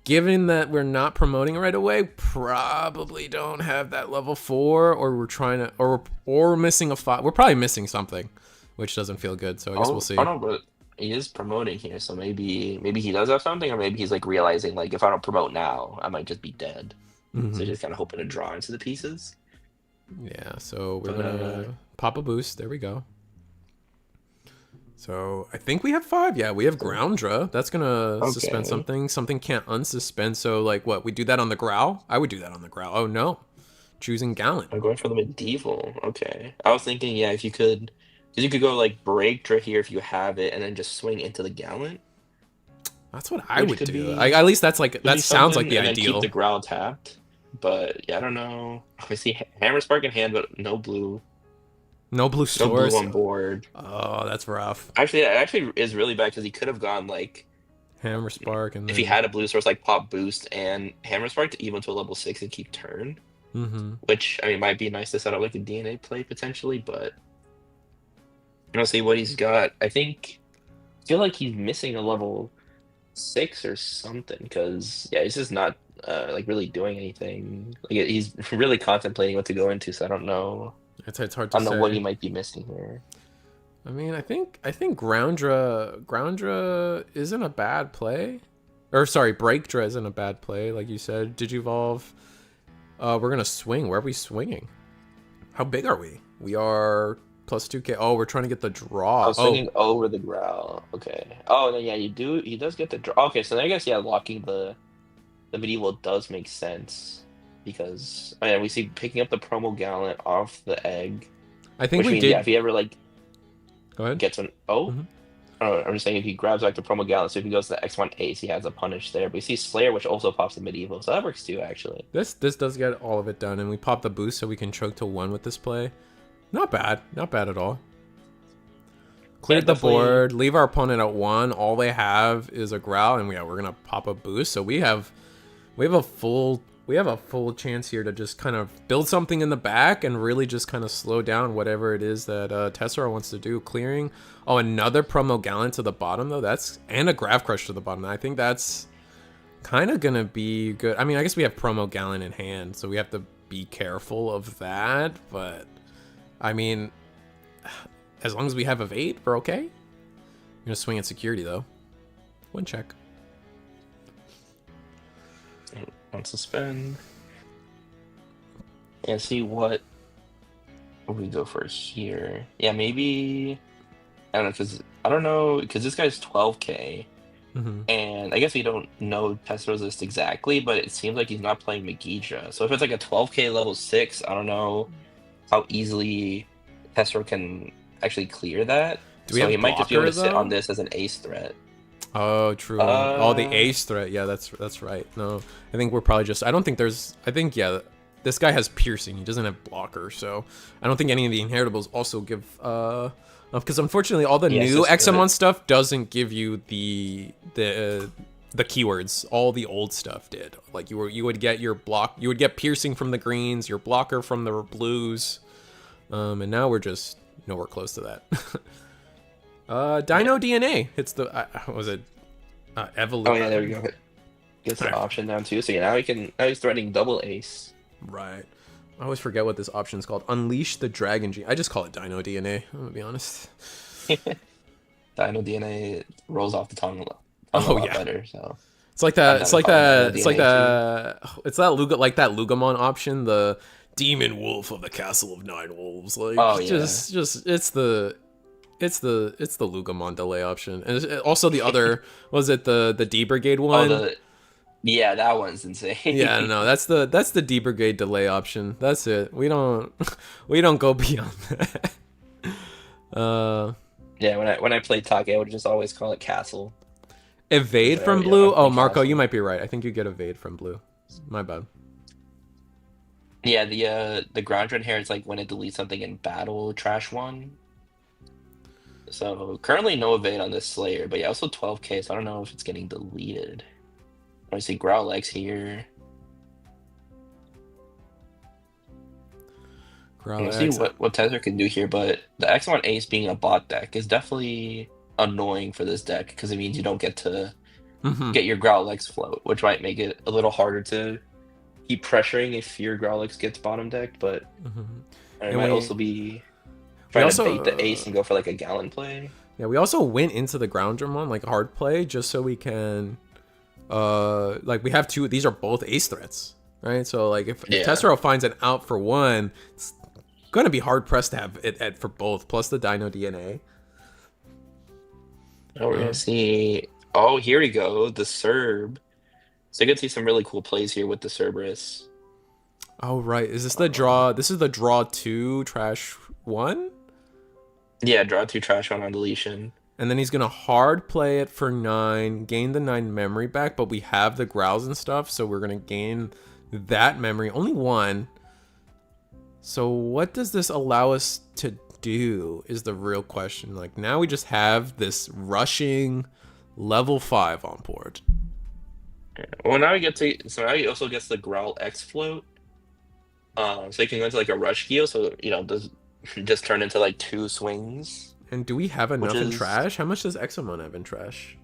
given that we're not promoting right away, probably don't have that level 4, or we're trying to, or we're missing a 5. We're probably missing something, which doesn't feel good. So I guess we'll see. Oh no, but he is promoting here, so maybe he does have something, or maybe he's like realizing like if I don't promote now, I might just be dead. So he's just kind of hoping to draw into the pieces. Yeah, so we're But gonna pop a boost. There we go. So I think we have 5. Yeah, we have Groundra. That's gonna suspend okay. something. Something can't unsuspend. So like what? We do that on the Growl? I would do that on the Growl. Oh no. Choosing Gallant. I'm going for the medieval. Okay. I was thinking, yeah, if you could, because you could go like break here if you have it, and then just swing into the Gallant, That's what I which would do. At least that's like could that be sounds like something, the and then keep the ideal. growl tapped. But yeah, I don't know. I see Hammer Spark in hand, but No blue no blue source. on board. Oh, that's rough. Actually, that actually is really bad because he could have gone like Hammer Spark and if he then. had a blue source like pop boost and Hammer Spark to even to a level 6 and keep turn, which I mean might be nice to set up like a DNA play potentially, but I don't see what he's got. I feel like he's missing a level 6 or something because yeah, he's just not like really doing anything. Like he's really contemplating what to go into, so It's hard I to don't know what he say. might be missing here. I mean, I think Groundra isn't a bad play. Or sorry, Breakdra isn't a bad play, like you said. Digivolve. We're gonna swing. Where are we swinging? How big are we? We are plus 2k. Oh, we're trying to get the I draw. was Oh, thinking over the growl. Okay. Oh, then yeah, you do. He does get the draw. Okay, so then I guess yeah, locking the medieval does make sense because oh yeah, we see picking up the promo gallant off the egg, I think which we means yeah, did. if he ever like Go ahead. gets an I don't know, I'm just saying if he grabs back the promo gallant, so if he goes to the X1 ace, he has a punish there. But you see Slayer, which also pops the medieval, so that works too actually. This does get all of it done, and we pop the boost so we can choke to 1 with this play. Not bad. Not bad at all. Yeah, Cleared the definitely. board, leave our opponent at 1. All they have is a growl, and yeah, we're gonna pop a boost. So we have a full chance here to just kind of build something in the back and really just kind of slow down whatever it is that Tessera wants to do. Clearing. Oh, another promo gallant to the bottom though. And a Grav Crush to the bottom. I think that's kind of gonna be good. I mean, I guess we have promo gallant in hand, so we have to be careful of that. But I mean, as long as we have a 8, we're okay. I'm gonna swing at security though. 1 check. On suspend. And see what we go for here. Yeah, maybe I don't know because this guy's 12k, and I guess we don't know Tessera's list exactly, but it seems like he's not playing Megidra. So if it's like a 12k level 6, I don't know how easily Tessera can actually clear that. Do we So he have might just be able blocker to sit on though? this as an ace threat. Oh, true. Oh, the Uh, ace threat. Yeah, that's right. No, I think we're probably just. I don't think there's. I think yeah, this guy has piercing. He doesn't have blocker, so I don't think any of the inheritables also give. Because unfortunately, all the yeah, it's new just Examon stuff doesn't give you the keywords. All the old stuff did. Like you would get your block. You would get piercing from the greens, your blocker from the blues, and now we're just nowhere close to that. Dino DNA hits the. What was it? Evolution. oh yeah, there we go. Gets the option down too. So yeah, now he's threatening double ace. Right. I always forget what this option is called. Unleash the Dragon Gene. I just call it Dino DNA. I'm gonna be honest. Dino DNA rolls off the tongue a Oh lot yeah. better. So It's like I'm that. down It's to like call him that. Dino It's like DNA too. that. It's that Lugamon option. The Demon Wolf of the Castle of Nine Wolves. Like Oh yeah. just it's the Lugamon delay option, and also the other was it the D Brigade Oh one? yeah, that one's insane. Yeah, no, that's the D Brigade delay option. That's it. We don't we don't go beyond that. Yeah, when I played Take, I would just always call it Castle. Evade from You know, blue? Oh, like Marco, you Castle. might be right. I think you get evade from blue. My bad. Yeah, the ground trend here is like when it deletes something in battle, trash one. So currently no evade on this Slayer, but yeah, also 12K, so I don't know if it's getting deleted. I see Growlix here. Growl We'll see X. what Tether can do here, but the X1 Ace being a bot deck is definitely annoying for this deck because it means you don't get to get your Growlix float, which might make it a little harder to keep pressuring if your Growlix gets bottom decked, but it And might we also be we trying to also bait the Ace and go for like a Gallant play. yeah, we also went into the ground drum one like hard play just so we can like we have two, these are both ace threats, right? So like if Tessero finds an out for one, it's gonna be hard pressed to have it at for both, plus the Dino DNA. Oh, we're gonna see. Oh, here we go, the Serb. So you can see some really cool plays here with the Cerberus. Oh right, is this the draw? This is the draw 2 trash 1? Yeah, draw 2 trash one on deletion. And then he's gonna hard play it for 9, gain the 9 memory back, but we have the growls and stuff, so we're gonna gain that memory. Only 1. So what does this allow us to do is the real question. Like now we just have this rushing level 5 on board. Well, now we get to, so now he also gets the Growl X float. So he can go into like a rush Geo, so you know, does just turn into like 2 swings. And do we have enough in trash? How much does Exomon have in trash?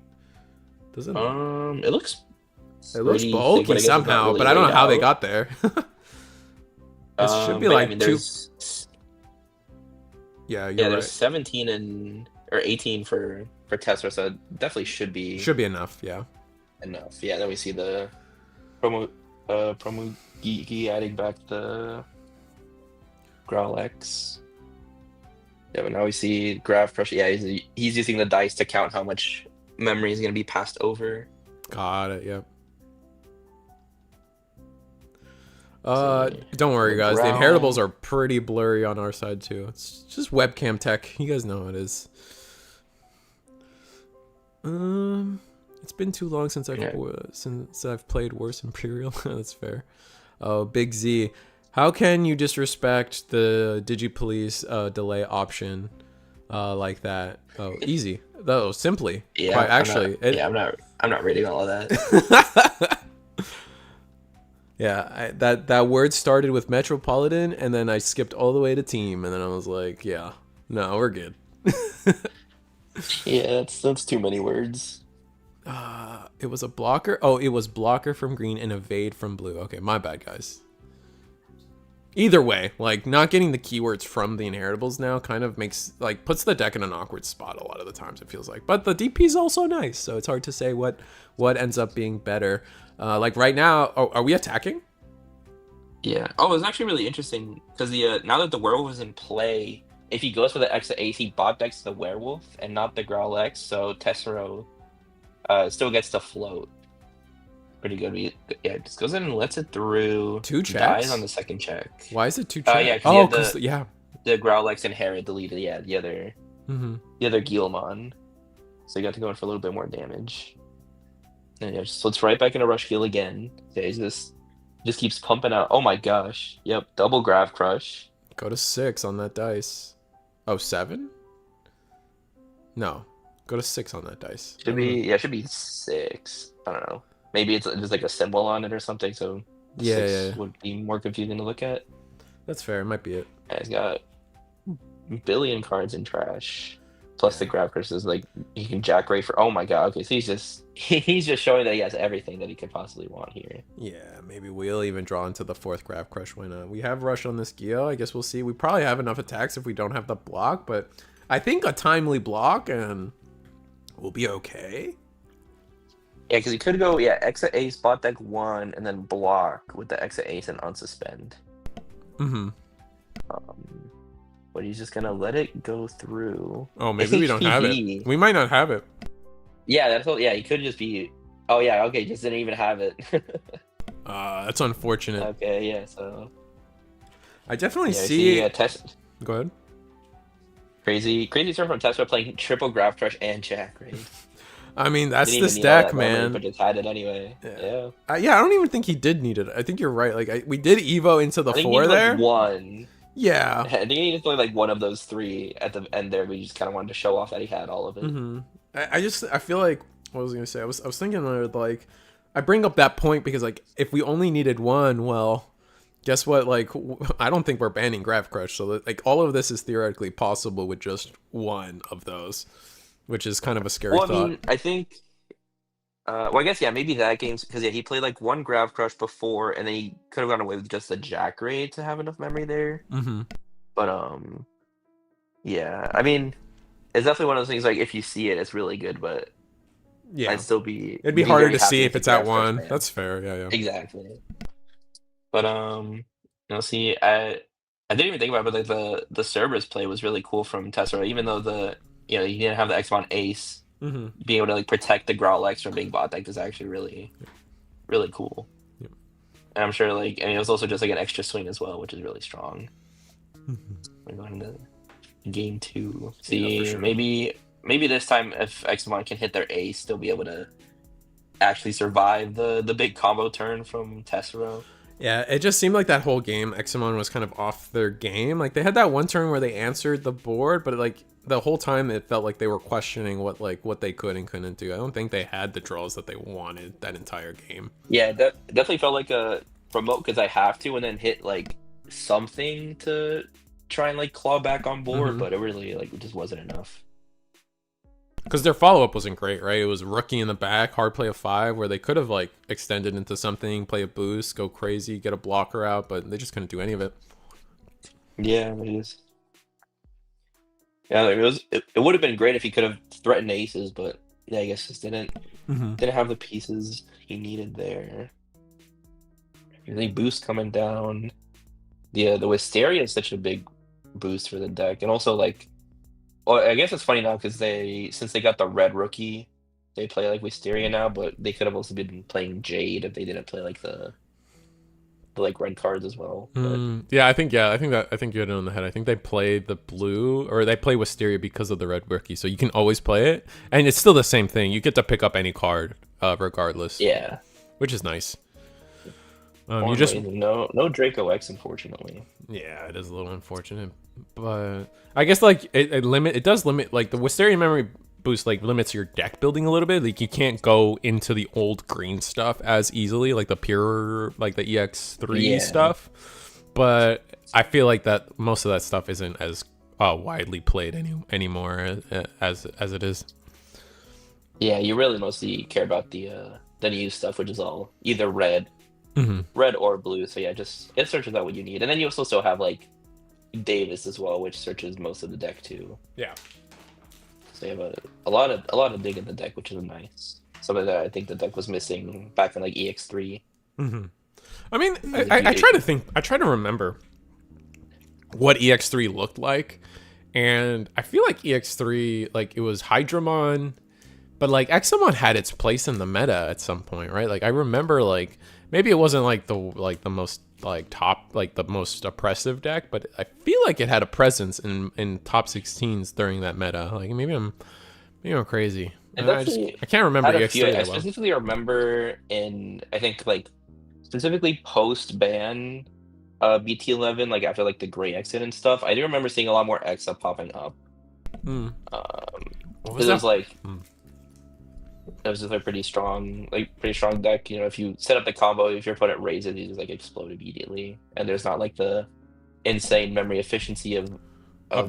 Doesn't it looks bulky somehow, really, but I don't know how they got there. This should be like I mean, 2. Yeah, you're right. There's 17 or 18 for Tesla, so it definitely should be enough. Yeah, enough. Yeah, then we see the promo Geeky adding back the Growlix. Yeah, but now we see Graph Crush. Yeah, he's using the dice to count how much memory is going to be passed over. Got it. Yep. Don't worry, guys. The inheritables are pretty blurry on our side too. It's just webcam tech. You guys know how it is. It's been too long since I've played worse Imperial. That's fair. Oh, Big Z. How can you disrespect the DigiPolice delay option like that? Oh, easy. Though simply. Yeah, quite actually. I'm not reading all of that. Yeah, that word started with Metropolitan, and then I skipped all the way to Team, and then I was like, yeah, no, we're good. Yeah, that's too many words. It was a blocker. Oh, it was blocker from green and evade from blue. Okay, my bad, guys. Either way, like not getting the keywords from the inheritables now kind of makes like puts the deck in an awkward spot a lot of the times. It feels like, but the DP is also nice, so it's hard to say what ends up being better. Like right now, are we attacking? Yeah. Oh, it's actually really interesting because the now that the werewolf is in play, if he goes for the extra ace, he bot decks the werewolf and not the Growl X, so Tessero still gets to float. Pretty good. Yeah, just goes in and lets it through. 2 checks? Dies on the second check. Why is it 2 checks? Yeah, oh, because the Growl X inherit deleted. Yeah, the other Guilmon. So you got to go in for a little bit more damage. And yeah, so it's right back into Rush Heal again. Yeah, he just keeps pumping out. Oh my gosh. Yep, double Grav Crush. Go to 6 on that dice. Oh, 7? No. Go to 6 on that dice. Should be 6. I don't know. Maybe it's just like a symbol on it or something, so 6 would be more confusing to look at. That's fair. It might be it. Yeah, he's got a billion cards in trash. Plus the grab curse is like he can jack ray for. Oh my god! Okay, so he's just showing that he has everything that he could possibly want here. Yeah, maybe we'll even draw into the 4th grab crush. Why not? We have rush on this Geo. I guess we'll see. We probably have enough attacks if we don't have the block, but I think a timely block and we'll be okay. Yeah, because he could go exit ace, bot deck 1, and then block with the exit ace and unsuspend. But he's just gonna let it go through. Oh, maybe we don't have it. We might not have it. Yeah, that's all. Yeah, he could just be. Oh yeah, okay, just didn't even have it. That's unfortunate. Okay, yeah. So I definitely see. Test. Go ahead. Crazy turn from Tesla playing triple Graph Crush and Jack Raid. I mean, that's Didn't the even need all stack, that memory, man. but just had it anyway. Yeah. Yeah. Yeah, I don't even think he did need it. I think you're right. Like, we did Evo into the I think he 4 needed like there. one. Yeah. I think he needed like one of those three at the end there. We just kind of wanted to show off that he had all of it. I feel like, what was I gonna say? I was thinking like, I bring up that point because like, if we only needed one, well, guess what? Like, I don't think we're banning Graph Crush, so that, like, all of this is theoretically possible with just one of those, which is kind of a scary thought. I mean, I think. Well, I guess yeah, maybe that game's because yeah, he played like one Graph Crush before, and then he could have gone away with just the Jack Raid to have enough memory there. But yeah, I mean, it's definitely one of those things. Like if you see it, it's really good, but Yeah, I'd still be it'd be harder very to see happy if with it's the at Graph Crush one. ban. That's fair. Yeah, yeah. Exactly. But see, I didn't even think about it, but like the Cerberus play was really cool from Tessera, even though you didn't have the Xmon Ace, being able to like protect the Growlix from being bot decked is actually really, really cool. Yep. And I'm sure like it was also just like an extra swing as well, which is really strong. We're going into game 2. See, yeah, sure. maybe this time if Xmon can hit their Ace, they'll be able to actually survive the big combo turn from Tessera. Yeah, it just seemed like that whole game, Examon was kind of off their game. Like, they had that one turn where they answered the board, but like the whole time it felt like they were questioning what they could and couldn't do. I don't think they had the draws that they wanted that entire game. Yeah, that definitely felt like a promote because I have to, and then hit like something to try and like claw back on board, but it really like it just wasn't enough. Because their follow-up wasn't great, right? It was rookie in the back, hard play of 5, where they could have like extended into something, play a boost, go crazy, get a blocker out, but they just couldn't do any of it. Yeah, it is. Yeah, it would have been great if he could have threatened aces, but yeah, I guess just didn't have the pieces he needed there. I think boost coming down. Yeah, the Wisteria is such a big boost for the deck, and also like, well, I guess it's funny now because since they got the red rookie, they play like Wisteria now, but they could have also been playing Jade if they didn't play like the like red cards as well. Yeah, I think you hit it on the head. I think they play the blue, or they play Wisteria because of the red rookie, so you can always play it, and it's still the same thing. You get to pick up any card, regardless. Yeah, which is nice. You just no Draco X, unfortunately. Yeah, it is a little unfortunate, but I guess like it does limit like the Wisteria memory boost like limits your deck building a little bit. Like you can't go into the old green stuff as easily, like the pure like the EX3 stuff. But I feel like that most of that stuff isn't as widely played anymore as it is. Yeah, you really mostly care about the new stuff, which is all either red or blue. So yeah, just it searches out what you need, and then you also still have like Davis as well, which searches most of the deck too. Yeah. So you have a lot of dig in the deck, which is nice. Something that I think the deck was missing back in like EX3. I mean, I try to remember what EX3 looked like, and I feel like EX3 like it was Hydramon, but like Examon had its place in the meta at some point, right? Like I remember like maybe it wasn't like the most like top like the most oppressive deck, but I feel like it had a presence in top 16s during that meta. Like maybe I'm crazy. I can't remember EX3 I specifically remember I think like specifically post ban BT11, like after like the gray exit and stuff. I do remember seeing a lot more Exa popping up. It was like it was just a pretty strong deck. You know, if you set up the combo, if your opponent raises, you just like explode immediately, and there's not like the insane memory efficiency of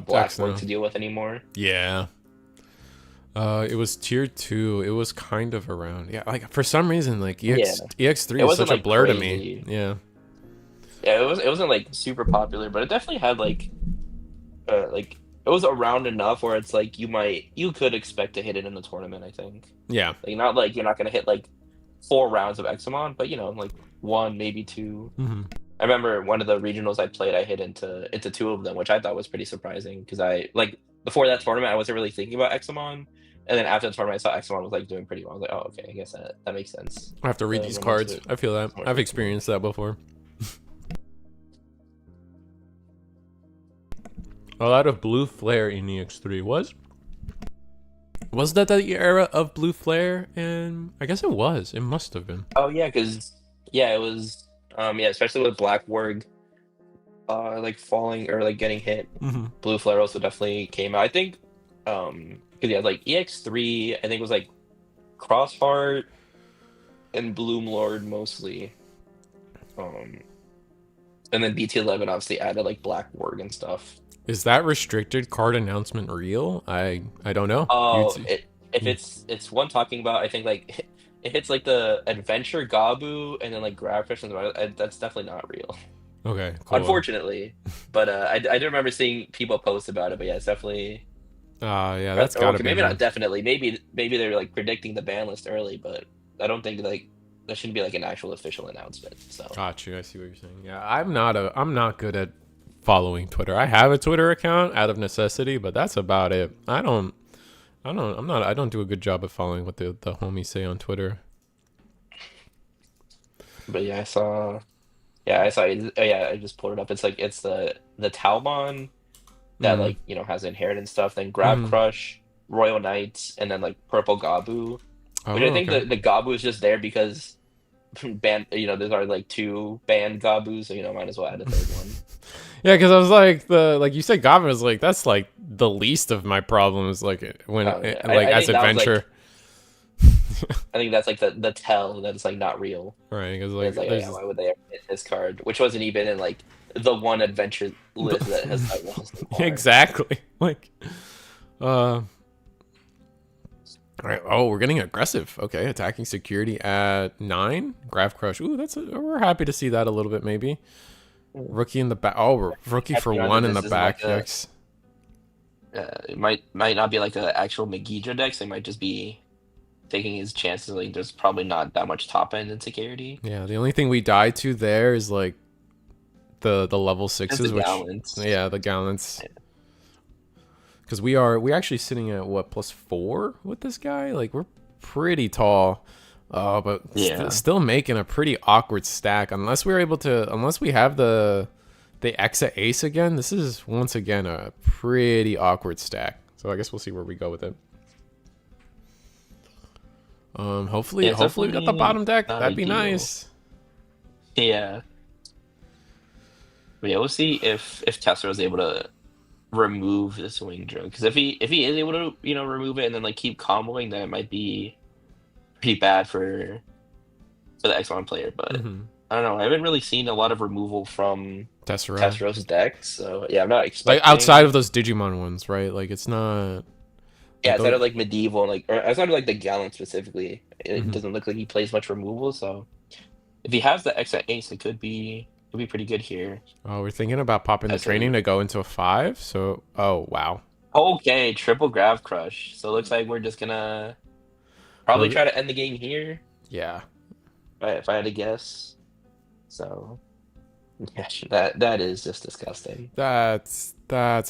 Blackboard to deal with anymore. Yeah. It was tier 2. It was kind of around. Yeah, like for some reason, like EX3 is such a blur to me. Yeah. Yeah, it wasn't like super popular, but it definitely had like it was around enough where it's like you could expect to hit it in the tournament, I think. Yeah. Like not like you're not gonna hit like 4 rounds of Examon, but you know, like 1, maybe 2. I remember one of the regionals I played, I hit into 2 of them, which I thought was pretty surprising because I like before that tournament I wasn't really thinking about Examon. And then after the tournament, I saw Examon was like doing pretty well. I was like, oh, okay, I guess that makes sense. I have to read these cards. I feel that. I've experienced that before. A lot of blue flare in EX3 was that the era of blue flare? And I guess it was. It must have been. Oh yeah, because yeah, it was yeah, especially with Black Warg like falling or like getting hit. Mm-hmm. Blue Flare also definitely came out. I think because yeah, like EX3, I think was like Crossheart and Bloom Lord mostly. Um and then BT11 obviously added like Black Warg and stuff. Is that restricted card announcement real? I don't know. Oh, if it's one talking about, I think like it hits like the Adventure Gabu and then like Grabfish and that's definitely not real, Okay, cool. unfortunately. But I do remember seeing people post about it. But yeah, it's definitely Yeah, that's gotta okay. be Maybe real. not definitely. Maybe they're like predicting the ban list early, but I don't think like that shouldn't be like an actual official announcement. So Got you. I see what you're saying. Yeah, I'm not good at following Twitter. I have a Twitter account out of necessity, but that's about it. I don't do a good job of following what the homies say on Twitter. but yeah, I saw. Yeah, I saw. Oh, yeah, I just pulled it up. It's like it's the Talmon that Mm. like has inheritance stuff, then Grab Mm. Crush, Royal Knights, and then like Purple Gabu, which I Oh, think okay. the Gabu is just there because ban there's already like two banned Gabus, so might as well add a third one. Yeah, because I was like like you said, Goblin was like that's like the least of my problems. Like when Oh yeah, like I as think that was adventure, like I think that's like the tell that it's like not real. right? Because It's like like, oh yeah, there's why would they ever hit this card? Which wasn't even in like the one adventure list that has that one so far. exactly like uh. All right. Oh, we're getting aggressive. Okay, attacking security at 9. Graph crush. Ooh, we're happy to see that a little bit. Maybe rookie in the back. Oh, we're rookie for Catching on that 1 in the this isn't back. like a Yikes. it might not be like an actual Megidra deck, so it might just be taking his chances. Like there's probably not that much top end in security. Yeah, the only thing we die to there is like the level Just the sixes, which Gallants. yeah, the gallants. Because we're actually sitting at what +4 with this guy. Like we're pretty tall. But Yeah. still making a pretty awkward stack unless we're able to unless we have the Exa Ace again. This is once again a pretty awkward stack. So I guess we'll see where we go with it. Yeah, it's Hopefully we got the definitely bottom deck. not That'd be ideal. nice. Yeah. But yeah, we'll see if Tessera is able to remove this wing drone. Because if he is able to, remove it and then like keep comboing, then it might be pretty bad for the X1 player. But Mm-hmm. I don't know. I haven't really seen a lot of removal from Tessera. Tessera's deck, so yeah, I'm not Like outside expecting. of those Digimon ones, right? Like it's not Yeah, like outside those. of like medieval, like or outside of like the Gallant specifically, it Mm-hmm. doesn't look like he plays much removal. So if he has the X at Ace, could be pretty good here. Oh, we're thinking about popping the As training a to go into a 5. So, oh wow. okay, triple Grav Crush. So it looks like we're just gonna probably Well, try to end the game here, yeah. if I had to guess. So yeah, that is just disgusting. That's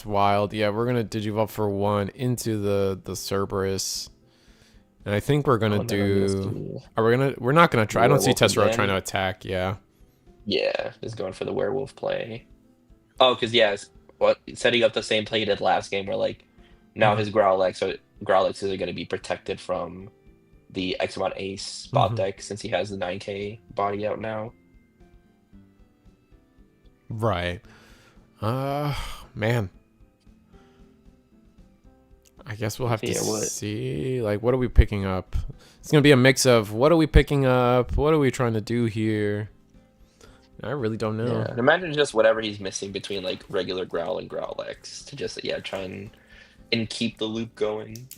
wild. Yeah, we're gonna digivolve for 1 into the Cerberus, and I think we're gonna Oh, and then I'm gonna do. see Are we gonna? We're not gonna try. I don't see Werewolf Tessero trying to again. attack. Yeah. Yeah, is going for the werewolf play. Oh, because yes, what setting up the same play he did last game, where like now Mm-hmm. his Growlixes are going to be protected from the Xmon Ace spot Mm-hmm. deck since he has the 9K body out now. Right. Uh, man. I guess we'll have So to yeah, what? see. Like, what are we picking up? It's gonna be a mix of what are we picking up? What are we trying to do here? I really don't know. Yeah, imagine just whatever he's missing between like regular Growl and Growlix to just try and keep the loop going.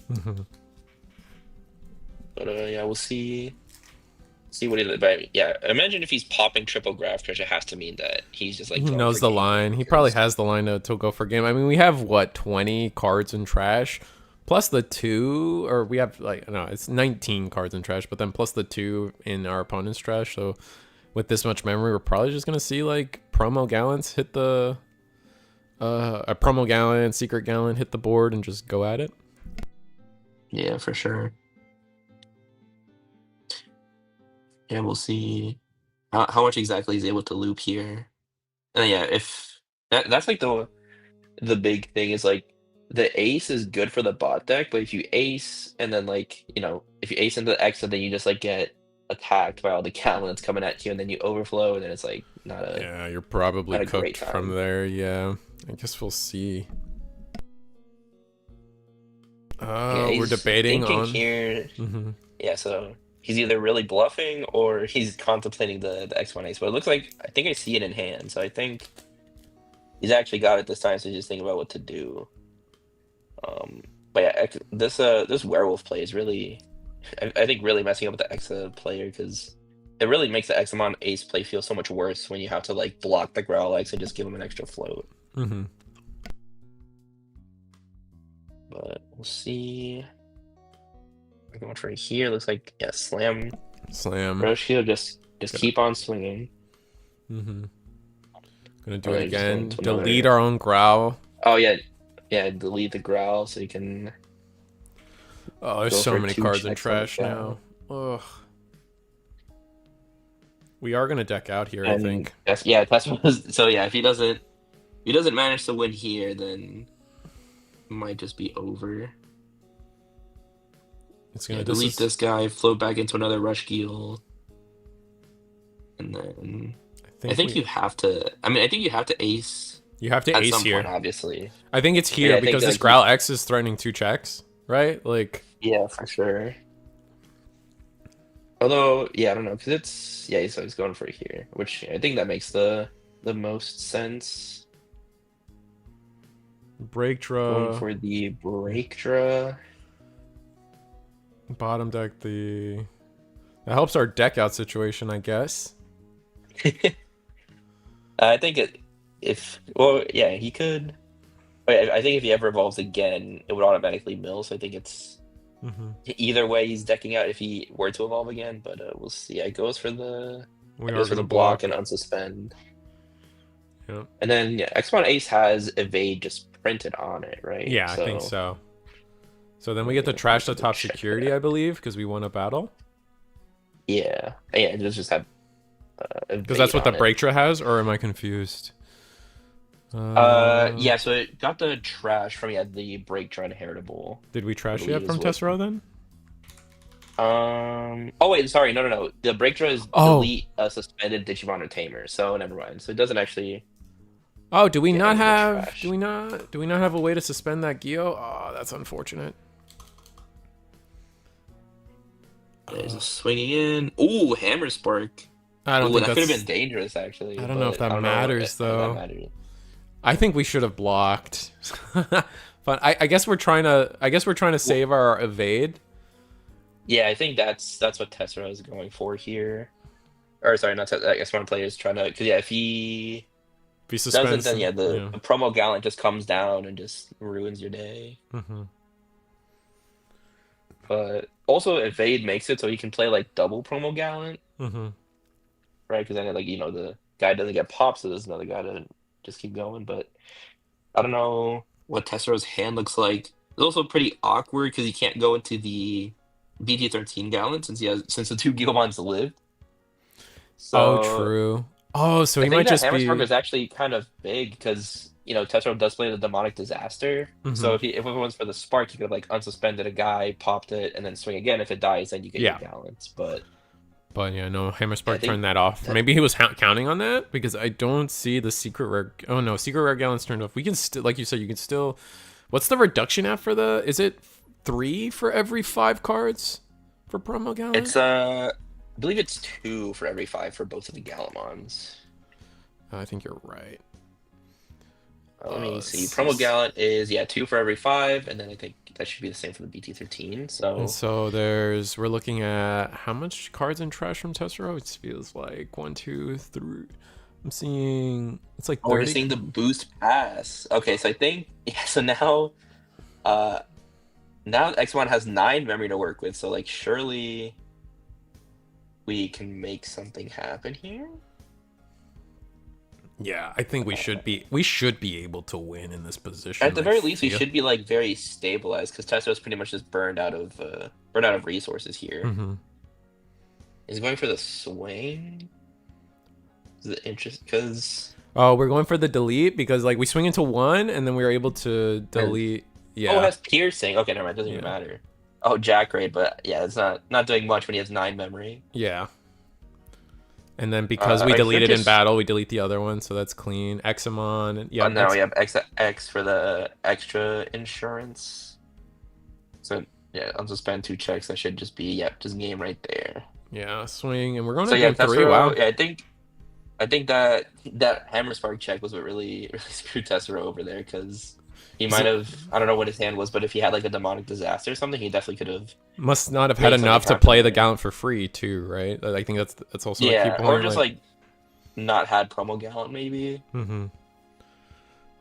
But yeah, we'll see what he does. But yeah, imagine if he's popping triple graph crush, it has to mean that he's just like He going knows for the game line. He probably because has the line to go for game. I mean, we have what 20 cards in trash, plus the 2, or we have like no, it's 19 cards in trash, but then plus the 2 in our opponent's trash. So with this much memory, we're probably just gonna see like promo gallants hit the a promo gallant, secret gallant hit the board and just go at it. yeah, for sure. Yeah, we'll see how much exactly he's able to loop here. And yeah, if that's like the big thing is like the ace is good for the bot deck, but if you ace and then like, if you ace into the X and then you just like get attacked by all the Gallants coming at you and then you overflow and then it's like Yeah, you're probably not a great cooked from time. there. Yeah, I guess we'll see. Yeah, We're he's debating thinking on. here. Mm-hmm. Yeah, so he's either really bluffing or he's contemplating the X1 ace. But it looks like I think I see it in hand, so I think he's actually got it this time. So he's just thinking about what to do. But yeah, this werewolf play is really, I think, really messing up with the Exa player because it really makes the Examon ace play feel so much worse when you have to like block the Growl X and just give him an extra float. Mm-hmm. But we'll see. I'm going for it here. Looks like slam. Slam. Shield, just keep on swinging. Mm-hmm. Gonna do Or it just go again. into Delete another. our own Growl. Oh yeah, delete the Growl so you can. Oh, there's go so for many two cards in checks on the trash now. Ugh. We are gonna deck out here, I think. That's so yeah. If he doesn't manage to win here, then it might just be over. It's gonna delete this guy, float back into another Rush Geel, and then I think you have to. I mean, I think you have to ace. You have to at ace some here. point, obviously. I think it's here because this Growl X is threatening 2 checks, right? Like. Yeah, for sure. Although, yeah, I don't know, because so he's going for it here, which I think that makes the most sense. Break draw. Going for the break draw. Bottom deck that helps our deck out situation, I guess. I think he could. I think if he ever evolves again, it would automatically mill. So I think it's either way he's decking out if he were to evolve again. But we'll see. It goes for the block and unsuspend. Yep. And then X1 Ace has evade just printed on it, right? Yeah, I think so. So then we get to trash the top security, I believe, because we won a battle. Yeah, it just have. Because that's what the break draw has, or am I confused? Yeah, so it got the trash from the break draw inheritable. Did we trash it from Tessero then? Oh wait, sorry, no. The break draw is delete a suspended Digimon or Tamer, so never mind. So it doesn't actually. Oh, do we not have? Do we not have a way to suspend that Geo? Oh, that's unfortunate. There's a swinging in. Ooh, Hammer Spark. I don't think that could have been dangerous, actually. I don't know if that matters, though. I think we should have blocked. But I guess we're trying to save our evade. Yeah, I think that's what Tessera is going for here. Or sorry, not Tessera. I guess one player is trying to, because if he doesn't, then the promo Gallant just comes down and just ruins your day. But also evade makes it so you can play like double promo Gallant. Right, because then the guy doesn't get popped, so there's another guy to just keep going. But I don't know what Tessera's hand looks like. It's also pretty awkward because he can't go into the BT13 Gallant since the 2 Gilmons lived. So, true. Oh, so he might just Hammer Spark is actually kind of big because Tessera does play the Demonic Disaster. So if it was for the Spark, you could have unsuspended a guy, popped it, and then swing again. If it dies, then you get your Gallants. But yeah, no, Hammer Spark turned that off. Maybe he was counting on that because I don't see the secret rare. Oh no, secret rare Gallant's turned off. We can still, like you said, you can still. What's the reduction at for the? Is it 3 for every 5 cards for promo Gallant? It's I believe it's 2 for every 5 for both of the Gallimons. I think you're right. Let me see. Promo Gallant is 2 for every 5, and then I think that should be the same for the BT13. So we're looking at how much cards in trash from Tessero? It feels like 1, 2, 3. I'm seeing it's like 30. We're seeing the boost pass. Okay, so I think so now X1 has 9 memory to work with, so surely we can make something happen here. Yeah, I think we should be able to win in this position. At the very least, we should be very stabilized because Tesso's pretty much just burned out of resources here. He's going for the swing. Is it interesting? Because Oh, we're going for the delete because like we swing into one and then we were able to delete. oh, it Yeah, has piercing. Okay, never mind. It doesn't even yeah, matter. Oh, Jack Raid, but yeah, it's not doing much when he has 9 memory. yeah. And then because we I could deleted in just. battle, we delete the other one, so that's clean. Examon, and Oh, yep, now we have X for the extra insurance. So yeah, I'll just spend 2 checks. That should just be yep, just game right there. yeah, swing, and we're going So to yeah, game three. Tessero. Wow. Yeah, I think that Hammer Spark check was what really really screwed Tessero over there because he He's might have I don't know what his hand was, but if he had like a demonic disaster or something, he definitely could have must not have had made something enough to happen play the there. Gallant for free too, right? I think that's also a key Yeah, or point. just Like, like not had promo Gallant maybe. mm-hmm.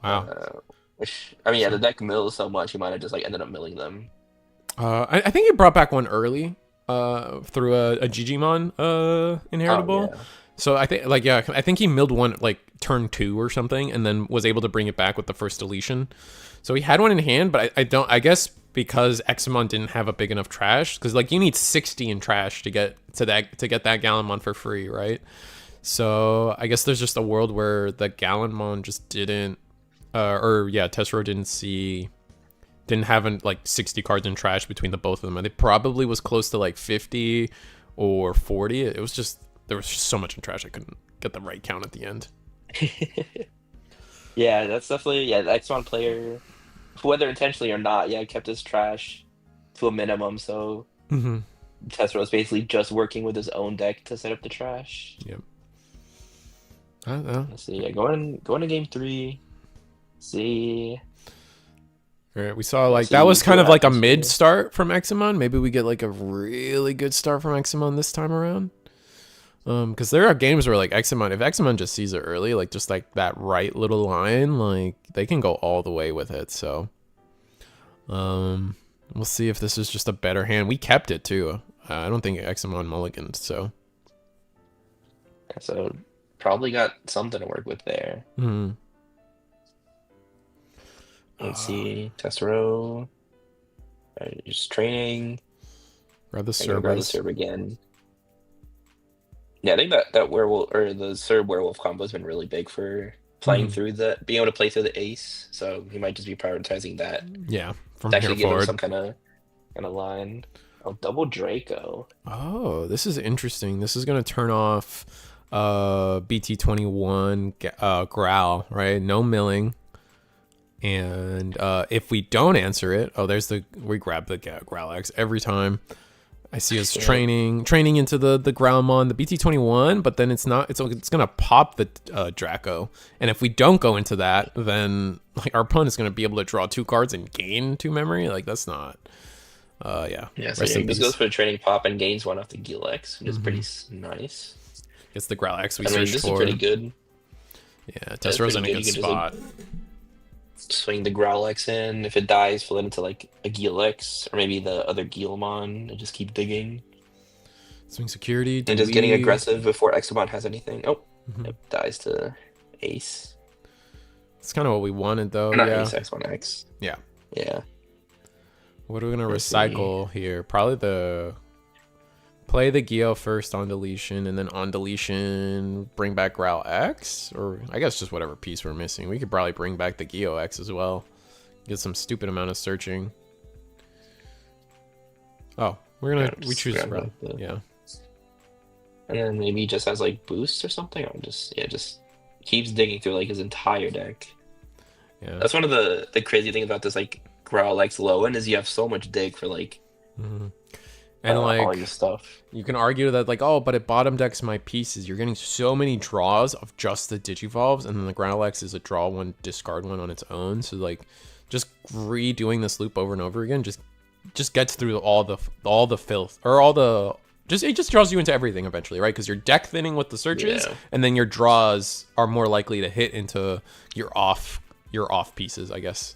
Wow. Uh, which I mean, yeah, So, the deck mills so much, he might have just like ended up milling them. I think he brought back one early, through a Digimon, Oh inheritable. yeah. So I think, like, yeah, I think he milled one like turn 2 or something, and then was able to bring it back with the first deletion. So he had one in hand, but I don't. I guess because Examon didn't have a big enough trash, because like you need 60 in trash to get that Gallantmon for free, right? So I guess there's just a world where the Gallantmon just didn't, or yeah, Tessero didn't have like 60 cards in trash between the both of them. And it probably was close to like 50 or 40. It was just, there was just so much in trash I couldn't get the right count at the end. Yeah, that's definitely the X1 player, whether intentionally or not, yeah, kept his trash to a minimum. So Mm-hmm. Tessero was basically just working with his own deck to set up the trash. Yep. I don't know. Let's see. Yeah, going to game three. See. All right, we saw like See that was kind what of like a happens mid here. start from Examon. Maybe we get like a really good start from Examon this time around. Because there are games where like Examon, if Examon just sees it early, like just like that right little line, like they can go all the way with it. So, we'll see if this is just a better hand. We kept it too. I don't think Examon mulliganed. So, So probably got something to work with there. hmm. Let's see. Tessero. Just training. Grab the I gotta grab the Cerberus. serve again. Yeah, I think that werewolf or the Serb werewolf combo has been really big for playing Hmm. through being able to play through the ace. So he might just be prioritizing that Yeah, from to here actually give him forward. some kind of line. Oh, double Draco. Oh, this is interesting. This is gonna turn off BT21 growl, right? No milling. And if we don't answer it, we grab the growl X every time. I see us Yeah. training into the Growlmon, the BT21, but then it's gonna pop the Draco. And if we don't go into that, then like our opponent's gonna be able to draw 2 cards and gain 2 memory. Like that's not. Yeah. Yeah, so Rest yeah, in he just goes peace. for the training pop and gains 1 off the Gilex, which is pretty nice. It's the Growl X we I mean, searched this is for. pretty good. Yeah, That's Tessero's pretty in a good. good You can spot. just swing the Growlix in. If it dies, flip it into like a Gilex or maybe the other Guilmon and just keep digging. Swing security. And just getting Delete. aggressive before Exomon has anything. Oh, Mhm. it dies to Ace. It's kind of what we wanted, though. Not Yeah. Ace, X1 X. Yeah. Yeah. What are we gonna Let's see. recycle here? Probably play the Geo first on deletion, and then on deletion bring back Growl X, or I guess just whatever piece we're missing. We could probably bring back the Geo X as well. Get some stupid amount of searching. Oh, we choose grab Growl. like the- Yeah. And then maybe he just has like boosts or something. Or just keeps digging through like his entire deck. Yeah. That's one of the crazy things about this like Growl X low end is you have so much dig for like Mhm. And all like your stuff. you can argue that like, oh, but it bottom decks my pieces. You're getting so many draws of just the Digivolves, and then the Growl X is a draw 1, discard 1 on its own. So like, just redoing this loop over and over again just gets through all the filth or it just draws you into everything eventually, right? Because you're deck thinning with the searches, Yeah. and then your draws are more likely to hit into your off pieces, I guess.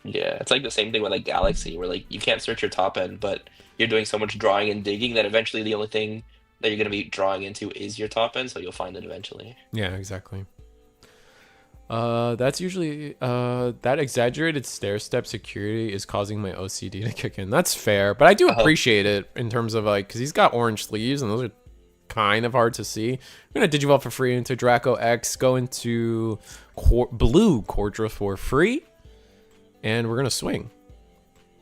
Yeah, it's like the same thing with like Galaxy, where like you can't search your top end, but you're doing so much drawing and digging that eventually the only thing that you're gonna be drawing into is your top end, so you'll find it eventually. Yeah, exactly. That's usually that exaggerated stair step security is causing my OCD to kick in. That's fair, but I do Oh, appreciate it in terms of like because he's got orange sleeves and those are kind of hard to see. We're gonna Digivolve for free into Draco X, go into blue Cordra for free, and we're gonna swing.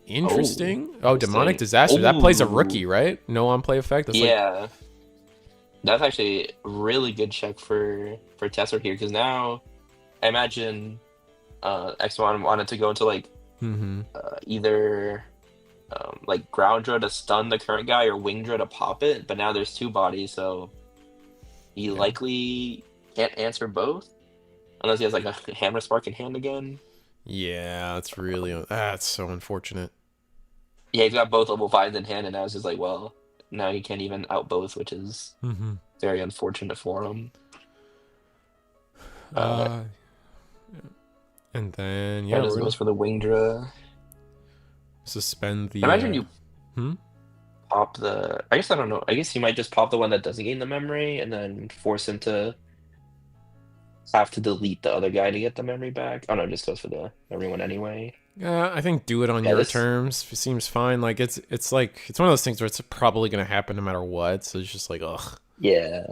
Interesting. Oh, Demonic Disaster. That plays a rookie, right? No on-play effect. That's yeah. That's actually a really good check for Tesla here, because now I imagine X1 wanted to go into like either like ground draw to stun the current guy or wing draw to pop it, but now there's 2 bodies, so he likely can't answer both unless he has like a Hammer Spark in hand again. Yeah, that's so unfortunate. Yeah, he's got both level 5s in hand, and now it's just like, well, now he can't even out both, which is very unfortunate for him. And then yeah, just goes for the wing draw. Suspend the. Imagine you pop the. I guess I don't know. I guess you might just pop the one that doesn't gain the memory, and then force him to have to delete the other guy to get the memory back. Oh no, it just goes for the memory one anyway. I think do it on your terms. It seems fine. Like it's one of those things where it's probably gonna happen no matter what. So it's just like ugh. Yeah.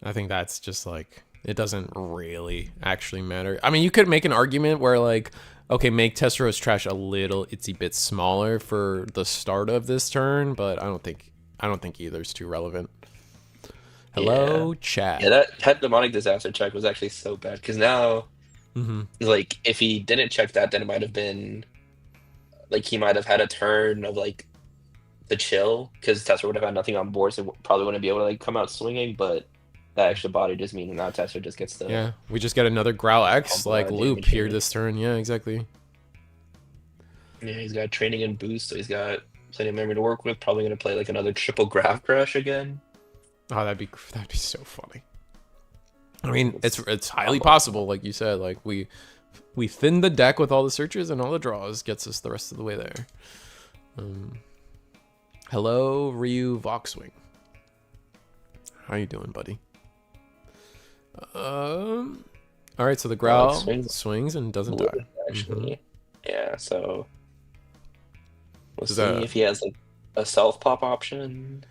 I think that's just like it doesn't really actually matter. I mean, you could make an argument where like, okay, make Tessero's trash a little itsy bit smaller for the start of this turn, but I don't think either's too relevant. Hello, chat. Yeah, that Demonic Disaster check was actually so bad, because now, like, if he didn't check that, then it might have been, like, he might have had a turn of, like, the chill, because Tesla would have had nothing on board, so probably wouldn't be able to, like, come out swinging, but that extra body just means now Tesla just gets the... Yeah, we just get another Growl X, like, loop here this turn. Yeah, exactly. Yeah, he's got training and boost, so he's got plenty of memory to work with, probably going to play, like, another triple Graph Crush again. Oh, that'd be so funny. I mean, it's highly possible, like you said. Like we thin the deck with all the searches and all the draws, gets us the rest of the way there. Hello, Ryu Voxwing. How you doing, buddy? All right, so the Growl swings and doesn't die. Actually, yeah. So we'll see if he has like a self pop option.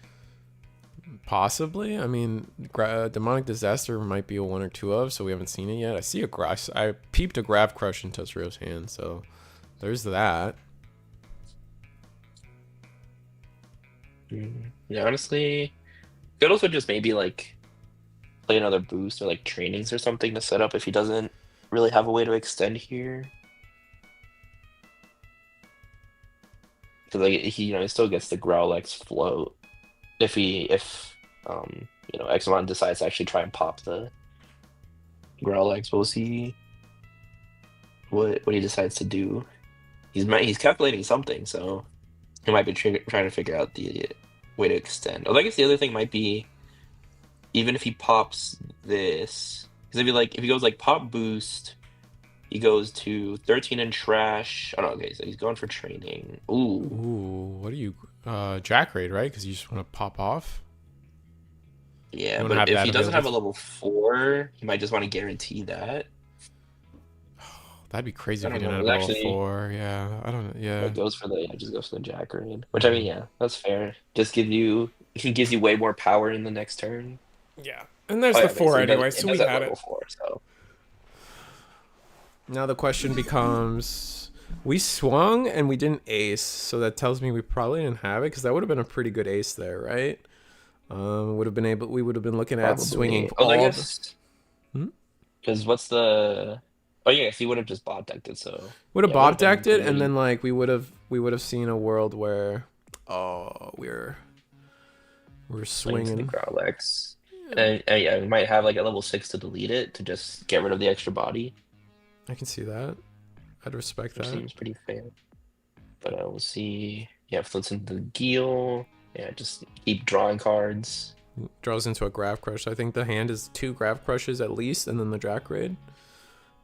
Possibly. I mean, Demonic Disaster might be a 1 or 2 of, so we haven't seen it yet. I peeped a Grab Crush in Tesserio's hand, so there's that. Yeah, honestly, could also just maybe like play another boost or like trainings or something to set up if he doesn't really have a way to extend here. Because like he still gets the Growlix float if Exmon decides to actually try and pop the Growlix. We'll see what he decides to do. He's calculating something, so he might be trying to figure out the way to extend. Although I guess the other thing might be, even if he pops this, because if he goes like pop boost, he goes to 13 and trash. Oh no, okay, so he's going for training. Ooh, what are you? Jack Raid, right? Because you just want to pop off. Yeah, but if he doesn't have a level 4, he might just want to guarantee that. That'd be crazy if he didn't have a level 4. Yeah, I don't know. Yeah, it just goes for the Jack Raid, which I mean, yeah, that's fair. Just gives you way more power in the next turn. Yeah, and there's the 4 anyway, so we had it. 4, so. Now the question becomes, we swung and we didn't ace, so that tells me we probably didn't have it, because that would have been a pretty good ace there, right? We would have been looking at swinging all. I guess. Because what's the? Oh yeah, he would have just bot decked it. So would have bot decked it, and then like we would have seen a world where we're swinging the Growlix. And yeah, we might have like a level 6 to delete it to just get rid of the extra body. I can see that. I'd respect that. Seems pretty fair. But we'll see. Yeah, floats into the Geel. Yeah, just keep drawing cards. Draws into a Graph Crush. I think the hand is 2 Graph Crushes at least, and then the Jack Raid.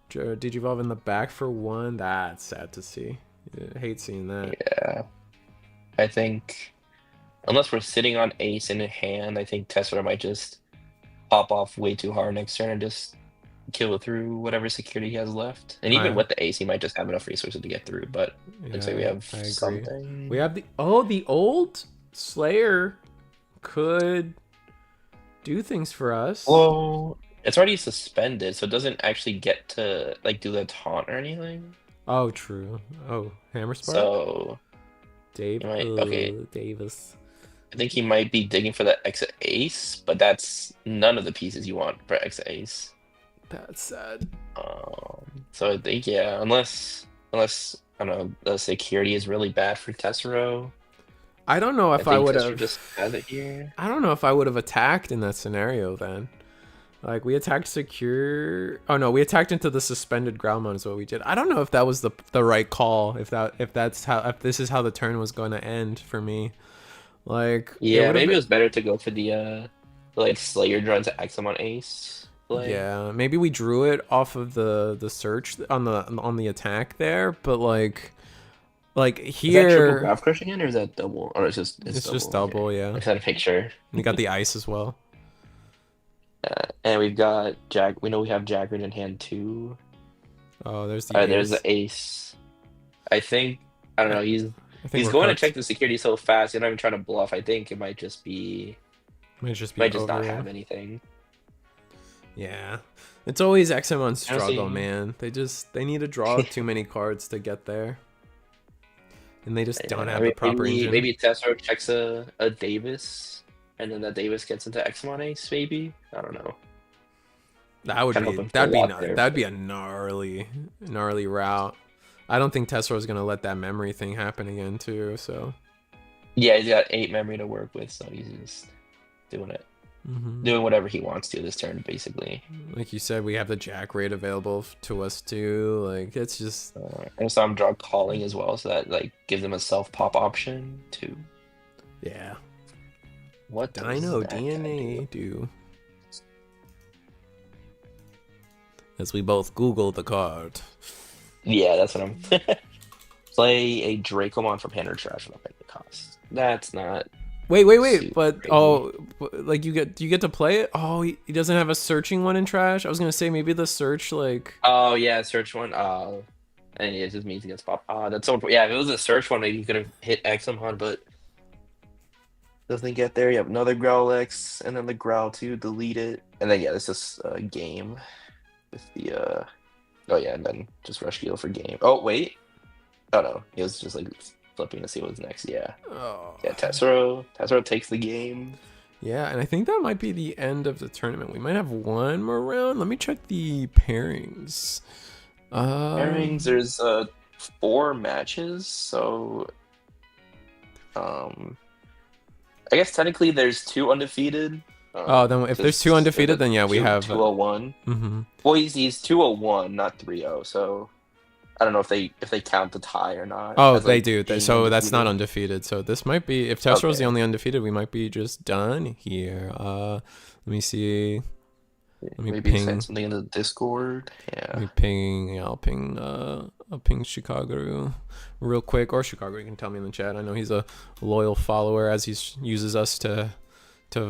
Digivolve in the back for 1. That's sad to see. I hate seeing that. Yeah. I think, unless we're sitting on ace in a hand, I think Tesla might just pop off way too hard next turn and just kill it through whatever security he has left. And even with the ace, he might just have enough resources to get through, but looks like we have something. We have the old Slayer could do things for us. Well, it's already suspended, so it doesn't actually get to like do the taunt or anything. Oh, true. Oh, Hammer Spark? So Dave. you might okay. Davis. I think he might be digging for the exit ace, but that's none of the pieces you want for exit ace. That's sad. So I think yeah, unless I don't know, the security is really bad for Tessero. I don't know I if I think would Tessero have. just has it here. I don't know if I would have attacked in that scenario then. Like we attacked secure. Oh no, we attacked into the suspended Growlmon is what we did. I don't know if that was the right call. If this is how the turn was going to end for me. Like it Yeah, would have maybe it been. was better to go for the like Slayer draw into Examon Ace play. Yeah, maybe we drew it off of the search on the attack there, but like Is that triple here graph crushing in or is that double? Or it's it's just double. Okay. double. Yeah, I just had a picture. we got the ice as well. And we've got Jack. We know we have Jaggered in hand too. Oh, there's the All right, ace. there's the ace. I think I don't know. I think He's we're going cooked. to check the security so fast. He's not even trying to bluff. I think it might just be Might just be might just over. not have anything. Yeah. It's always XM struggle, Honestly, man. They need to draw too many cards to get there. And they just don't have the proper engine. maybe Tessero checks a Davis, and then that Davis gets into Examon Ace. Maybe I don't know. That'd be a gnarly route. I don't think Tessero's gonna let that memory thing happen again too, so Yeah, he's got 8 memory to work with, so he's just doing it. Doing whatever he wants to this turn, basically. Like you said, we have the Jack rate available to us too. Like it's just and some draw calling as well, so that like gives him a self pop option too. Yeah. What does Dino that DNA do? As we both Google the card. Yeah, that's what I'm. Play a Dracomon from hand or trash without paying the cost. That's not. Wait! But crazy. like you get to play it. Oh, he doesn't have a searching one in trash. I was gonna say maybe the search like. Oh yeah, search one. And it just means he gets pop. That's so. Yeah, if it was a search one, maybe you could have hit Examon, but doesn't get there. You have another Growl X, and then the Growl 2, delete it, and then yeah, this is a game with the Oh yeah, and then just rush heal for game. Oh wait. Oh no, he was just like flipping to see what was next. Yeah. Oh. Yeah, Tessero takes the game. Yeah, and I think that might be the end of the tournament. We might have one more round. Let me check the pairings. Pairings, there's 4 matches, so I guess technically there's 2 undefeated. Then if there's 2 undefeated, then yeah, we have 201. Well, he's 201, not 30. So I don't know if they count the tie or not. Oh, they do. So that's not undefeated. So this might be if Tessero's Okay. the only undefeated, we might be just done here. Let me see. Let me Maybe ping send something in the Discord. Yeah. Let me ping. I'll ping Chicago real quick, or Chicago. You can tell me in the chat. I know he's a loyal follower as he uses us to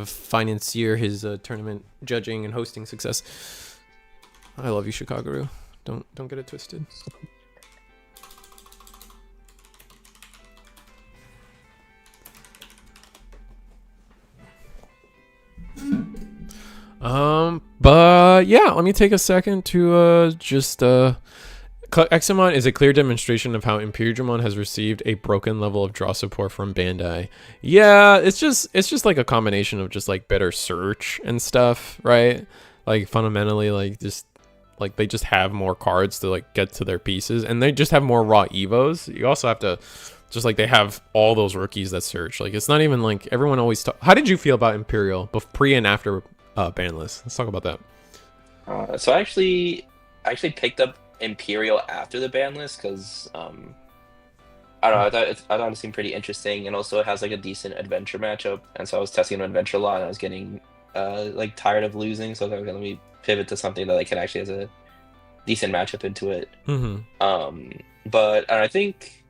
financier his tournament judging and hosting success. I love you, Chicago. Don't get it twisted. But yeah, let me take a second to just Examon is a clear demonstration of how Imperial has received a broken level of draw support from Bandai. Yeah, it's just like a combination of just like better search and stuff, right? Like fundamentally, like they just have more cards to like get to their pieces, and they just have more raw evos. You also have to just like they have all those rookies that search. Like it's not even like everyone always talk. How did you feel about Imperial both pre and after ban list? Let's talk about that. So I actually picked up Imperial after the ban list because I don't know. I thought it seemed pretty interesting, and also it has like a decent adventure matchup. And so I was testing an adventure a lot, and I was getting like tired of losing. So I was like, let me pivot to something that like can actually has a decent matchup into it. But I think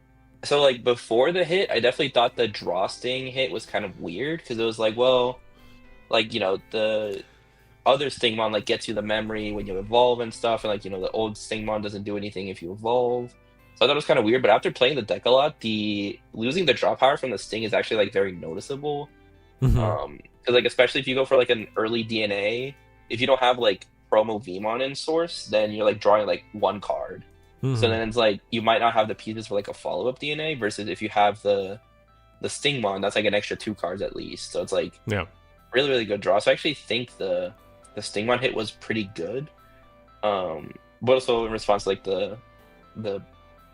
so. Like before the hit, I definitely thought the draw sting hit was kind of weird because it was like, well, like the other Stingmon like gets you the memory when you evolve and stuff, and like the old Stingmon doesn't do anything if you evolve. So I thought it was kind of weird, but after playing the deck a lot, the losing the draw power from the Sting is actually like very noticeable. because like especially if you go for like an early DNA, if you don't have like promo Vmon in source, then you're like drawing like one card. So then it's like you might not have the pieces for like a follow-up DNA versus if you have the Stingmon, that's like an extra 2 cards at least. So it's like really, really good draw. So I actually think the Stingmon hit was pretty good. But also in response to like the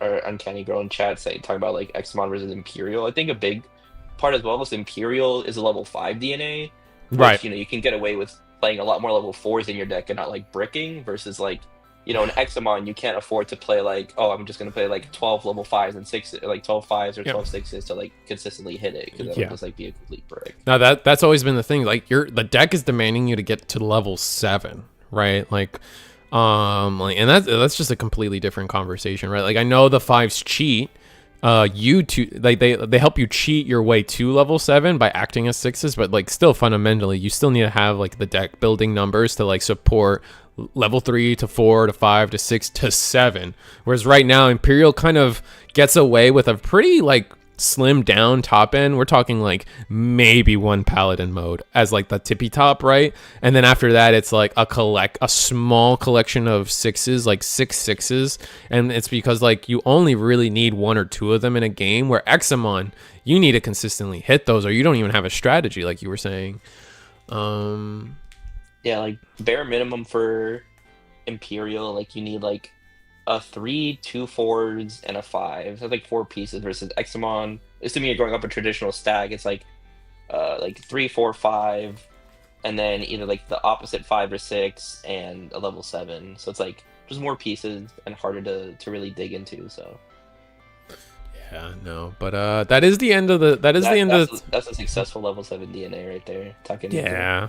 our Uncanny Girl in chat saying talking about like Xmon versus Imperial, I think a big part as well is Imperial is a level 5 DNA, which Right. you know you can get away with playing a lot more level 4s in your deck and not like bricking versus like you know in Xmon you can't afford to play like, oh, I'm just gonna play like 12 level 5s and 6 like 12 5s or 12 6s to like consistently hit it because that'll just like be a complete brick. Now that's always been the thing. Like the deck is demanding you to get to level 7, right? Like, and that's just a completely different conversation, right? Like I know the 5s cheat. You to like they help you cheat your way to level 7 by acting as 6s, but like still fundamentally you still need to have like the deck building numbers to like support level 3 to 4 to 5 to 6 to 7. Whereas right now Imperial kind of gets away with a pretty like slim down top end. We're talking like maybe 1 paladin mode as like the tippy top, right? And then after that it's like a small collection of 6s, like 6 6s, and it's because like you only really need 1 or 2 of them in a game, where Examon you need to consistently hit those or you don't even have a strategy, like you were saying. Yeah, like bare minimum for Imperial, like you need like a 3, 2 4s, and a 5. That's like 4 pieces versus Examon. Assuming you're going up a traditional stack, it's like 3, 4, 5, and then either like the opposite 5 or 6 and a level 7. So it's like just more pieces and harder to really dig into. So yeah, no, but that is the end of the that's a successful level 7 DNA right there. Talking yeah.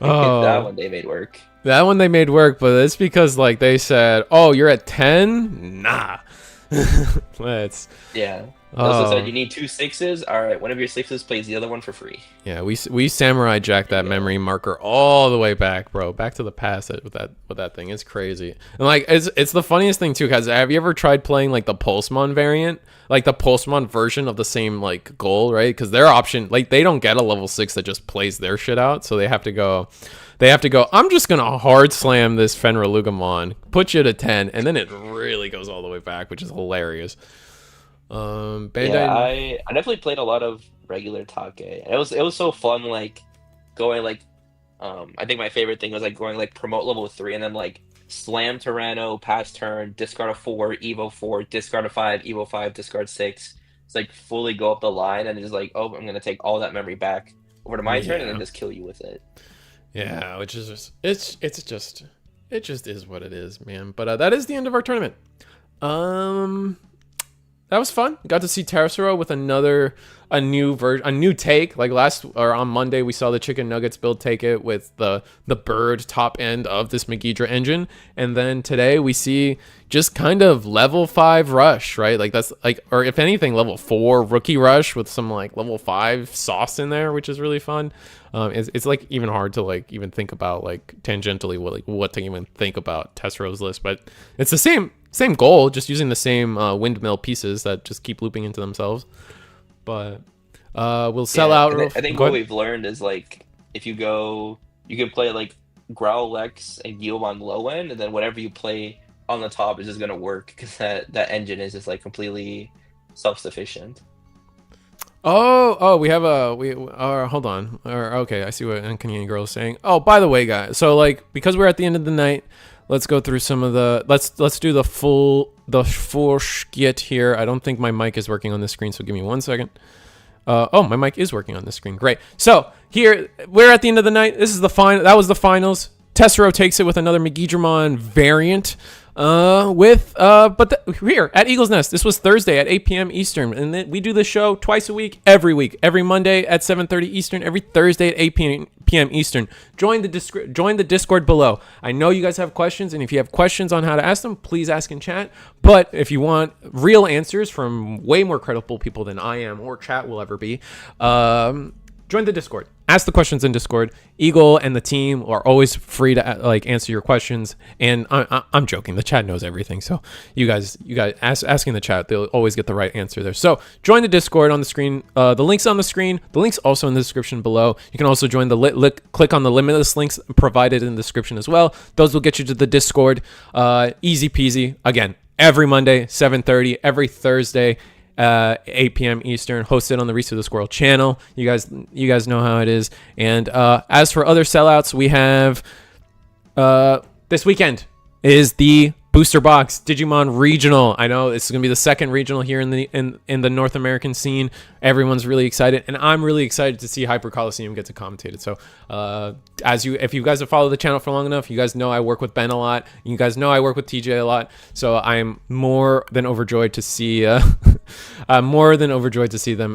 that one they made work. That one they made work, but it's because like they said, "Oh, you're at 10? Nah." Let's. Yeah. Also said you need 2 6s. All right, one of your 6s plays the other one for free. Yeah, we samurai jacked that memory marker all the way back, bro. Back to the past with that thing. It's crazy. And like it's the funniest thing too, because have you ever tried playing like the Pulsemon variant? Like the Pulsemon version of the same like goal, right? Because their option, like they don't get a level 6 that just plays their shit out, so they have to go, I'm just gonna hard slam this Fenrilugamon, put you to 10, and then it really goes all the way back, which is hilarious. Bandai... Yeah, I definitely played a lot of regular Take. It was so fun, like going like I think my favorite thing was like going like promote level 3 and then like slam Tyranno, pass turn, discard a 4, Evo 4, discard a 5, Evo 5, discard 6. It's like fully go up the line and it's like, oh, I'm gonna take all that memory back over to my turn and then just kill you with it. Yeah, which is just it just is what it is, man. But that is the end of our tournament. That was fun. Got to see Tercero with a new take. Like on Monday, we saw the Chicken Nuggets build take it with the bird top end of this Megidra engine. And then today we see just kind of level 5 rush, right? Like that's like, or if anything, level 4 rookie rush with some like level 5 sauce in there, which is really fun. It's like even hard to like even think about like tangentially what to even think about Tessero's list, but it's the same goal, just using the same windmill pieces that just keep looping into themselves. But we'll sell out. I think what we've learned is like if you go, you can play like Growlex and Guilmon low end, and then whatever you play on the top is just gonna work because that engine is just like completely self-sufficient. We have hold on. Okay, I see what Uncanny Girl is saying. Oh, by the way, guys, so like because we're at the end of the night, let's go through some of the let's do the full skit here. I don't think my mic is working on this screen, so give me 1 second. My mic is working on this screen. Great. So here we're at the end of the night. This is the final. That was the finals. Tessero takes it with another Megidramon variant. Here at Eagle's Nest. This was Thursday at 8 p.m. Eastern, and then we do this show twice a week, every Monday at 7:30 Eastern, every Thursday at 8 p.m. Eastern. Join the Discord below. I know you guys have questions, and if you have questions on how to ask them, please ask in chat. But if you want real answers from way more credible people than I am or chat will ever be, join the Discord. ask the questions in Discord. Eagle and the team are always free to like answer your questions. And I'm joking. The chat knows everything. So you guys asking the chat, they'll always get the right answer there. So join the Discord on the screen. The link's on the screen. The link's also in the description below. You can also join click on the limitless links provided in the description as well. Those will get you to the Discord. Easy peasy. Again, every Monday, 7:30, every Thursday, 8 p.m. Eastern, hosted on the Reese of the Squirrel channel. You guys know how it is. And as for other sellouts, we have this weekend is the Booster Box Digimon Regional. I know this is gonna be the second regional here in the North American scene. Everyone's really excited, and I'm really excited to see Hyper Coliseum get to commentate it. So, if you guys have followed the channel for long enough, you guys know I work with Ben a lot. You guys know I work with TJ a lot. So I'm more than overjoyed to see, them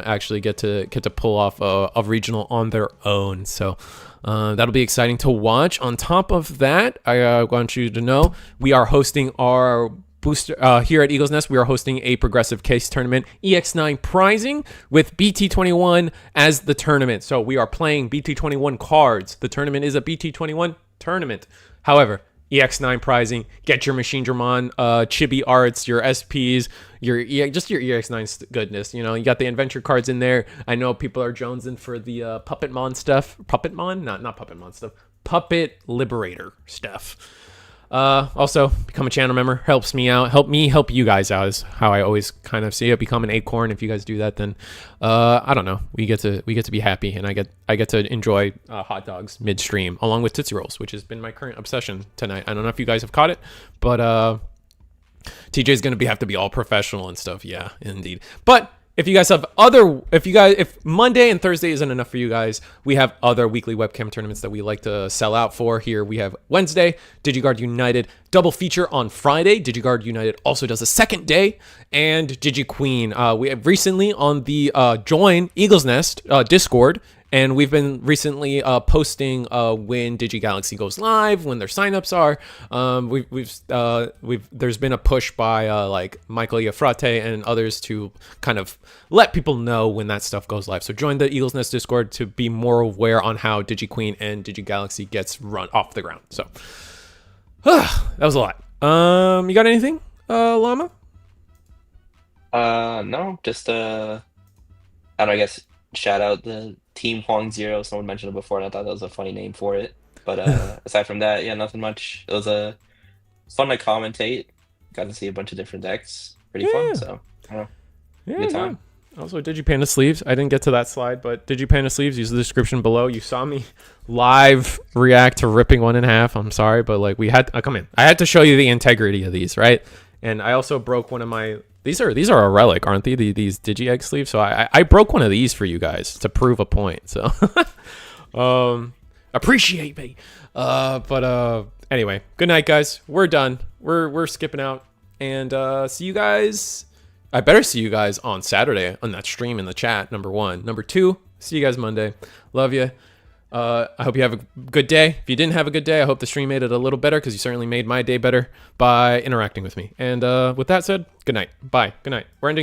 actually get to pull off a regional on their own. So. That'll be exciting to watch. On top of that, I want you to know we are hosting our booster here at Eagle's Nest. We are hosting a progressive case tournament, EX9 prizing, with BT21 as the tournament. So we are playing BT21 cards. The tournament is a BT21 tournament. However, EX9 prizing, get your Machine Digimon, chibi arts, your SPs, your EX9 goodness. You know, you got the adventure cards in there. I know people are jonesing for the Puppetmon stuff. Puppetmon? Not Puppetmon stuff. Puppet Liberator stuff. Also, become a channel member. Helps me out. Help me help you guys out is how I always kind of see it. Become an acorn. If you guys do that, then I don't know. We get to be happy, and I get to enjoy hot dogs midstream along with Tootsie Rolls, which has been my current obsession tonight. I don't know if you guys have caught it, but TJ's gonna have to be all professional and stuff. Yeah, indeed. But if you guys have if Monday and Thursday isn't enough for you guys, we have other weekly webcam tournaments that we like to sell out for. Here we have Wednesday, DigiGuard United double feature on Friday. DigiGuard United also does a second day, and DigiQueen. We have recently on the join Eagle's Nest Discord. And we've been recently posting when DigiGalaxy goes live, when their signups are. There's been a push by like Michael Iafrate and others to kind of let people know when that stuff goes live. So join the Eagles Nest Discord to be more aware on how DigiQueen and DigiGalaxy gets run off the ground. So that was a lot. You got anything, Llama? No, just I don't know, I guess shout out the Team Huang Zero. Someone mentioned it before, and I thought that was a funny name for it. But aside from that, yeah, nothing much. It was fun to commentate. Got to see a bunch of different decks. Pretty fun. So I don't know. Yeah, good time. Also, Digipanda sleeves. I didn't get to that slide, but Digipanda sleeves. Use the description below. You saw me live react to ripping one in half. I'm sorry, but like we had come in. I had to show you the integrity of these, right? And I also broke one of my. These are a relic, aren't they? These Digi-Egg sleeves. So I broke one of these for you guys to prove a point. So appreciate me. But anyway, good night, guys. We're done. We're skipping out, and see you guys. I better see you guys on Saturday on that stream in the chat. Number 1. Number 2. See you guys Monday. Love you. I hope you have a good day. If you didn't have a good day, I hope the stream made it a little better, because you certainly made my day better by interacting with me. And with that said, good night. Bye. Good night. We're ending.